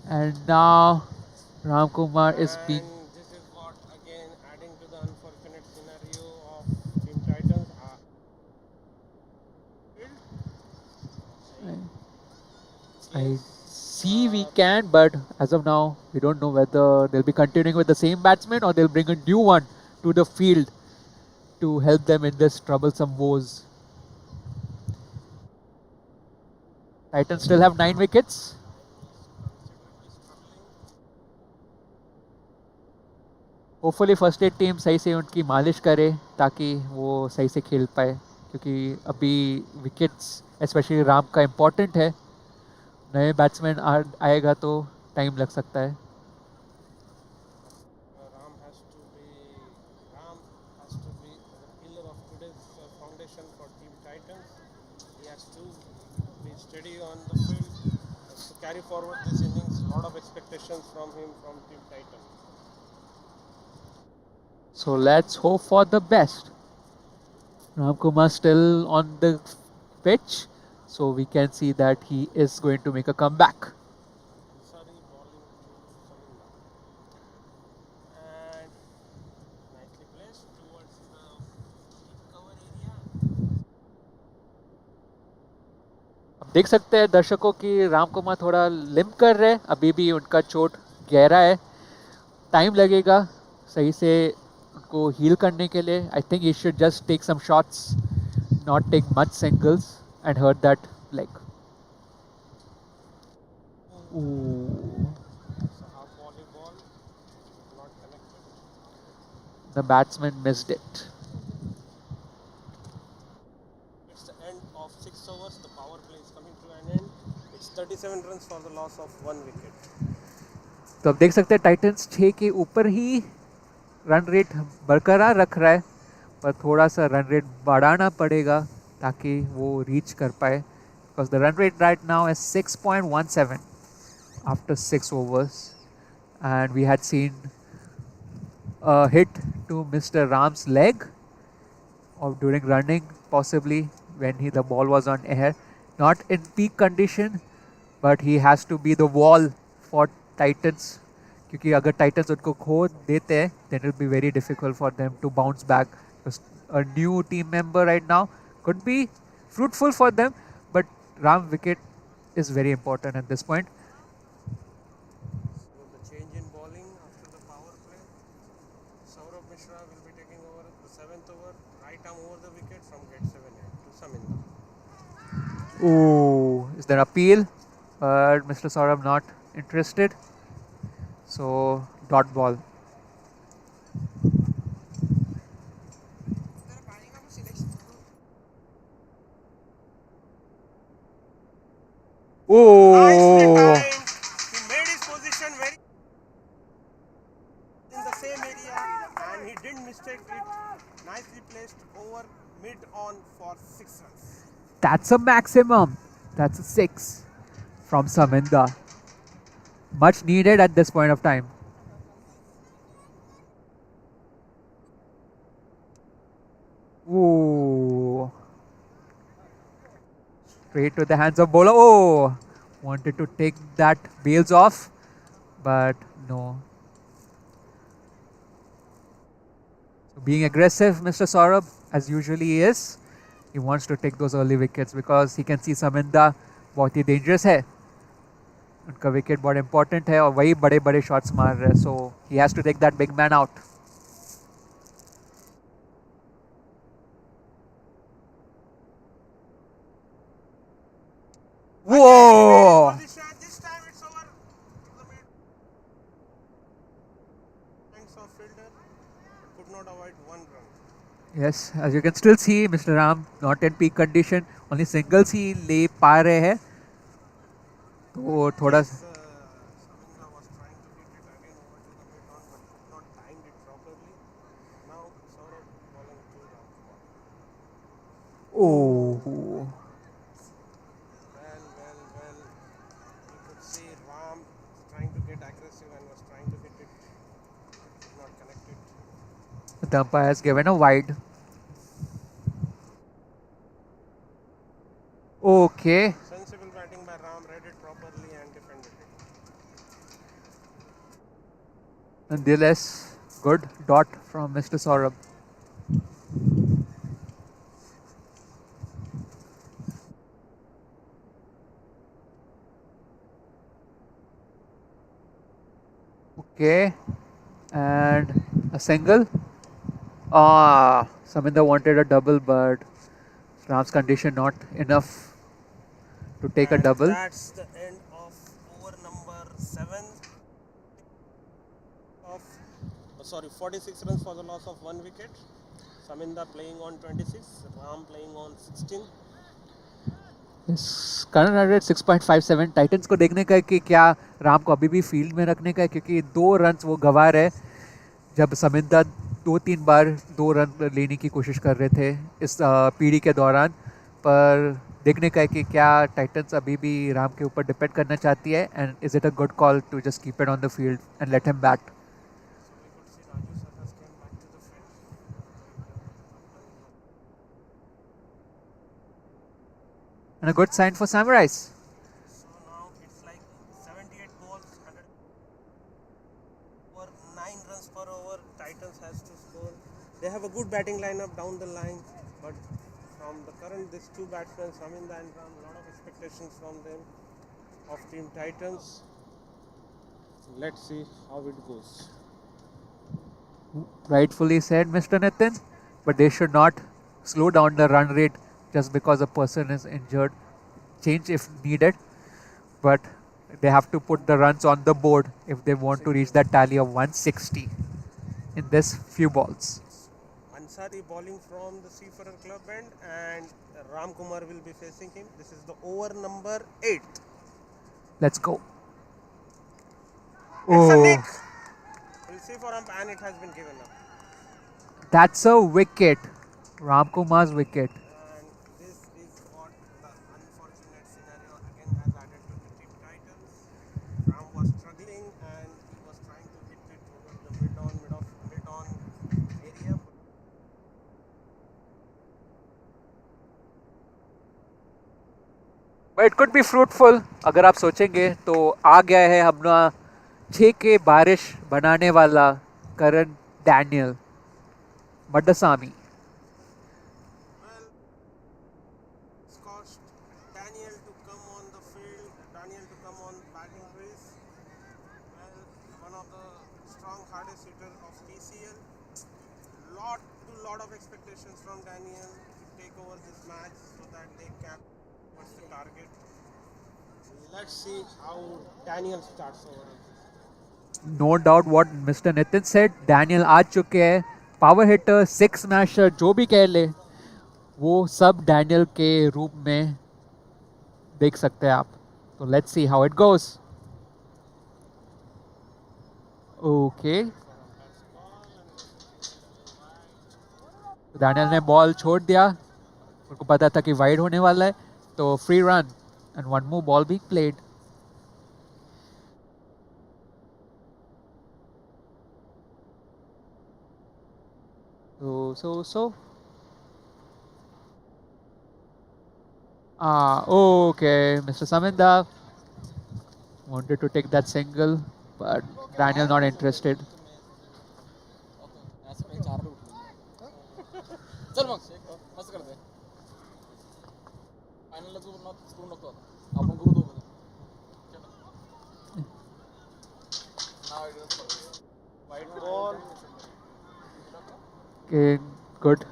And now Ramkumar is being...
This is what again adding to the unfortunate scenario of Team Titans.
I see we can, but as of now, we don't know whether they'll be continuing with the same batsman or they'll bring a new one to the field to help them in this troublesome woes. Titans still have 9 wickets. Hopefully first aid team सही से उनकी मालिश करे ताकि वो सही से खेल पाए, क्योंकि अभी विकेट्स स्पेशली राम का इम्पोर्टेंट है. नए बैट्समैन आएगा तो टाइम लग सकता है.
Ram has to be the pillar of today's foundation for Team Titans. He has to be steady on the field, has to carry forward this innings. A lot of expectations from him from Team Titans.
So let's hope for the best. Ramkumar still on the pitch, so we can see that he is going to make a comeback.
Sorry, bowling to Saminda. And nicely placed towards the deep cover area.
अब देख सकते हैं दर्शकों कि रामकुमार थोड़ा limp कर रहे हैं. अभी भी उनका चोट गहरा है, टाइम लगेगा सही से उनको हील करने के लिए. I think he should just take some shots, not take much singles and hurt that leg. The batsman missed it.
It's the end of 6 overs. The power play is coming to an end. It's 37 runs for the loss of 1 wicket.
तो अब देख सकते हैं Titans 6 के ऊपर ही run rate बरकरार रख रहा है, पर थोड़ा सा रन रेट बढ़ाना पड़ेगा ताकि वो रीच कर पाए. Because the run rate right now is 6.17 after 6 overs, and we had seen a hit to Mr. Ram's leg or during running, possibly when the ball was on air. Not in peak condition, but he has to be the wall for Titans, क्योंकि अगर Titans उनको खो देते हैं then it will be very difficult for them to bounce back. Because a new team member right now could be fruitful for them, but Ram wicket is very important at this point.
So the change in bowling after the power play. Saurabh Mishra will be taking over the 7th over. Right arm over the wicket from gate 7 to Saminda.
Ooh, is there appeal? But Mr. Saurabh not interested. So dot ball.
Nicely
Oh,
timed. He made his position very in the same area and he didn't mistake it. Nicely placed over mid on for 6 runs.
that's a maximum. That's a 6 from Saminda. Much needed at this point of time. Ooh. Straight to the hands of bowler. Oh, wanted to take that bails off, but no. Being aggressive, Mr. Saurabh, as usually he is. He wants to take those early wickets because he can see Saminda बहुत ही dangerous है. उनका wicket बहुत important है और वही बड़े बड़े shots मार रहे हैं. So he has to take that big man out. Whoa!
This time it's over. The mid. Thanks of fielder. Could not avoid one run.
Yes, as you can still see, Mr. Ram not in peak condition. Only singles ही ले पा रहे हैं. तो थोड़ा
Saminga was trying to hit it again over to the mid on, but could not time it properly. Now Saurabh bowling to Ramkumar.
oh,
Well. You could see Ram trying to get aggressive and was trying to hit it. Not connected.
the umpire has given a wide. Okay,
Sensible batting by Ram, read it properly and defended it.
nonetheless, good dot from Mr. Saurabh. Okay, and a single. Ah, Saminda wanted a double, but Ram's condition not enough to take a
And
double.
That's the end of over number 7 of 46 runs for the loss of 1 wicket. Saminda playing on 26, Ram playing on 16.
Yes, current run rate 6.57. Titans को देखने का है कि क्या राम को अभी भी field में रखने का है, क्योंकि 2 रन वो गंवा रहे जब समिंदा 2-3 बार 2 रन लेने की कोशिश कर रहे थे इस पीढ़ी के दौरान. पर देखने का है कि क्या टाइटन्स अभी भी राम के ऊपर डिपेंड करना चाहती है, and is it a good call to just keep it on the field and let him bat.
So we could see Raju Sardas came back to the field.
And a good sign for Samurais.
So now it's like 78 balls, 100 over 9 runs per over. Titans has to score. They have a good batting lineup down the line, but from the current these 2 batsmen, Saminda and Ram, a lot of expectations from them of Team Titans. Let's see how it goes.
Rightfully said, Mr. Nitin, but they should not slow down the run rate just because a person is injured. Change if needed, but they have to put the runs on the board if they want to reach that tally of 160 in this few balls.
Ansari bowling from the Seafarer Club end, and Ram Kumar will be facing him. This is the over number 8.
Let's go.
It's a
Oh,
nick. We'll see for ump, and it has been given up.
that's a wicket. Ram Kumar's wicket.
And this is what the unfortunate scenario again has added to the Team Titans. Ram was struggling and he was trying to hit it over the mid-on area.
But it could be fruitful. अगर आप सोचेंगे तो आ गया है अपना 6 के बारिश बनाने वाला करण Daniel मड्डसामी.
Well, it's cost Daniel to come on the field, Daniel to come on batting crease. Well, one of the strong hardest hitters of PCL. Lot of expectations from Daniel to take over this match so that they can what's the target. Let's see how Daniel starts over.
No doubt what Mr. Nitin said. Daniel आ चुके हैं. Power hitter, 6 smasher, जो भी कह ले, वो सब Daniel के रूप में देख सकते हैं आप. तो let's see how it goes. Okay, Daniel ने बॉल छोड़ दिया. उनको पता था कि वाइड होने वाला है, तो free run and one more ball being played. So. Okay, Mr. Saminda wanted to take that single, but Daniel not interested.
चल मग मस्त करते फायनलला तू करू नको आपण करू दोघं
White ball.
Okay, good.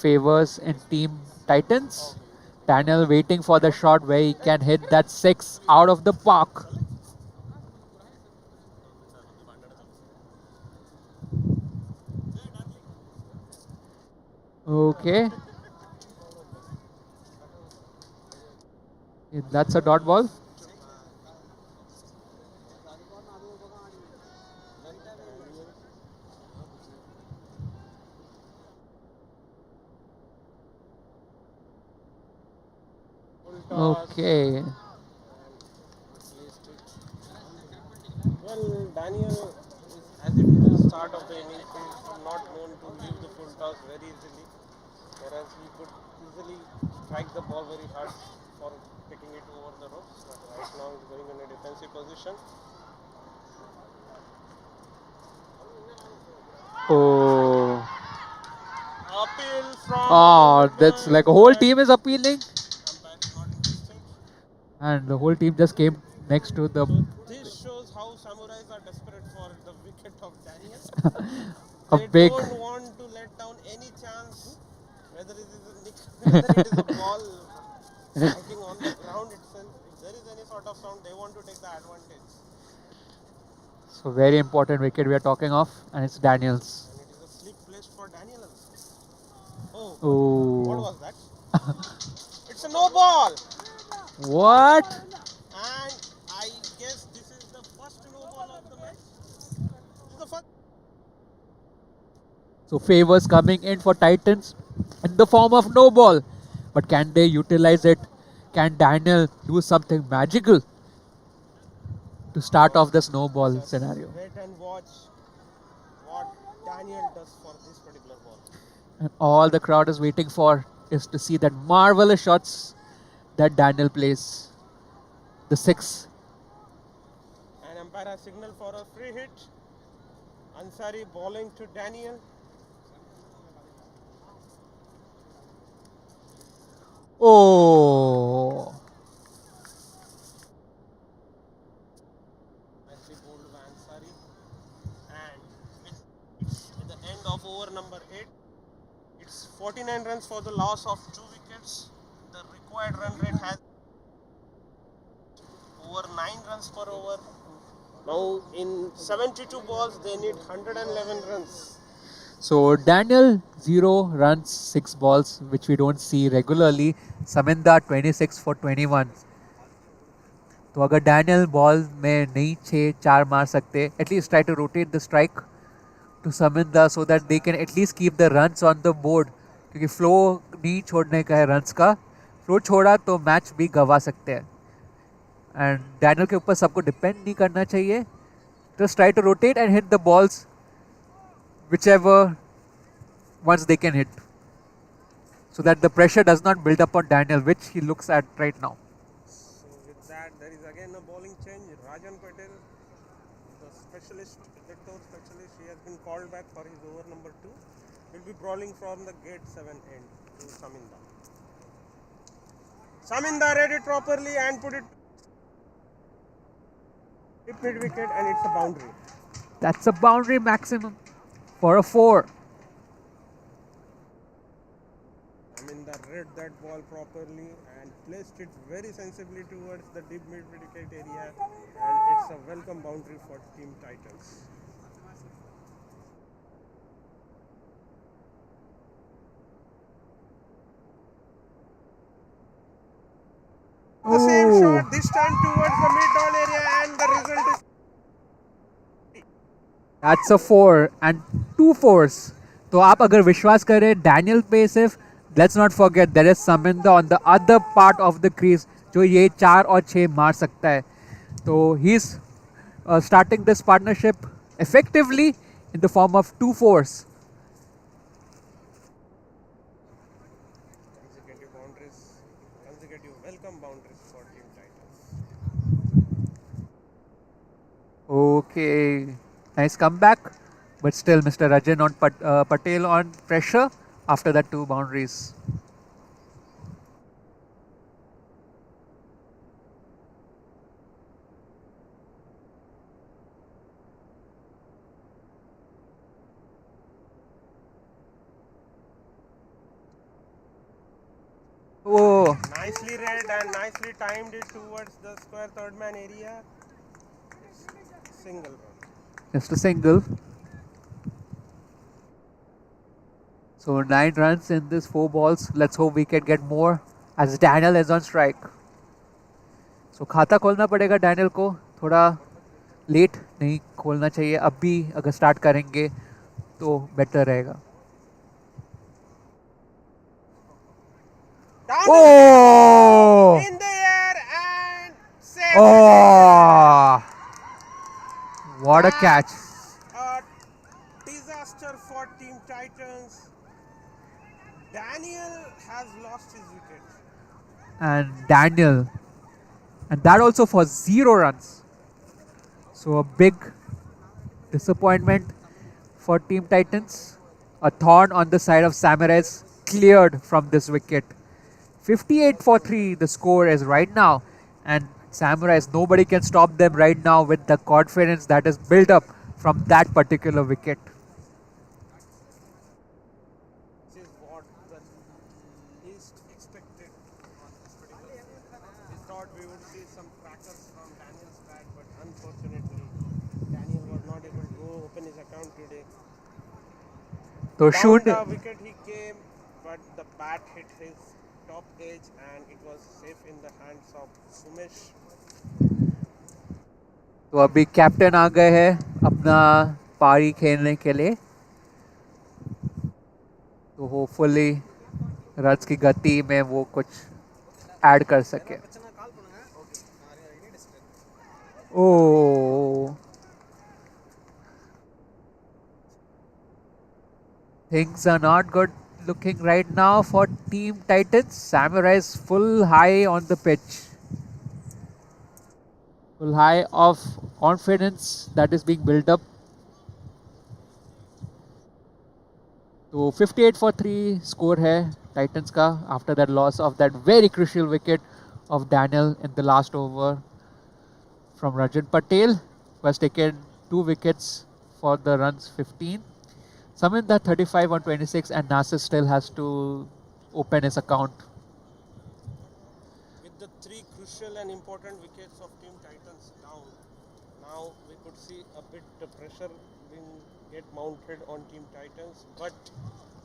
Favors in Team Titans. Daniel waiting for the shot where he can hit that 6 out of the park. Okay. That's a dot ball. Okay.
Well, Daniel, as it is the start of the innings, is not known to leave the full toss very easily, whereas he could easily strike the ball very hard for picking it over the ropes. But right now he's going in a defensive position.
Oh.
Appeal from.
Oh, that's like a whole team is appealing.
Umpire is not interested.
And the whole team just came next to the
So this shows how samurais are desperate for the wicket of Daniel.
a
They
big.
don't want to let down any chance, whether it is a nick, whether it is a ball striking on the ground itself. If there is any sort of sound, they want to take the advantage.
So very important wicket we are talking of, and it's Daniels.
And it is a sleep place for Daniel also. Oh, what
Oh.
was that? It's a no ball.
What?
And I guess this is the first no ball of the match. This is the first.
So favors coming in for Titans in the form of no ball. But can they utilize it? Can Daniel do something magical to start off the snowball
Just
scenario?
wait and watch what Daniel does for this particular ball.
And all the crowd is waiting for is to see that marvelous shots that Daniel plays. The 6.
And umpire has signal for a free hit. Ansari bowling to Daniel.
Oh.
Nicely bowled by Ansari. And it's at the end of over number 8. It's 49 runs for the loss of 2 wickets. The required run rate has over 9 runs per over. Now in 72 balls they need 111 runs.
So Daniel 0 runs 6 balls, which we don't see regularly. Saminda 26 for 21. तो अगर Daniel ball में नहीं 6-4 मार सकते, at least try to rotate the strike to Saminda so that they can at least keep the runs on the board, क्योंकि flow नहीं छोड़ने का है रन्स का. फ्लो छोड़ा तो मैच भी गवा सकते हैं. एंड डैनियल के ऊपर सबको डिपेंड नहीं करना चाहिए. Just try to rotate and hit the balls whichever ones they can hit, so that the pressure does not build up on Daniel, which he looks at right now.
So with that there is again a bowling change. Rajan Patel, the specialist, the toe specialist, he has been called back for his over number 2. Will be bowling from the gate 7 end to Saminda. Saminda read it properly and put it mid wicket, and it's a boundary.
That's a boundary maximum for a 4.
Aminda read that ball properly and placed it very sensibly towards the deep mid wicket area, and it's a welcome boundary for Team Titans. The same shot, this time towards the mid down area, and the result is
That's a 4 and 2 4s. तो आप अगर विश्वास करें Daniel पे सिर्फ, let's not forget there is Saminda on the other part of the crease जो ये 4 और 6 मार सकता है. तो he is starting this partnership effectively in the form of 2 4s.
consecutive boundaries, consecutive welcome boundaries for Team Titans.
Okay, nice comeback, but still Mr. Rajan on Patel on pressure after that 2 boundaries. Oh,
Nicely read and nicely timed it towards the square third man area. It's single run.
just a single. So 9 runs in this 4 balls. Let's hope we can get more as Daniel is on strike. So खाता खोलना पड़ेगा Daniel को. थोड़ा late नहीं खोलना चाहिए. अब भी अगर स्टार्ट करेंगे तो बेटर रहेगा. Oh!
In the air and safe.
Oh! What a catch.
A disaster for Team Titans. Daniel has lost his wicket.
And Daniel. And that also for 0 runs. So a big disappointment for Team Titans. A thorn on the side of Samurais cleared from this wicket. 58 for 3 the score is right now. And Samurais, nobody can stop them right now with the confidence that is built up from that particular wicket.
This is what the least expected on this particular field. We thought we would see some crackers from Daniel's bat, but unfortunately, Daniel was not able to go open his account today.
So
Down
should
the wicket he came, but the bat hit his top edge and it was safe in the hands of Sumesh.
तो अभी captain आ गए हैं अपना पारी खेलने के लिए. तो होपफुली रन्स की गति में वो कुछ ऐड कर सके. Oh, things are not good looking right now for Team Titans. Samurais full high on the pitch. Full high of confidence that is being built up. So 58 for 3 score hai Titans ka after that loss of that very crucial wicket of Daniel in the last over from Rajan Patel, who has taken 2 wickets for the runs 15. Saminda 35 on 26 and Nasir still has to open his account.
With the 3 crucial and important wickets of Team Titans down, now we could see a bit the pressure being get mounted on Team Titans, but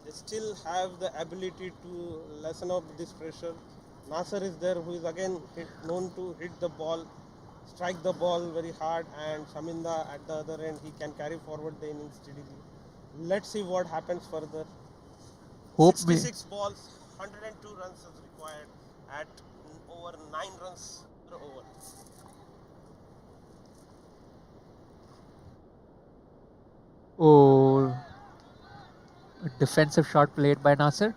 they still have the ability to lessen off this pressure. Nasser is there, who is again known to hit the ball, strike the ball very hard, and Shaminda at the other end, he can carry forward the innings steadily. Let's see what happens further.
Hope
66 balls, 102 runs is required at over 9 runs per over.
Oh, a defensive shot played by Nasir.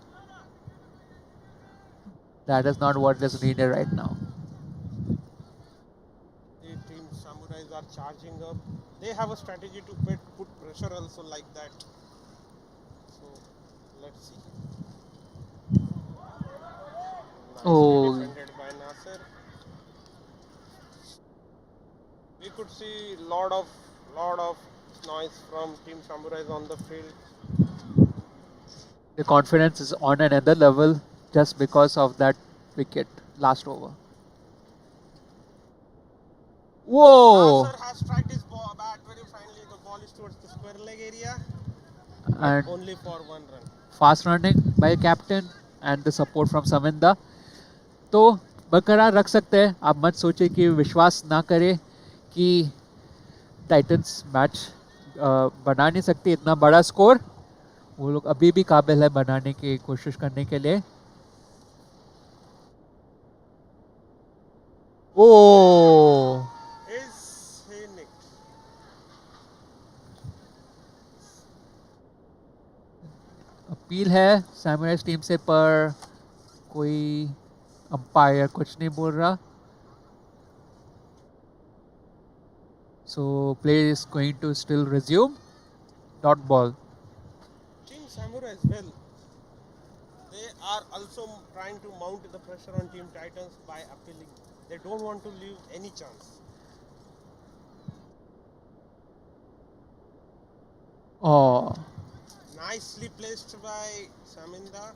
That is not what is needed right now.
The team Samurais are charging up. They have a strategy to put pressure also like that. So let's see. Nicely defended by Nasir. We could see lot of noise from Team Samurais on the field.
The confidence is on another level just because of that wicket last over. Whoa!
Nasir has struck his bat very finely. The ball is towards the square leg area.
And
only for 1 run.
Fast running by captain and the support from Saminda. तो बरकरार रख सकते हैं. आप मत सोचिए कि विश्वास ना करें कि टाइटंस मैच बना नहीं सकती इतना बड़ा स्कोर. वो लोग अभी भी काबिल है बनाने की कोशिश करने के लिए. ओह, अपील है सैमुराइज टीम से, पर कोई अंपायर कुछ नहीं बोल रहा. So play is going to still resume. Dot ball.
Team Samurai as well. they are also trying to mount the pressure on Team Titans by appealing. They don't want to leave any chance.
Oh,
Nicely placed by Saminda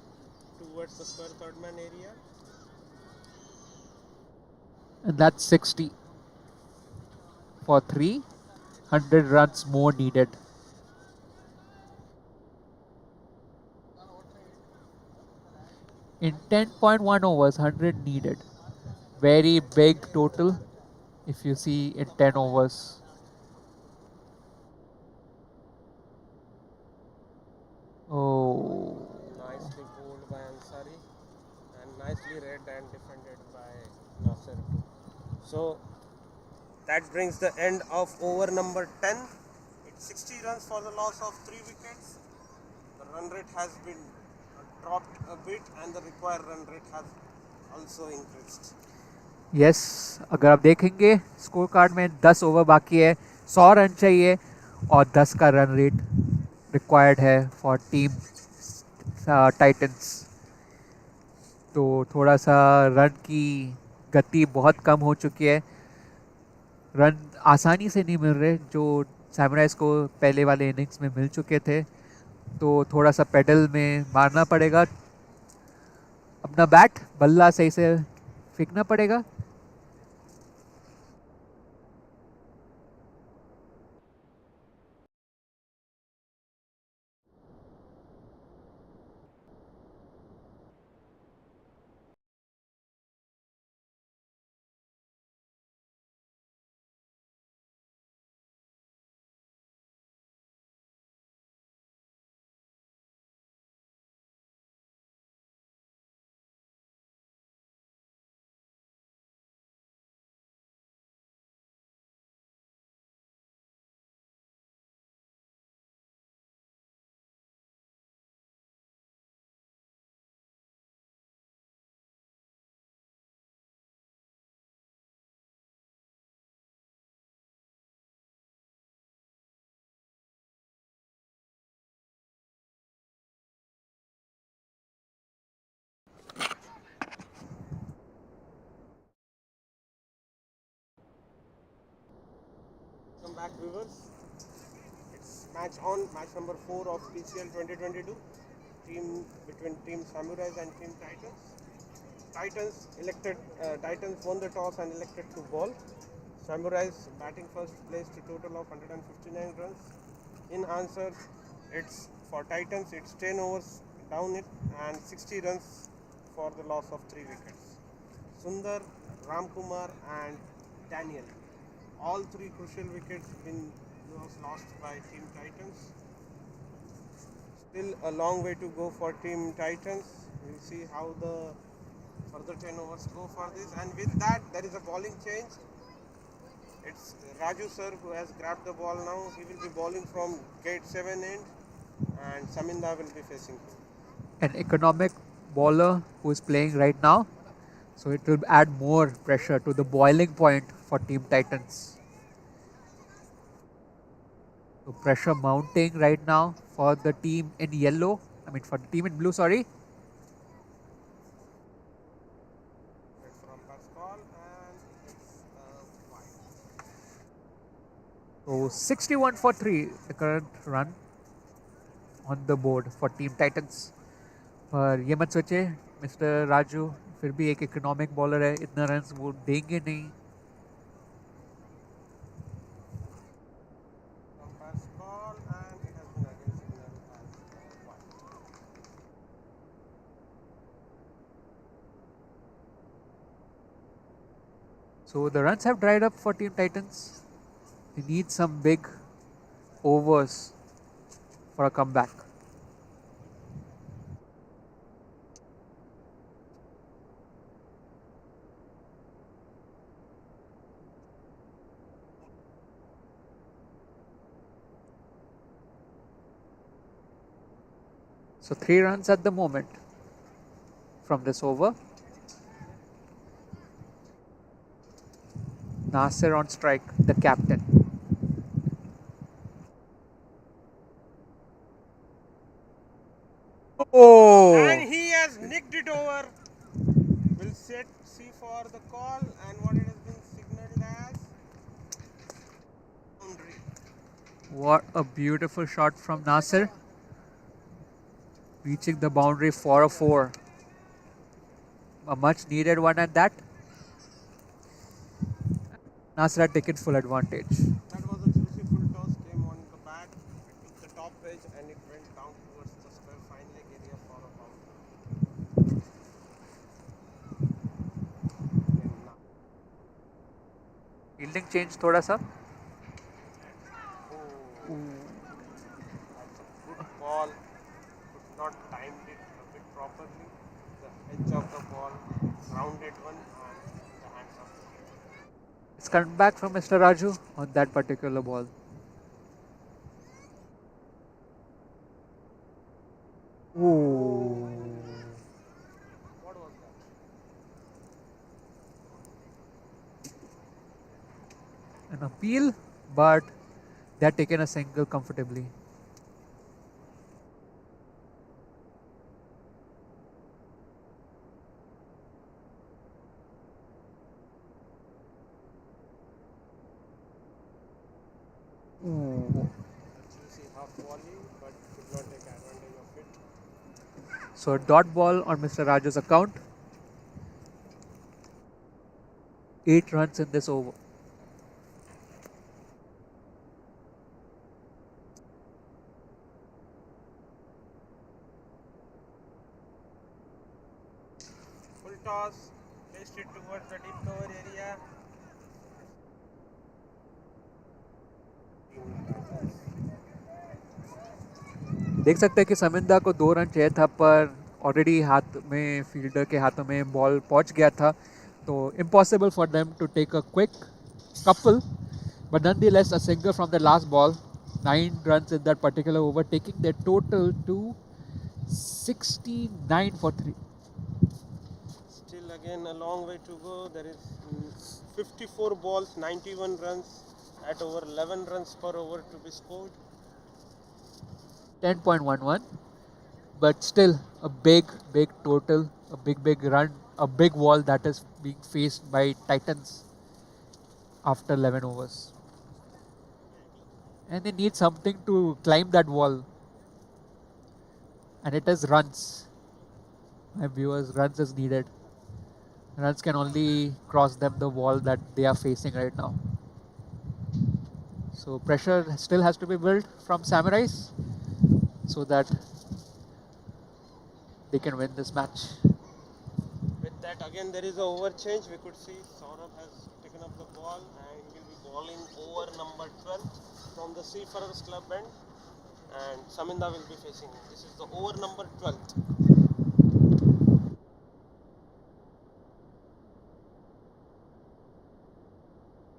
towards the square third man area.
and that's 60 for 3. 100 runs more needed. In 10.1 overs, 100 needed. Very big total if you see in 10 overs. Oh,
Nicely bowled by Ansari and nicely read and defended by Nasser too. So that brings the end of over number 10. It's 60 runs for the loss of 3 wickets. The run rate has been dropped a bit and the required run rate has also increased.
Yes अगर आप देखेंगे score card में 10 over बाकी है, 100 run चाहिए और 10 का run rate required है फॉर टीम टाइटन्स. तो थोड़ा सा रन की गति बहुत कम हो चुकी है. रन आसानी से नहीं मिल रहे जो सैमुराइज को पहले वाले इनिंग्स में मिल चुके थे. तो थोड़ा सा पेडल में मारना पड़ेगा, अपना बैट बल्ला सही से फेंकना पड़ेगा.
Welcome back, viewers. It's match number 4 of PCL 2022. Between Team Samurais and Team Titans. Titans won the toss and elected to ball. Samurais batting first placed a total of 159 runs. In answer, it's for Titans. It's 10 overs down it and 60 runs for the loss of 3 wickets. Sundar, Ramkumar, and Daniel. All 3 crucial wickets been lost by Team Titans. Still a long way to go for Team Titans. We'll see how the further 10 overs go for this. And with that, there is a bowling change. It's Raju sir who has grabbed the ball now. He will be bowling from gate 7 end and Saminda will be facing him.
An economic bowler who is playing right now, so it will add more pressure to the boiling point for Team Titans. So pressure mounting right now for the team in yellow. I mean for the team in blue, sorry.
From Pascal and it's wide.
So 61 for 3, the current run on the board for Team Titans. पर ये मत सोचे mister Raju फिर भी एक economic bowler है, इतना run वो देंगे नहीं.
From Pascal and it has been again signaled as wide.
So the runs have dried up for Team Titans. They need some big overs for a comeback. So 3 runs at the moment from this over. Nasser on strike, the captain.
And he has kicked it over. We'll see for the call and what it has been signaled as boundary.
What a beautiful shot from Nasir. Reaching the boundary for a 4. A much needed one at that. Nasir had taken full advantage.
That was a juicy full toss, came on the back, it took the top edge and it went down towards the square fine leg area for a boundary.
Fielding change thoda sa.
Oh, that's a good ball. Could not timed it a bit properly. The edge of the ball, rounded one and the hands of the keeper.
It's come back from Mr. Raju on that particular ball. Ooh.
What was that?
An appeal, but they had taken a single comfortably. Ooh.
A juicy half volley, but could not take advantage of it.
So dot ball on Mr. Raju's account. 8 runs in this over.
Full toss, placed it towards the deep cover area.
देख सकते हैं कि समिंदा को 2 run चाहिए था पर already हाथ में फील्डर के हाथों में बॉल पहुंच गया था तो impossible for them to take a quick couple but nonetheless a single from the last ball 9 runs in that particular over taking their total to 69 for 3.
Still again a long way to go. There is 54 balls, 91 runs at over 11 runs per over to be scored.
10.11 but still a big total, a big run, a big wall that is being faced by Titans after 11 overs. And they need something to climb that wall. And it is runs. My viewers, runs is needed. Runs can only cross them the wall that they are facing right now. So pressure still has to be built from Samurais so that they can win this match.
With that again there is a over change. We could see Saurabh has taken up the ball and will be bowling over number 12 from the Seafarers Club end and Saminda will be facing him. This is the over number 12.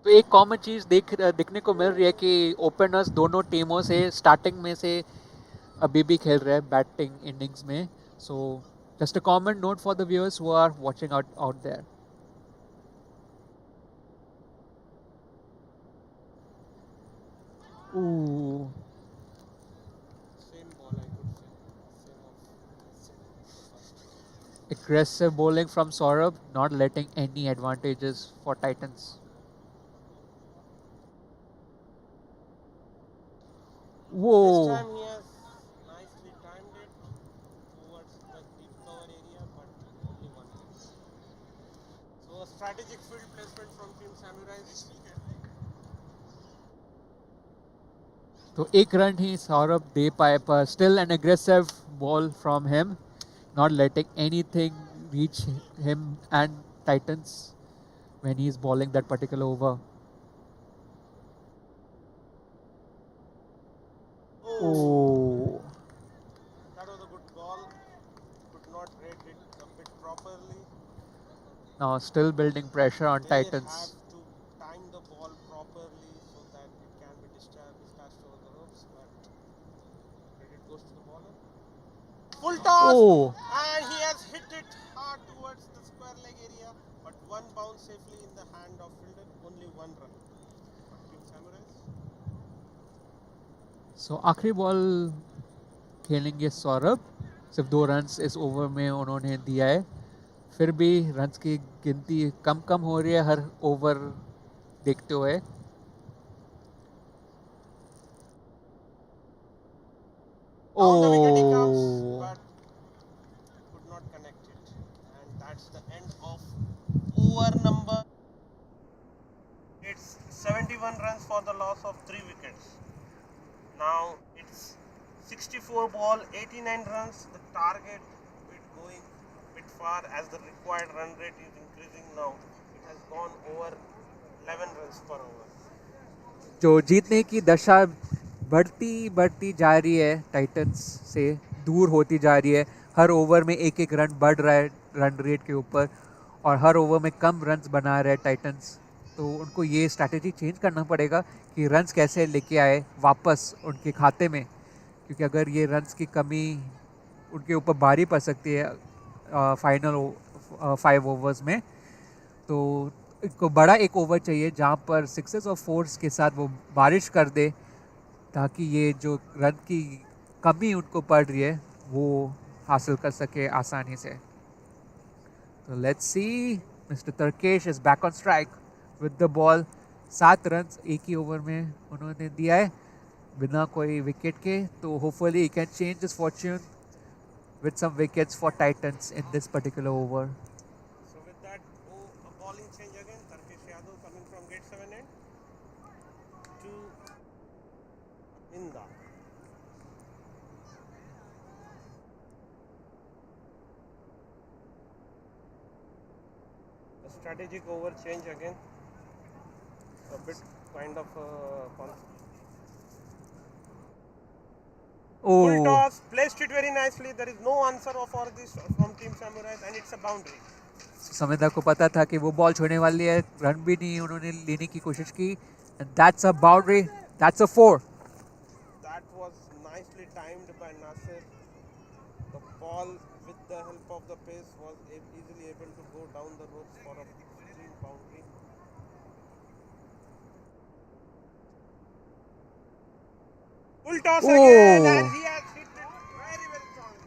तो एक common चीज़ दिखने को मिल रही है कि openers दोनों टीमों से स्टार्टिंग में से अभी भी खेल रहे हैं बैटिंग इनिंग्स में so just a common note for the viewers who are watching out there
Same ball I could say. Same.
Aggressive bowling from Saurabh, not letting any advantages for Titans. Whoa.
This time he has nicely timed it towards the deep cover area but only one leg. So a strategic field placement from Team Samurai.
तो एक run ही सौरभ दे पाए पर still an aggressive ball from him, not letting anything reach him and Titans when he is bowling that particular over. Oh.
That was a good ball. Could not rate it a bit properly.
Now still building pressure on Titans.
Have to time the ball properly so that it can be dispatched over the ropes. But credit goes to the bowler. Full toss,
Oh.
and he has hit it hard towards the square leg area. But one bounce safely in the hand of fielder. Only one run. For Team Samurais.
So आखिरी ball खेलेंगे सौरभ सिर्फ 2 runs इस over में उन्होंने दिया है, फिर भी रन्स की गिनती कम कम हो रही है हर ओवर देखते हुए।
Down the wicket he comes,
Oh,
but could not connect it. And that's the end of over number. It's 71 runs for the loss of 3 wickets. Now it's 64 ball, 89 runs. The target bit going bit far as the required run rate is increasing now. It has gone over 11 runs per over.
जो जीतने की दशा बढ़ती बढ़ती जा रही है, Titans से दूर होती जा रही है। हर ओवर में एक एक रन बढ़ रहा है रन रेट के ऊपर, और हर ओवर में कम रन्स बना रहे हैं टाइटंस। तो उनको ये स्ट्रैटेजी चेंज करना पड़ेगा कि रन्स कैसे लेके आए वापस उनके खाते में, क्योंकि अगर ये रन्स की कमी उनके ऊपर भारी पड़ सकती है फाइनल 5 ओवर्स में। तो इनको बड़ा एक ओवर चाहिए जहाँ पर सिक्सेस और फोर्स के साथ वो बारिश कर दे, ताकि ये जो रन की कमी उनको पड़ रही है वो हासिल कर सके आसानी से। तो let's see, mister Tarkesh is back on strike with the ball. 7 run एक ही ओवर में उन्होंने दिया है बिना कोई विकेट के। तो hopefully he can change this Fortune with some wickets for Titans in this particular over.
So with that, a bowling change again. Tarkesh Yadav coming from gate 7 end to Inda. A strategic over change again. A bit kind of full
Oh,
toss, placed it very nicely. There is no answer for this from Team Samurais, and it's a boundary.
समिधा को पता था कि वो ball छोड़ने वाली है, run भी नहीं उन्होंने लेने की कोशिश की, and that's a boundary, that's a 4.
That was nicely timed by Nasir. The ball, with the help of the pace, was easily able to go down the ropes for a clean boundary. Full toss again, and he has hit it very, very strongly.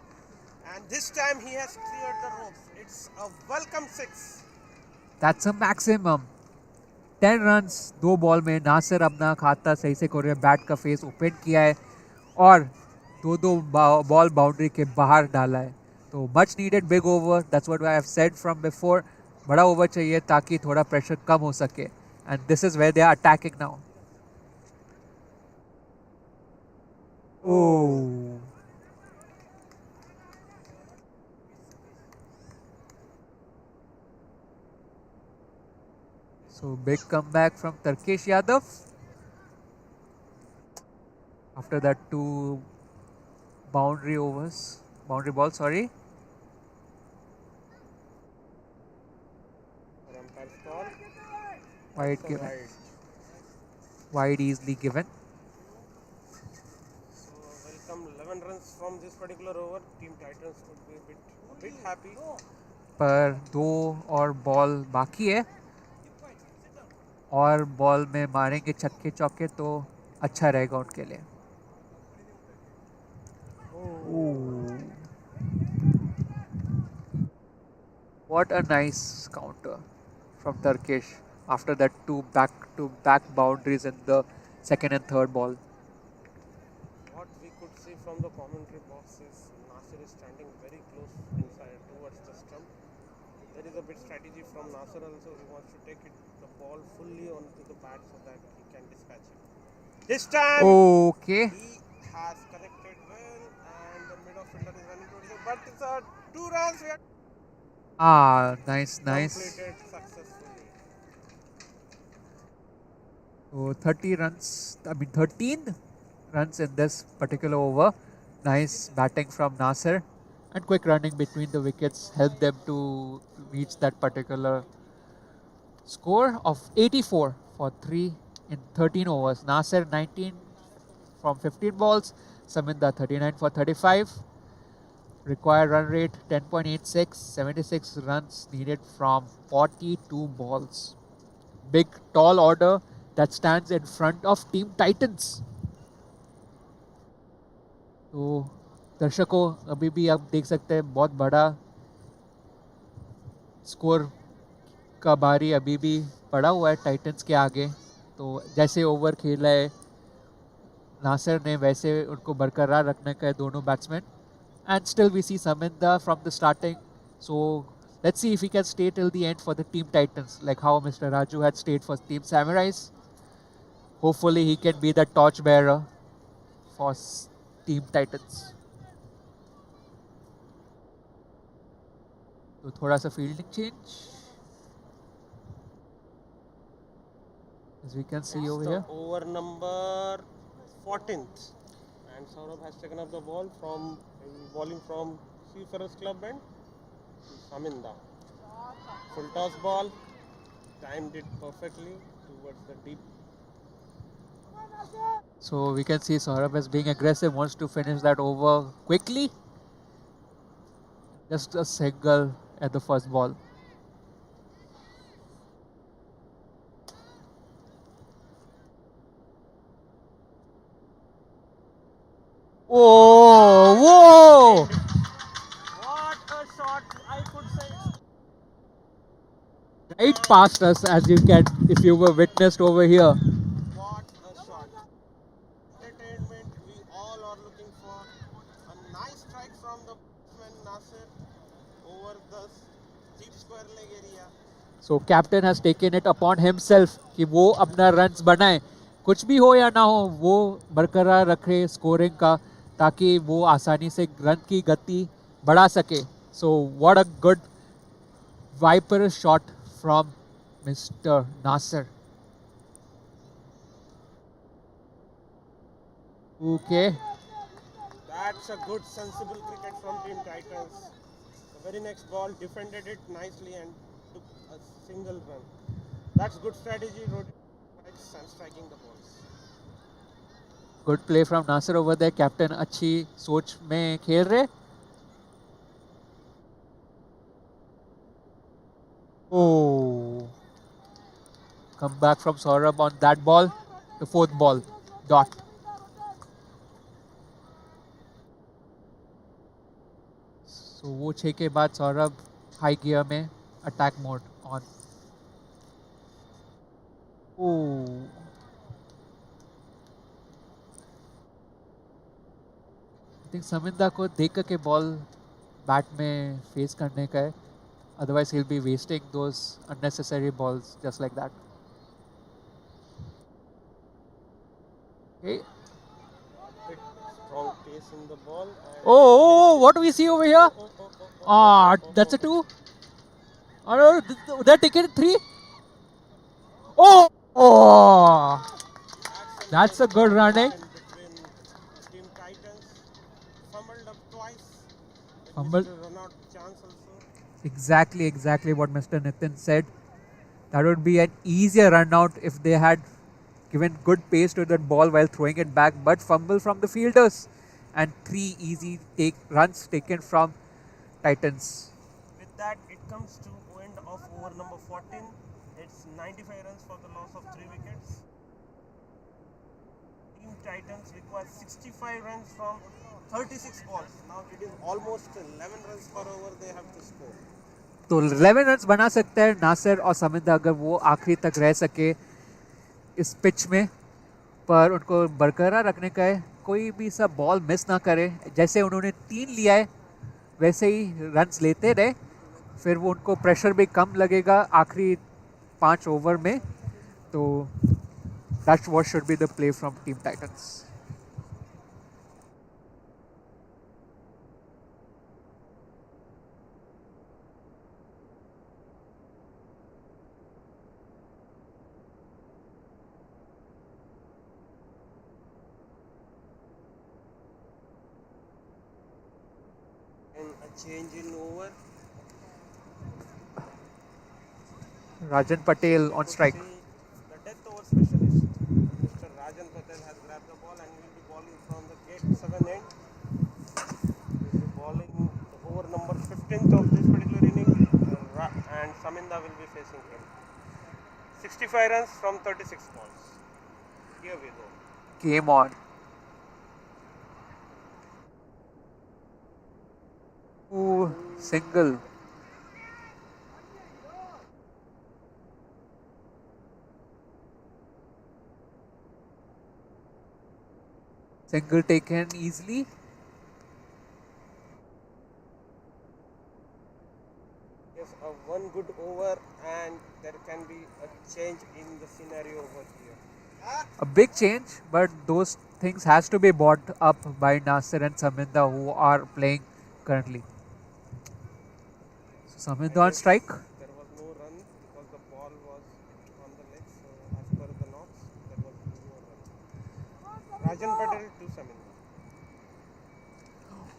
And this time he has cleared the ropes. It's a welcome 6.
That's a maximum 10 runs 2 ball में। नासिर अपना खाता सही से कर रहे, bat का face open किया है और 2 बॉल बाउंड्री के बाहर डाला है। तो much needed big over, that's what I have said from before. बड़ा ओवर चाहिए ताकि थोड़ा प्रेशर कम हो सके, and this is where they are attacking now. Oh, so big comeback from Tarkesh Yadav after that 2 boundary balls, sorry.
Umpire's call.
Wide
That's a
given.
wide.
Wide easily given.
So welcome 11 runs from this particular over. Team Titans would be a bit happy.
पर 2 और ball बाकी है, और ball में मारेंगे छक्के चौके तो अच्छा रहेगा उनके लिए। What a nice counter from Turkish after that 2 back-to-back boundaries in the second and third ball.
What we could see from the commentary box is Nasir is standing very close inside towards the stump. There is a bit strategy from Nasir also. He wants to take the ball fully onto the bat so that he can dispatch it. This time
Okay.
he has connected well, and the middle fielder is running towards it. But it's a 2 runs. We have
Nice.
completed successfully.
So 13 runs in this particular over. Nice batting from Nasir, and quick running between the wickets helped them to reach that particular score of 84 for 3 in 13 overs. Nasir 19 from 15 balls, Saminda 39 for 35. Required run rate 10.86, 76 runs needed from 42 balls. Big tall order that stands in front of Team Titans. So दर्शकों अभी भी आप देख सकते हैं बहुत बड़ा score का बारी अभी भी पड़ा हुआ है टाइटंस के आगे। तो जैसे ओवर खेला है नासिर ने वैसे उनको बरकरार रखने का है दोनों batsman. And still we see Saminda from the starting. So let's see if he can stay till the end for the Team Titans, like how Mr. Raju had stayed for Team Samurais. Hopefully he can be the torchbearer for Team Titans. So थोड़ा सा fielding change, as we can see over here.
Over number 14th, and Saurabh has taken up the ball from bowling from Seafarers Club and Saminda. Full toss ball, timed it perfectly towards the deep.
So we can see Saurabh as being aggressive, wants to finish that over quickly. Just a single at the first ball. Oh, whoa!
What a shot, I could say.
Right past us, as you can, if you were witnessed over here.
What a shot. Entertainment we all are looking for. A nice strike from the batsman Nasir over the deep square leg area.
So captain has taken it upon himself कि वो अपना runs बनाए, कुछ भी हो या ना हो वो बरकरार रखे स्कोरिंग का, ताकि वो आसानी से रन की गति बढ़ा सके. So what a good viper shot from Mr. Nasir. Okay.
That's a good sensible cricket from Team Titans. The very next ball defended it nicely and took a single run. That's good strategy, strikes and striking the balls.
Good play from Nasir over there. Captain अच्छी सोच में खेल रहे. Oh, come back from Saurabh on that ball. The fourth ball, dot. So वो 6 के बाद Saurabh high gear में attack mode on. Oh, I think समिंदा को देख के बॉल बैट में फेस करने का है. Otherwise he'll be wasting those unnecessary balls just like that. Okay.
Bit strong pace in the ball. And
Oh, what do we see over here? That's a 2. Oh, they're taking 3. Oh, that's a good running.
Between Team Titans, fumbled up twice.
Fumbled.
Run out chance also.
Exactly what Mr. Nitin said. That would be an easier run out if they had given good pace to that ball while throwing it back, but fumble from the fielders and 3 easy runs taken from Titans.
With that, it comes to end of over number 14. It's 95 runs for the loss of 3 wickets. Team Titans requires 65 runs from 36 balls. Now it is almost 11 runs per over they have to score.
तो 11 runs बना सकते हैं नासिर और समिंदा अगर वो आखिरी तक रह सके इस पिच में, पर उनको बरकरार रखने का है, कोई भी सा बॉल मिस ना करे. जैसे उन्होंने 3 लिया है वैसे ही रन्स लेते रहे, फिर वो उनको प्रेशर भी कम लगेगा आखिरी 5 ओवर में. तो that's what should be the play from team Titans.
Change in over.
Rajan Patel on strike.
The death over specialist, Mr. Rajan Patel, has grabbed the ball and will be bowling from the gate 7 end. He will be bowling the over number 15th of this particular inning, and Saminda will be facing him. 65 runs from 36 balls. Here we go.
Game on. Single. Single taken easily.
Yes, one good over and there can be a change in the scenario over here.
A big change, but those things has to be bought up by Nasir and Saminda who are playing currently. So
I
Saminda on
guess
strike.
there was no run because the ball was on the leg. So as per the knocks, there was no run. Rajan Patel to Saminda.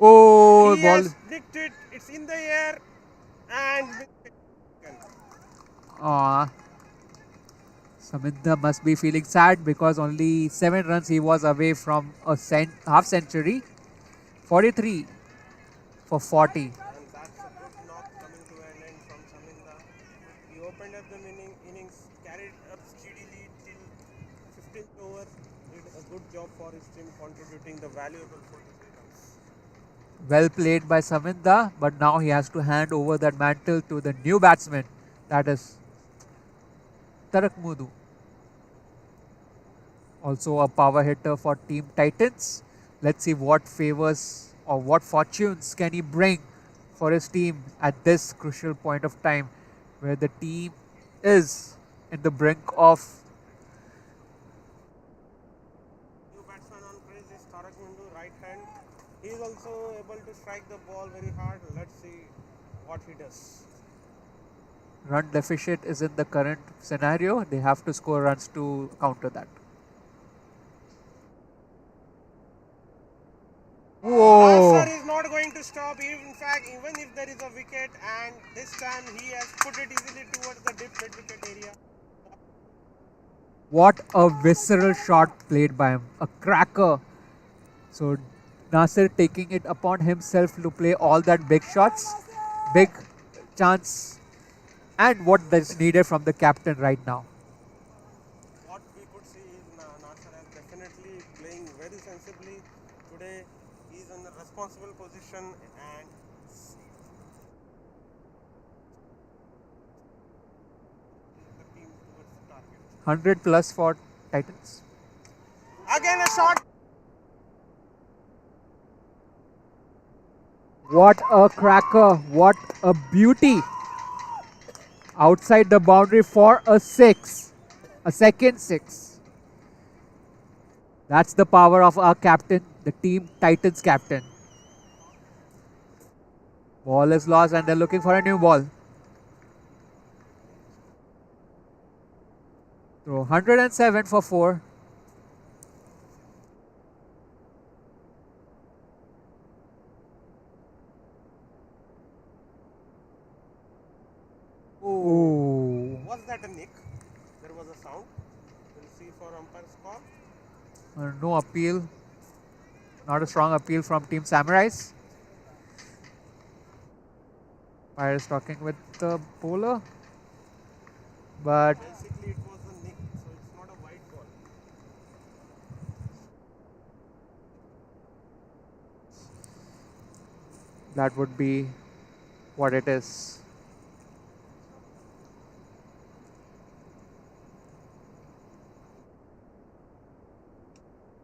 Oh,
He
ball.
has nicked it. It's in the air and
Aw. Saminda must be feeling sad because only 7 runs he was away from a half century. 43 for 40.
and that's a good knock coming to an end from Saminda. He opened up the innings, carried up steadily till 15th over. Did a good job for his team, contributing the valuable 43 runs.
Well played by Saminda, but now he has to hand over that mantle to the new batsman, that is Tarak Mudu. Also a power hitter for Team Titans. Let's see what favors or what fortunes can he bring for his team at this crucial point of time where the team is in the brink of.
New batsman on crease is Tarak Mundu, right hand. He is also able to strike the ball very hard. Let's see what he does.
Run deficit is in the current scenario. They have to score runs to counter that. Whoa!
Nasser is not going to stop. In fact, even if there is a wicket, and this time he has put it easily towards the deep mid wicket area.
What a visceral shot played by him. A cracker. So Nasir taking it upon himself to play all that big shots. Big chance. And what is needed from the captain right now.
What we could see is Nasser is definitely playing very sensibly today. He is in a responsible position and the team towards the target.
100 plus for Titans.
Again a shot.
What a cracker. What a beauty. Outside the boundary for a 6. A second 6. That's the power of our captain, the Team Titans captain. Ball is lost and they're looking for a new ball. So 107 for 4. Ooh.
Was that a nick? There was a sound. We'll see for umpire's call.
No appeal. Not a strong appeal from Team Samurais. Umpire is talking with the bowler. But
Basically, it was a nick, so it's not a wide ball.
that would be what it is.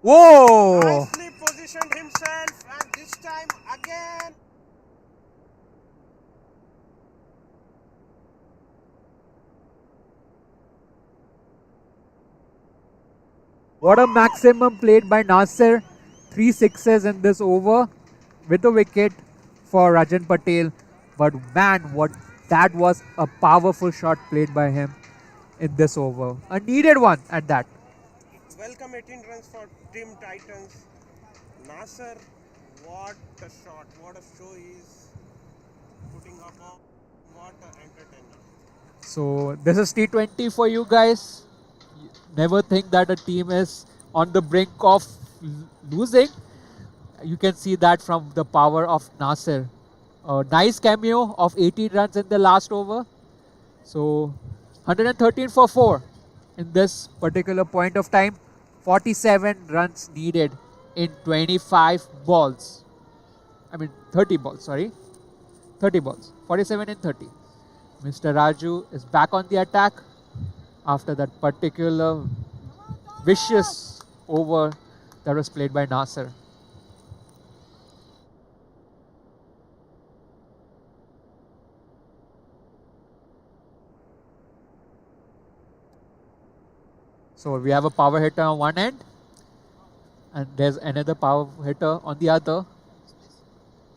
Whoa!
Nicely positioned himself, and this time again.
What a maximum played by Nasir. 3 sixes in this over with a wicket for Rajan Patel. But man, what that was a powerful shot played by him in this over. A needed one at that.
Welcome 18 runs for Team Titans. Nasser, what a shot, what a show he is putting up on. What an entertainer.
So this is T20 for you guys. Never think that a team is on the brink of losing. You can see that from the power of Nasir. A nice cameo of 18 runs in the last over. So 113 for 4 in this particular point of time. 47 runs needed in 25 balls. I mean 30 balls, sorry. 30 balls. 47 in 30. Mr. Raju is back on the attack after that particular vicious over that was played by Nasser. So we have a power hitter on one end and there's another power hitter on the other.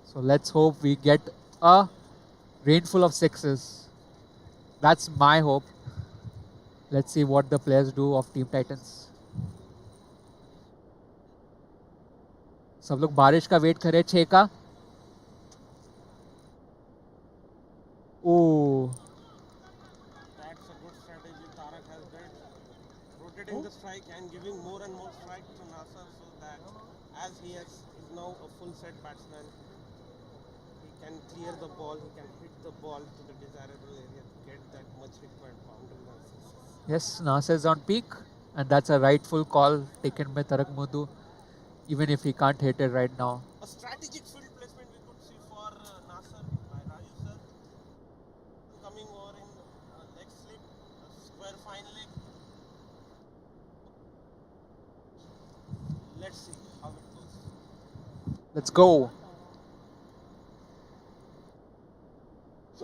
So let's hope we get a rainful of sixes. That's my hope. Let's see what the players do of Team Titans. सब लोग बारिश का wait करें 6 का. Oh.
That's a good strategy Tarak has built. Rotating the strike and giving more and more strike to Nasser so that as he is now a full set batsman, he can clear the ball, he can hit the ball to the desirable area to get that much required boundary run success.
Yes, Nasser is on peak and that's a rightful call taken by Tarak Mudu, even if he can't hit it right now.
A strategic field placement we could see for Nasser by Raju sir. Coming over in leg slip, a square fine leg. Let's see how it goes.
Let's go.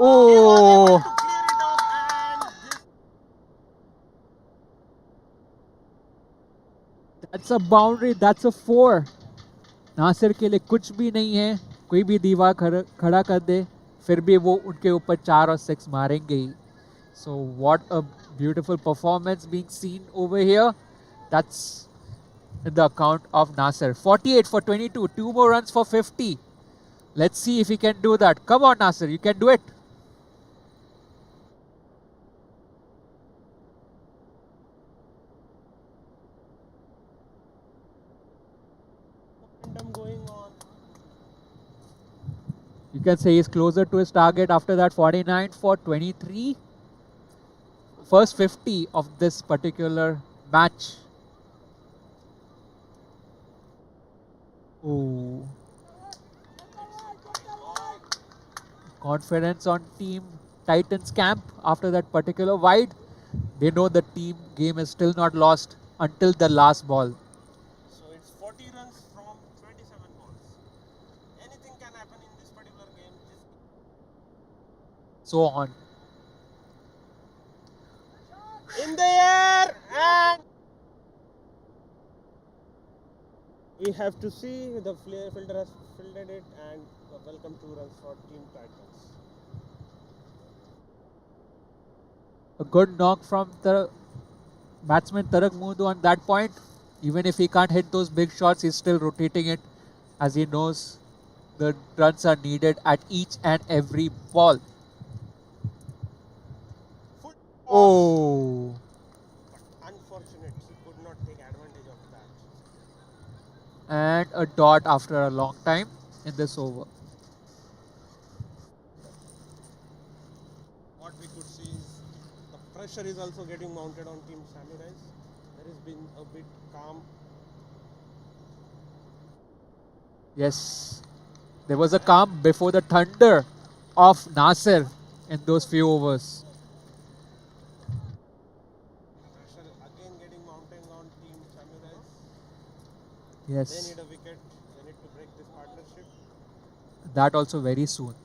Oh.
To clear it off and this
That's a boundary. That's a 4. Nasir के लिए कुछ भी नहीं है. कोई भी दीवार खड़ा कर दे फिर भी वो उनके ऊपर 4 और 6 मारेंगे ही. So what a beautiful performance being seen over here. That's in the account of Nasser. 48 for 22. 2 more runs for 50. Let's see if he can do that. Come on, Nasser. You can do it.
momentum going on.
You can say he's closer to his target after that. 49 for 23. First 50 of this particular match. Ooh. Confidence on Team Titans camp after that particular wide. They know the team game is still not lost until the last ball.
So it's 40 runs from 27 balls. Anything can happen in this particular game.
So on.
In the air and we have to see the fielder has fielded it and welcome 2 runs for Team Titans.
A good knock from the batsman Tarak Mudu on that point. Even if he can't hit those big shots, he's still rotating it as he knows the runs are needed at each and every ball.
Foot
Oh.
But unfortunate, he could not take advantage of that.
And a dot after a long time in this over.
What we could see is the pressure is also getting mounted on Team Samurais. There has been a bit calm.
Yes. There was a calm before the thunder of Nasser in those few overs.
Pressure again getting mounted on Team Samurais. They
Yes.
need a wicket. They need to break this partnership.
That also very soon.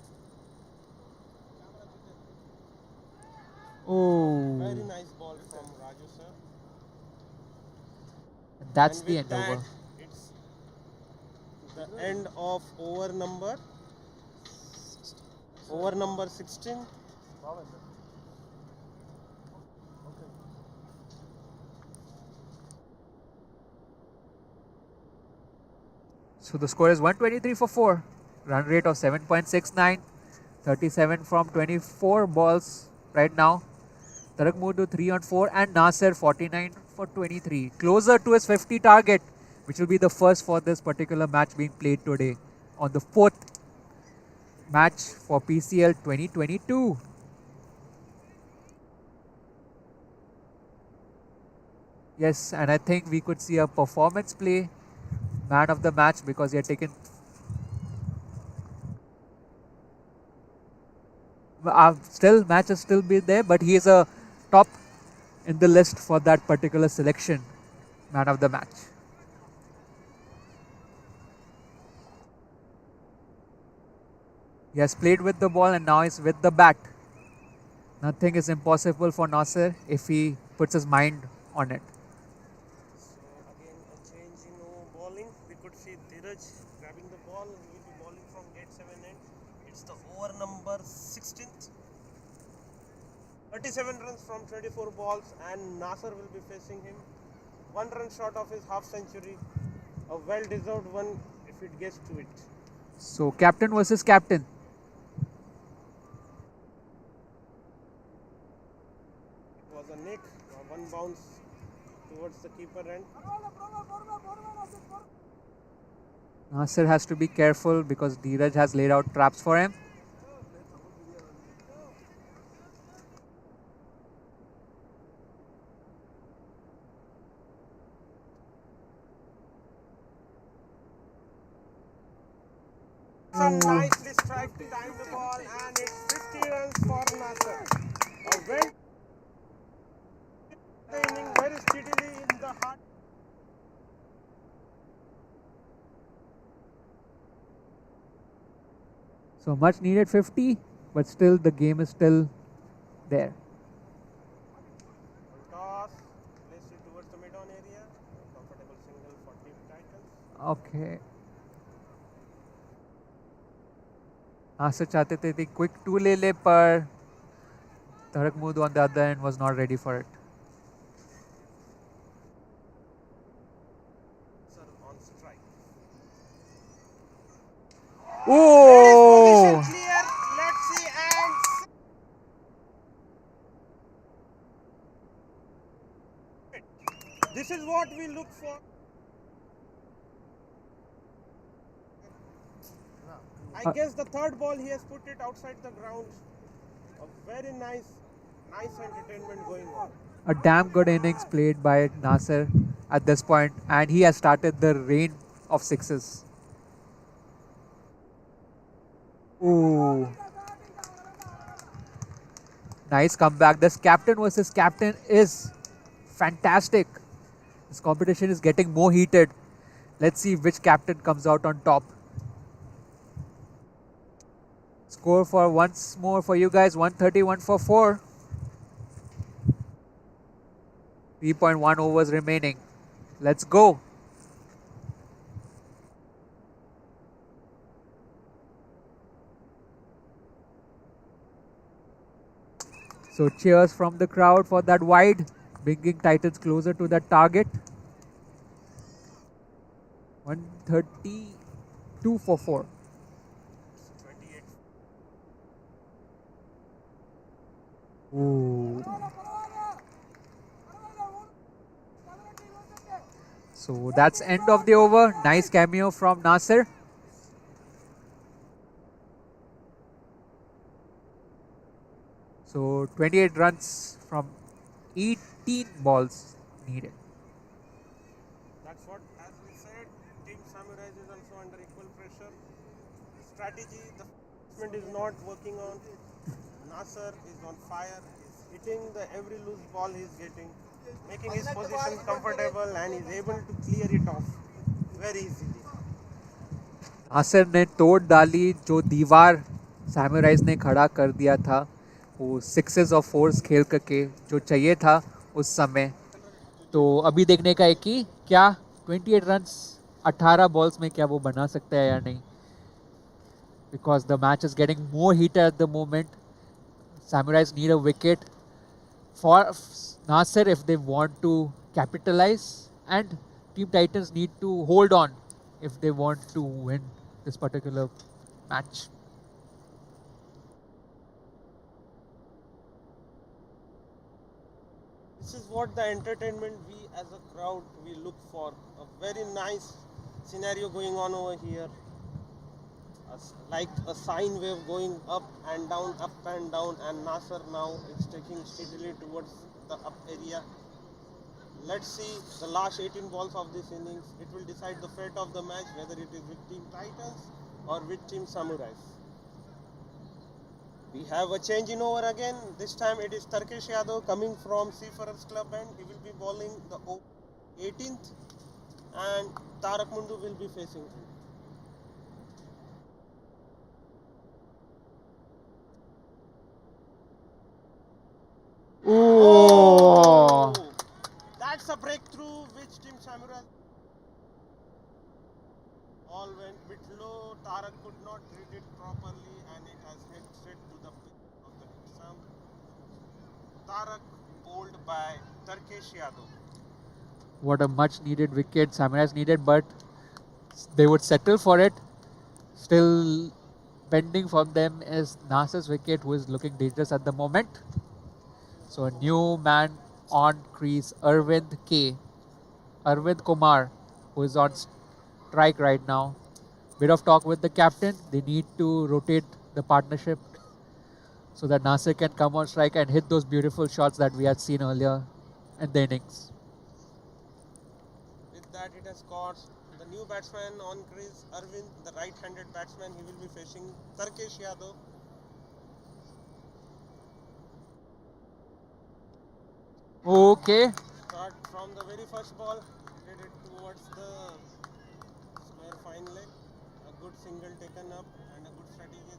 Oh.
Very nice ball from Raju sir.
That's
And
the
with
end
that,
over.
it's the end of over number 16.
So the score is 123 for 4. Run rate of 7.69. 37 from 24 balls right now. Tarak Mudu 3 on 4 and Nasser 49 for 23. Closer to his 50 target, which will be the first for this particular match being played today on the 4th match for PCL 2022. Yes, and I think we could see a performance play man of the match because he had taken Still, match is still be there, but he is a top in the list for that particular selection, man of the match. He has played with the ball and now he's with the bat. Nothing is impossible for Nasser if he puts his mind on it.
So again a change in bowling. We could see Dheeraj grabbing the ball. He will be bowling from gate 7 end. It's the over number 16th. 37 runs from 24 balls and Nasser will be facing him. 1 run short of his half century. A well deserved one if it gets to it.
So captain versus captain.
It was a nick, one bounce towards the keeper end.
Nasser has to be careful because Dheeraj has laid out traps for him.
Nicely strike to time the ball and it's 50 runs for Nasser. A well inning very steadily in the heart.
So much needed 50, but still the game is still there.
Toss, place it towards the mid-on area. Comfortable single for Team Titans.
Okay. Nasser चाहते थे कि quick 2 ले ले पर Tarak Mood on the other end was not ready for it.
Sir on strike.
Oh!
Position clear. Let's see and this is what we look for. I guess the third ball he has put it outside the ground. A very nice entertainment going on.
A damn good innings played by Nasser at this point, and he has started the reign of sixes. Ooh. Nice comeback. This captain versus captain is fantastic. This competition is getting more heated. Let's see which captain comes out on top. Score for once more for you guys, 131 for 4. 3.1 overs remaining. Let's go. So cheers from the crowd for that wide, bringing Titans closer to that target. 132 for 4.
28.
Ooh. So that's end of the over. Nice cameo from Nasser. So 28 runs from 18 balls needed.
That's what, as we said, Team Samurais is also under equal pressure. Strategy, the management is not working on. Nasser is on fire. He's hitting the every loose ball he's getting, making his position comfortable, and he's able to clear it off very easily.
Nasir ने तोड़ डाली जो दीवार summarise ने खड़ा कर दिया था, वो सिक्सेस और फोर्स खेल करके जो चाहिए था उस समय. तो अभी देखने का है कि क्या 28 रन्स 18 बॉल्स में क्या वो बना सकता है या नहीं, because the match is getting more heater at the moment. Samurais need a wicket for Nasir if they want to capitalize, and Team Titans need to hold on if they want to win this particular match.
This is what the entertainment we as a crowd we look for. A very nice scenario going on over here. Like a sine wave going up and down, and Nasser now is taking steadily towards the up area. Let's see the last 18 balls of this innings. It will decide the fate of the match, whether it is with Team Titans or with Team Samurais. We have a change in over again. This time it is Turkish Yadav coming from Seafarers Club and he will be bowling the 18th and Tarak Mundu will be facing him.
Oh!
That's a breakthrough which Team Samurai. All went bit low. Tarak could not read it properly and it has hit straight to the pitch of the stump. Tarak bowled by Turkish Yadav.
What a much needed wicket Samurais needed, but they would settle for it. Still pending from them is Nasser's wicket, who is looking dangerous at the moment. So a new man on crease, Arvind Kumar, who is on strike right now. Bit of talk with the captain. They need to rotate the partnership so that Nasser can come on strike and hit those beautiful shots that we had seen earlier in the innings.
With that, it has caught the new batsman on crease, Arvind, the right-handed batsman. He will be facing Turkish Yadav.
Okay.
Start from the very first ball, hit it towards the square fine leg. A good single taken up and a good strategy to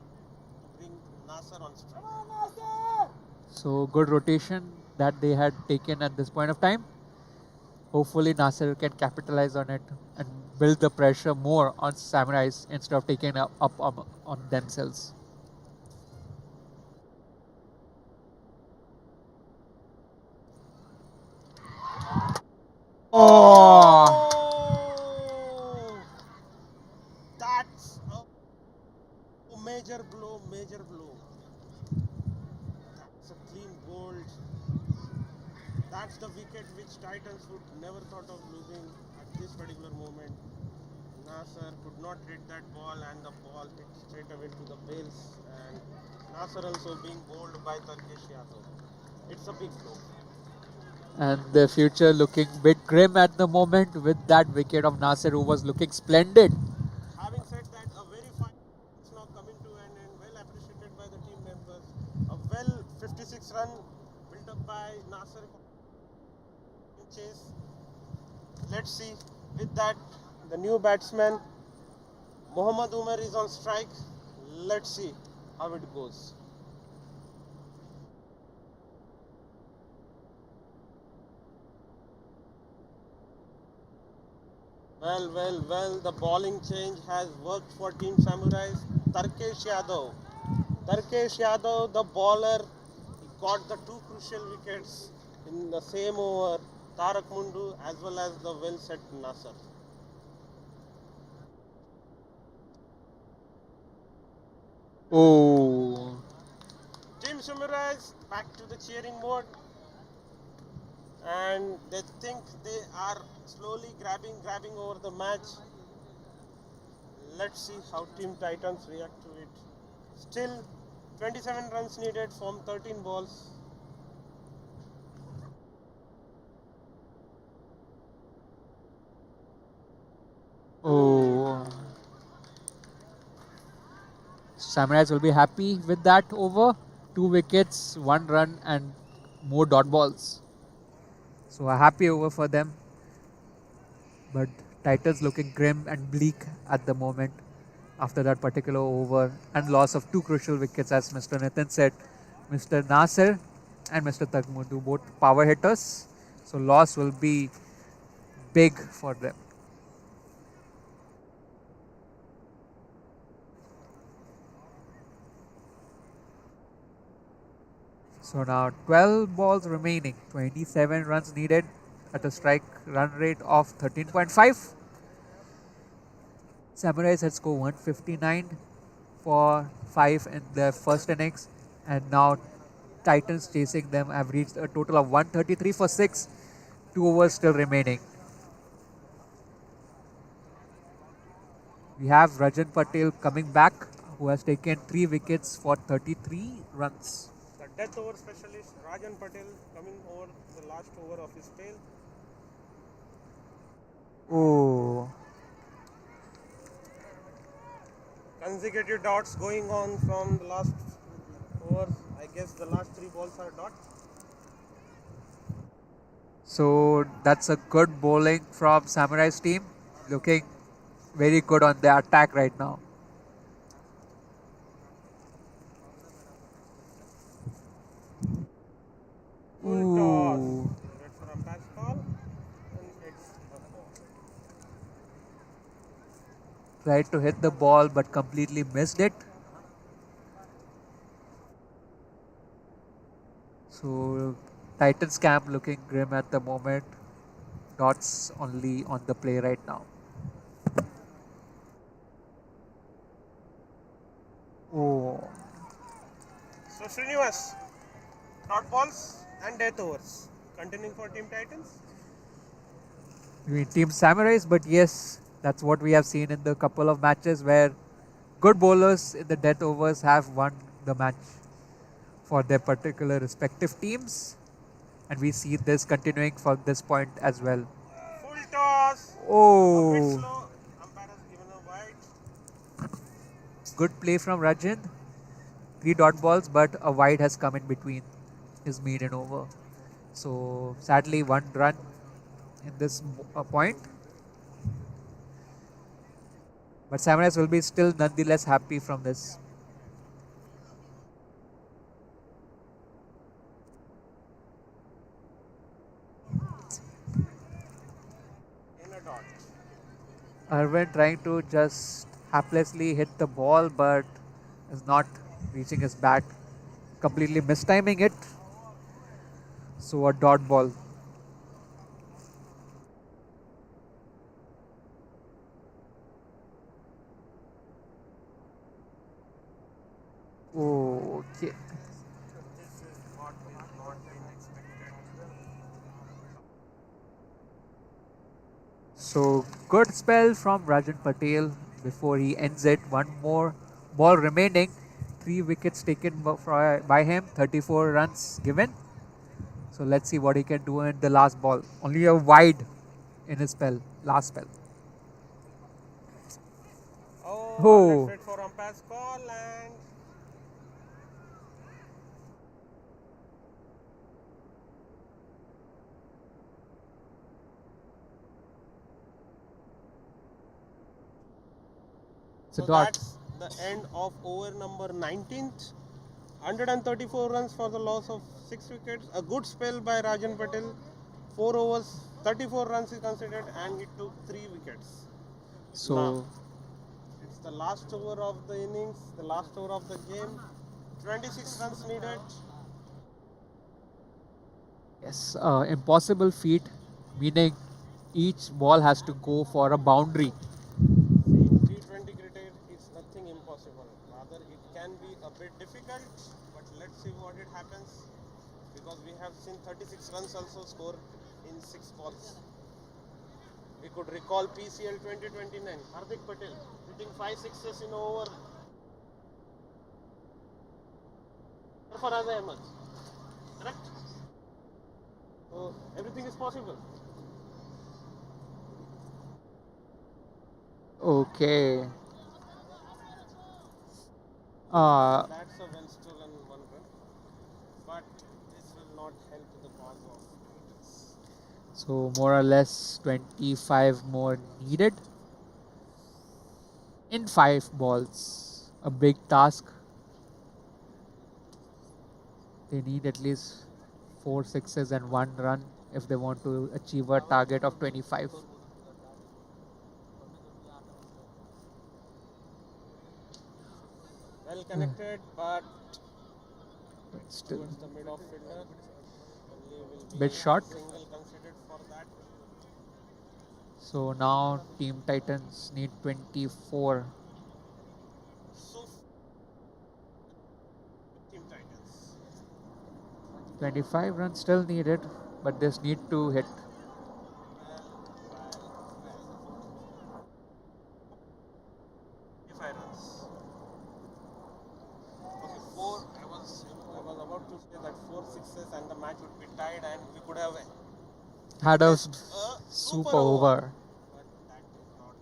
bring Nasser on strike.
So good rotation that they had taken at this point of time. Hopefully Nasser can capitalize on it and build the pressure more on Samurais instead of taking up on themselves. Oh!
That's a major blow, major blow. That's a clean bowled. That's the wicket which Titans would never thought of losing at this particular moment. Nasser could not hit that ball and the ball hit straight away to the bales and Nasser also being bowled by Turkish Yadav. It's a big blow.
And the future looking bit grim at the moment with that wicket of Nasser, who was looking splendid.
Having said that, a very fine is now coming to an end, well appreciated by the team members. A well 56 run built up by Nasser chase. Let's see. With that, the new batsman Mohammad Umar is on strike. Let's see how it goes. Well, the bowling change has worked for Team Samurais. Turkish Yadav, the bowler, he got the two crucial wickets in the same over. Tarak Mundu as well as the well set Nasser.
Oh!
Team Samurais back to the cheering mode. And they think they are slowly grabbing over the match. Let's see how Team Titans react to it. Still 27 runs needed from 13 balls.
Oh! Samurais will be happy with that over. 2 wickets, 1 run and more dot balls. So a happy over for them. But Titans looking grim and bleak at the moment after that particular over and loss of 2 crucial wickets, as Mr. Nitin said. Mr. Nasser and Mr. Tagmundu, both power hitters. So loss will be big for them. So now 12 balls remaining, 27 runs needed at a strike run rate of 13.5. Samurais had scored 159 for 5 in their first innings, and now Titans chasing them have reached a total of 133 for 6. 2 overs still remaining. We have Rajan Patel coming back, who has taken 3 wickets for 33 runs.
The death over specialist Rajan Patel coming over the last over of his spell.
Oh.
Consecutive dots going on from the last over. I guess the last 3 balls are dot.
So that's a good bowling from Samurai's team. Looking very good on the attack right now.
Full toss.
Ooh.
Red for umpire's call and hits a ball.
Tried to hit the ball but completely missed it. So Titans camp looking grim at the moment. Dots only on the play right now. Oh,
So Srinivas, dot balls and death overs. Continuing for Team Titans.
I mean Team Samurais, but yes, that's what we have seen in the couple of matches where good bowlers in the death overs have won the match for their particular respective teams, and we see this continuing from this point as well.
Full toss. A bit
Oh,
slow. Umpire has given a wide.
good play from Rajan. 3 dot balls, but a wide has come in between his maiden over. So sadly, 1 run in this point. But Samurais will be still nonetheless happy from this.
In a dot.
Arvind trying to just haplessly hit the ball, but is not reaching his bat. Completely mistiming it. So a dot ball. Okay.
This is what is not been expected.
So good spell from Rajan Patel before he ends it. One more ball remaining. 3 wickets taken by him. 34 runs given. So let's see what he can do in the last ball. Only a wide in his last spell.
Oh, let's
Oh,
wait for umpire's call and
it's a
so
dot.
that's the end of over number 19th. 134 runs for the loss of 6 wickets. A good spell by Rajan Patel. 4 overs, 34 runs is considered and he took 3 wickets. Now,
So
it's the last over of the innings, the last over of the game. 26 runs needed.
yes, impossible feat, meaning each ball has to go for a boundary.
See, T20 cricket is nothing impossible. Rather, it can be a bit difficult, but let's see what it happens. Because we have seen 36 runs also score in 6 balls. We could recall PCL 2029, Hardik Patel hitting 5 sixes in over. For Ahmed, correct? So everything is possible.
Okay. Uh,
That's a well stolen 1 run, but this will not help the cause of Titans.
so more or less 25 more needed in 5 balls. A big task. They need at least 4 sixes and 1 run if they want to achieve a target of 25.
Well connected, but
Still
towards the mid off fielder. Only will be
bit short.
single considered for that.
So now Team Titans need 24.
So Team Titans.
25 runs still needed, but this need to hit.
25 runs. Okay, 4. I was about to say that 4 sixes and the match would be tied and we could have
Had a
witnessed a
super over.
But that did not.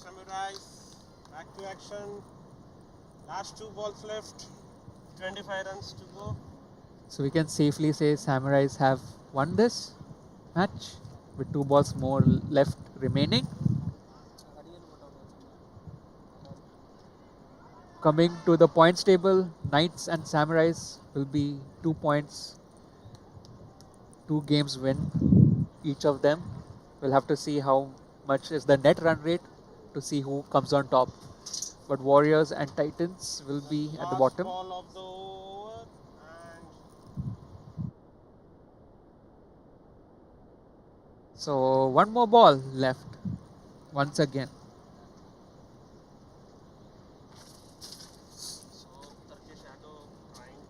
Samurais back to action. Last 2 balls left. 25 runs to go.
So we can safely say Samurais have won this match with 2 balls more left remaining. Coming to the points table, Knights and Samurais will be 2 points, 2 games win each of them. We'll have to see how much is the net run rate to see who comes on top. But Warriors and Titans will be at the
Last
bottom.
ball of the over and
So 1 more ball left once again.
so Turkish Shadow trying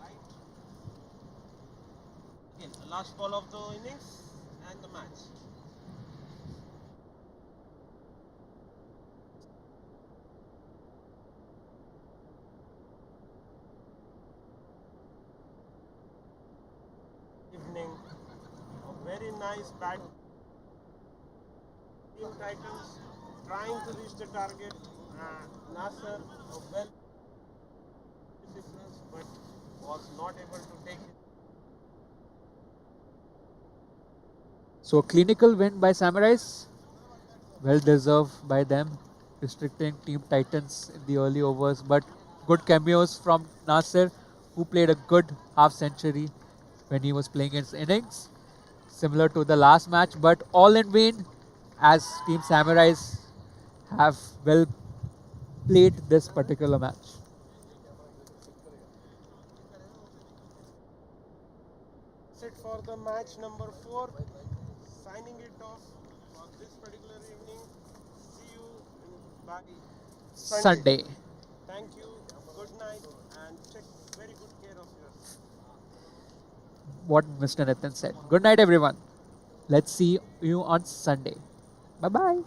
right. Again, the last ball of the innings and the match. Evening, a very nice bat. Team Titans trying to reach the target. Nasser, a well sixes, but was not able to take it.
So a clinical win by Samurais, well deserved by them, restricting Team Titans in the early overs. But good cameos from Nasser, who played a good half century when he was playing his innings, similar to the last match. But all in vain, as Team Samurais have well played this particular match.
That's it for the match number 4. Signing it off for this particular evening. See you by
Sunday.
Thank you. Good night and take very good care of yourself.
What Mr. Nathan said. Good night, everyone. Let's see you on Sunday. Bye bye.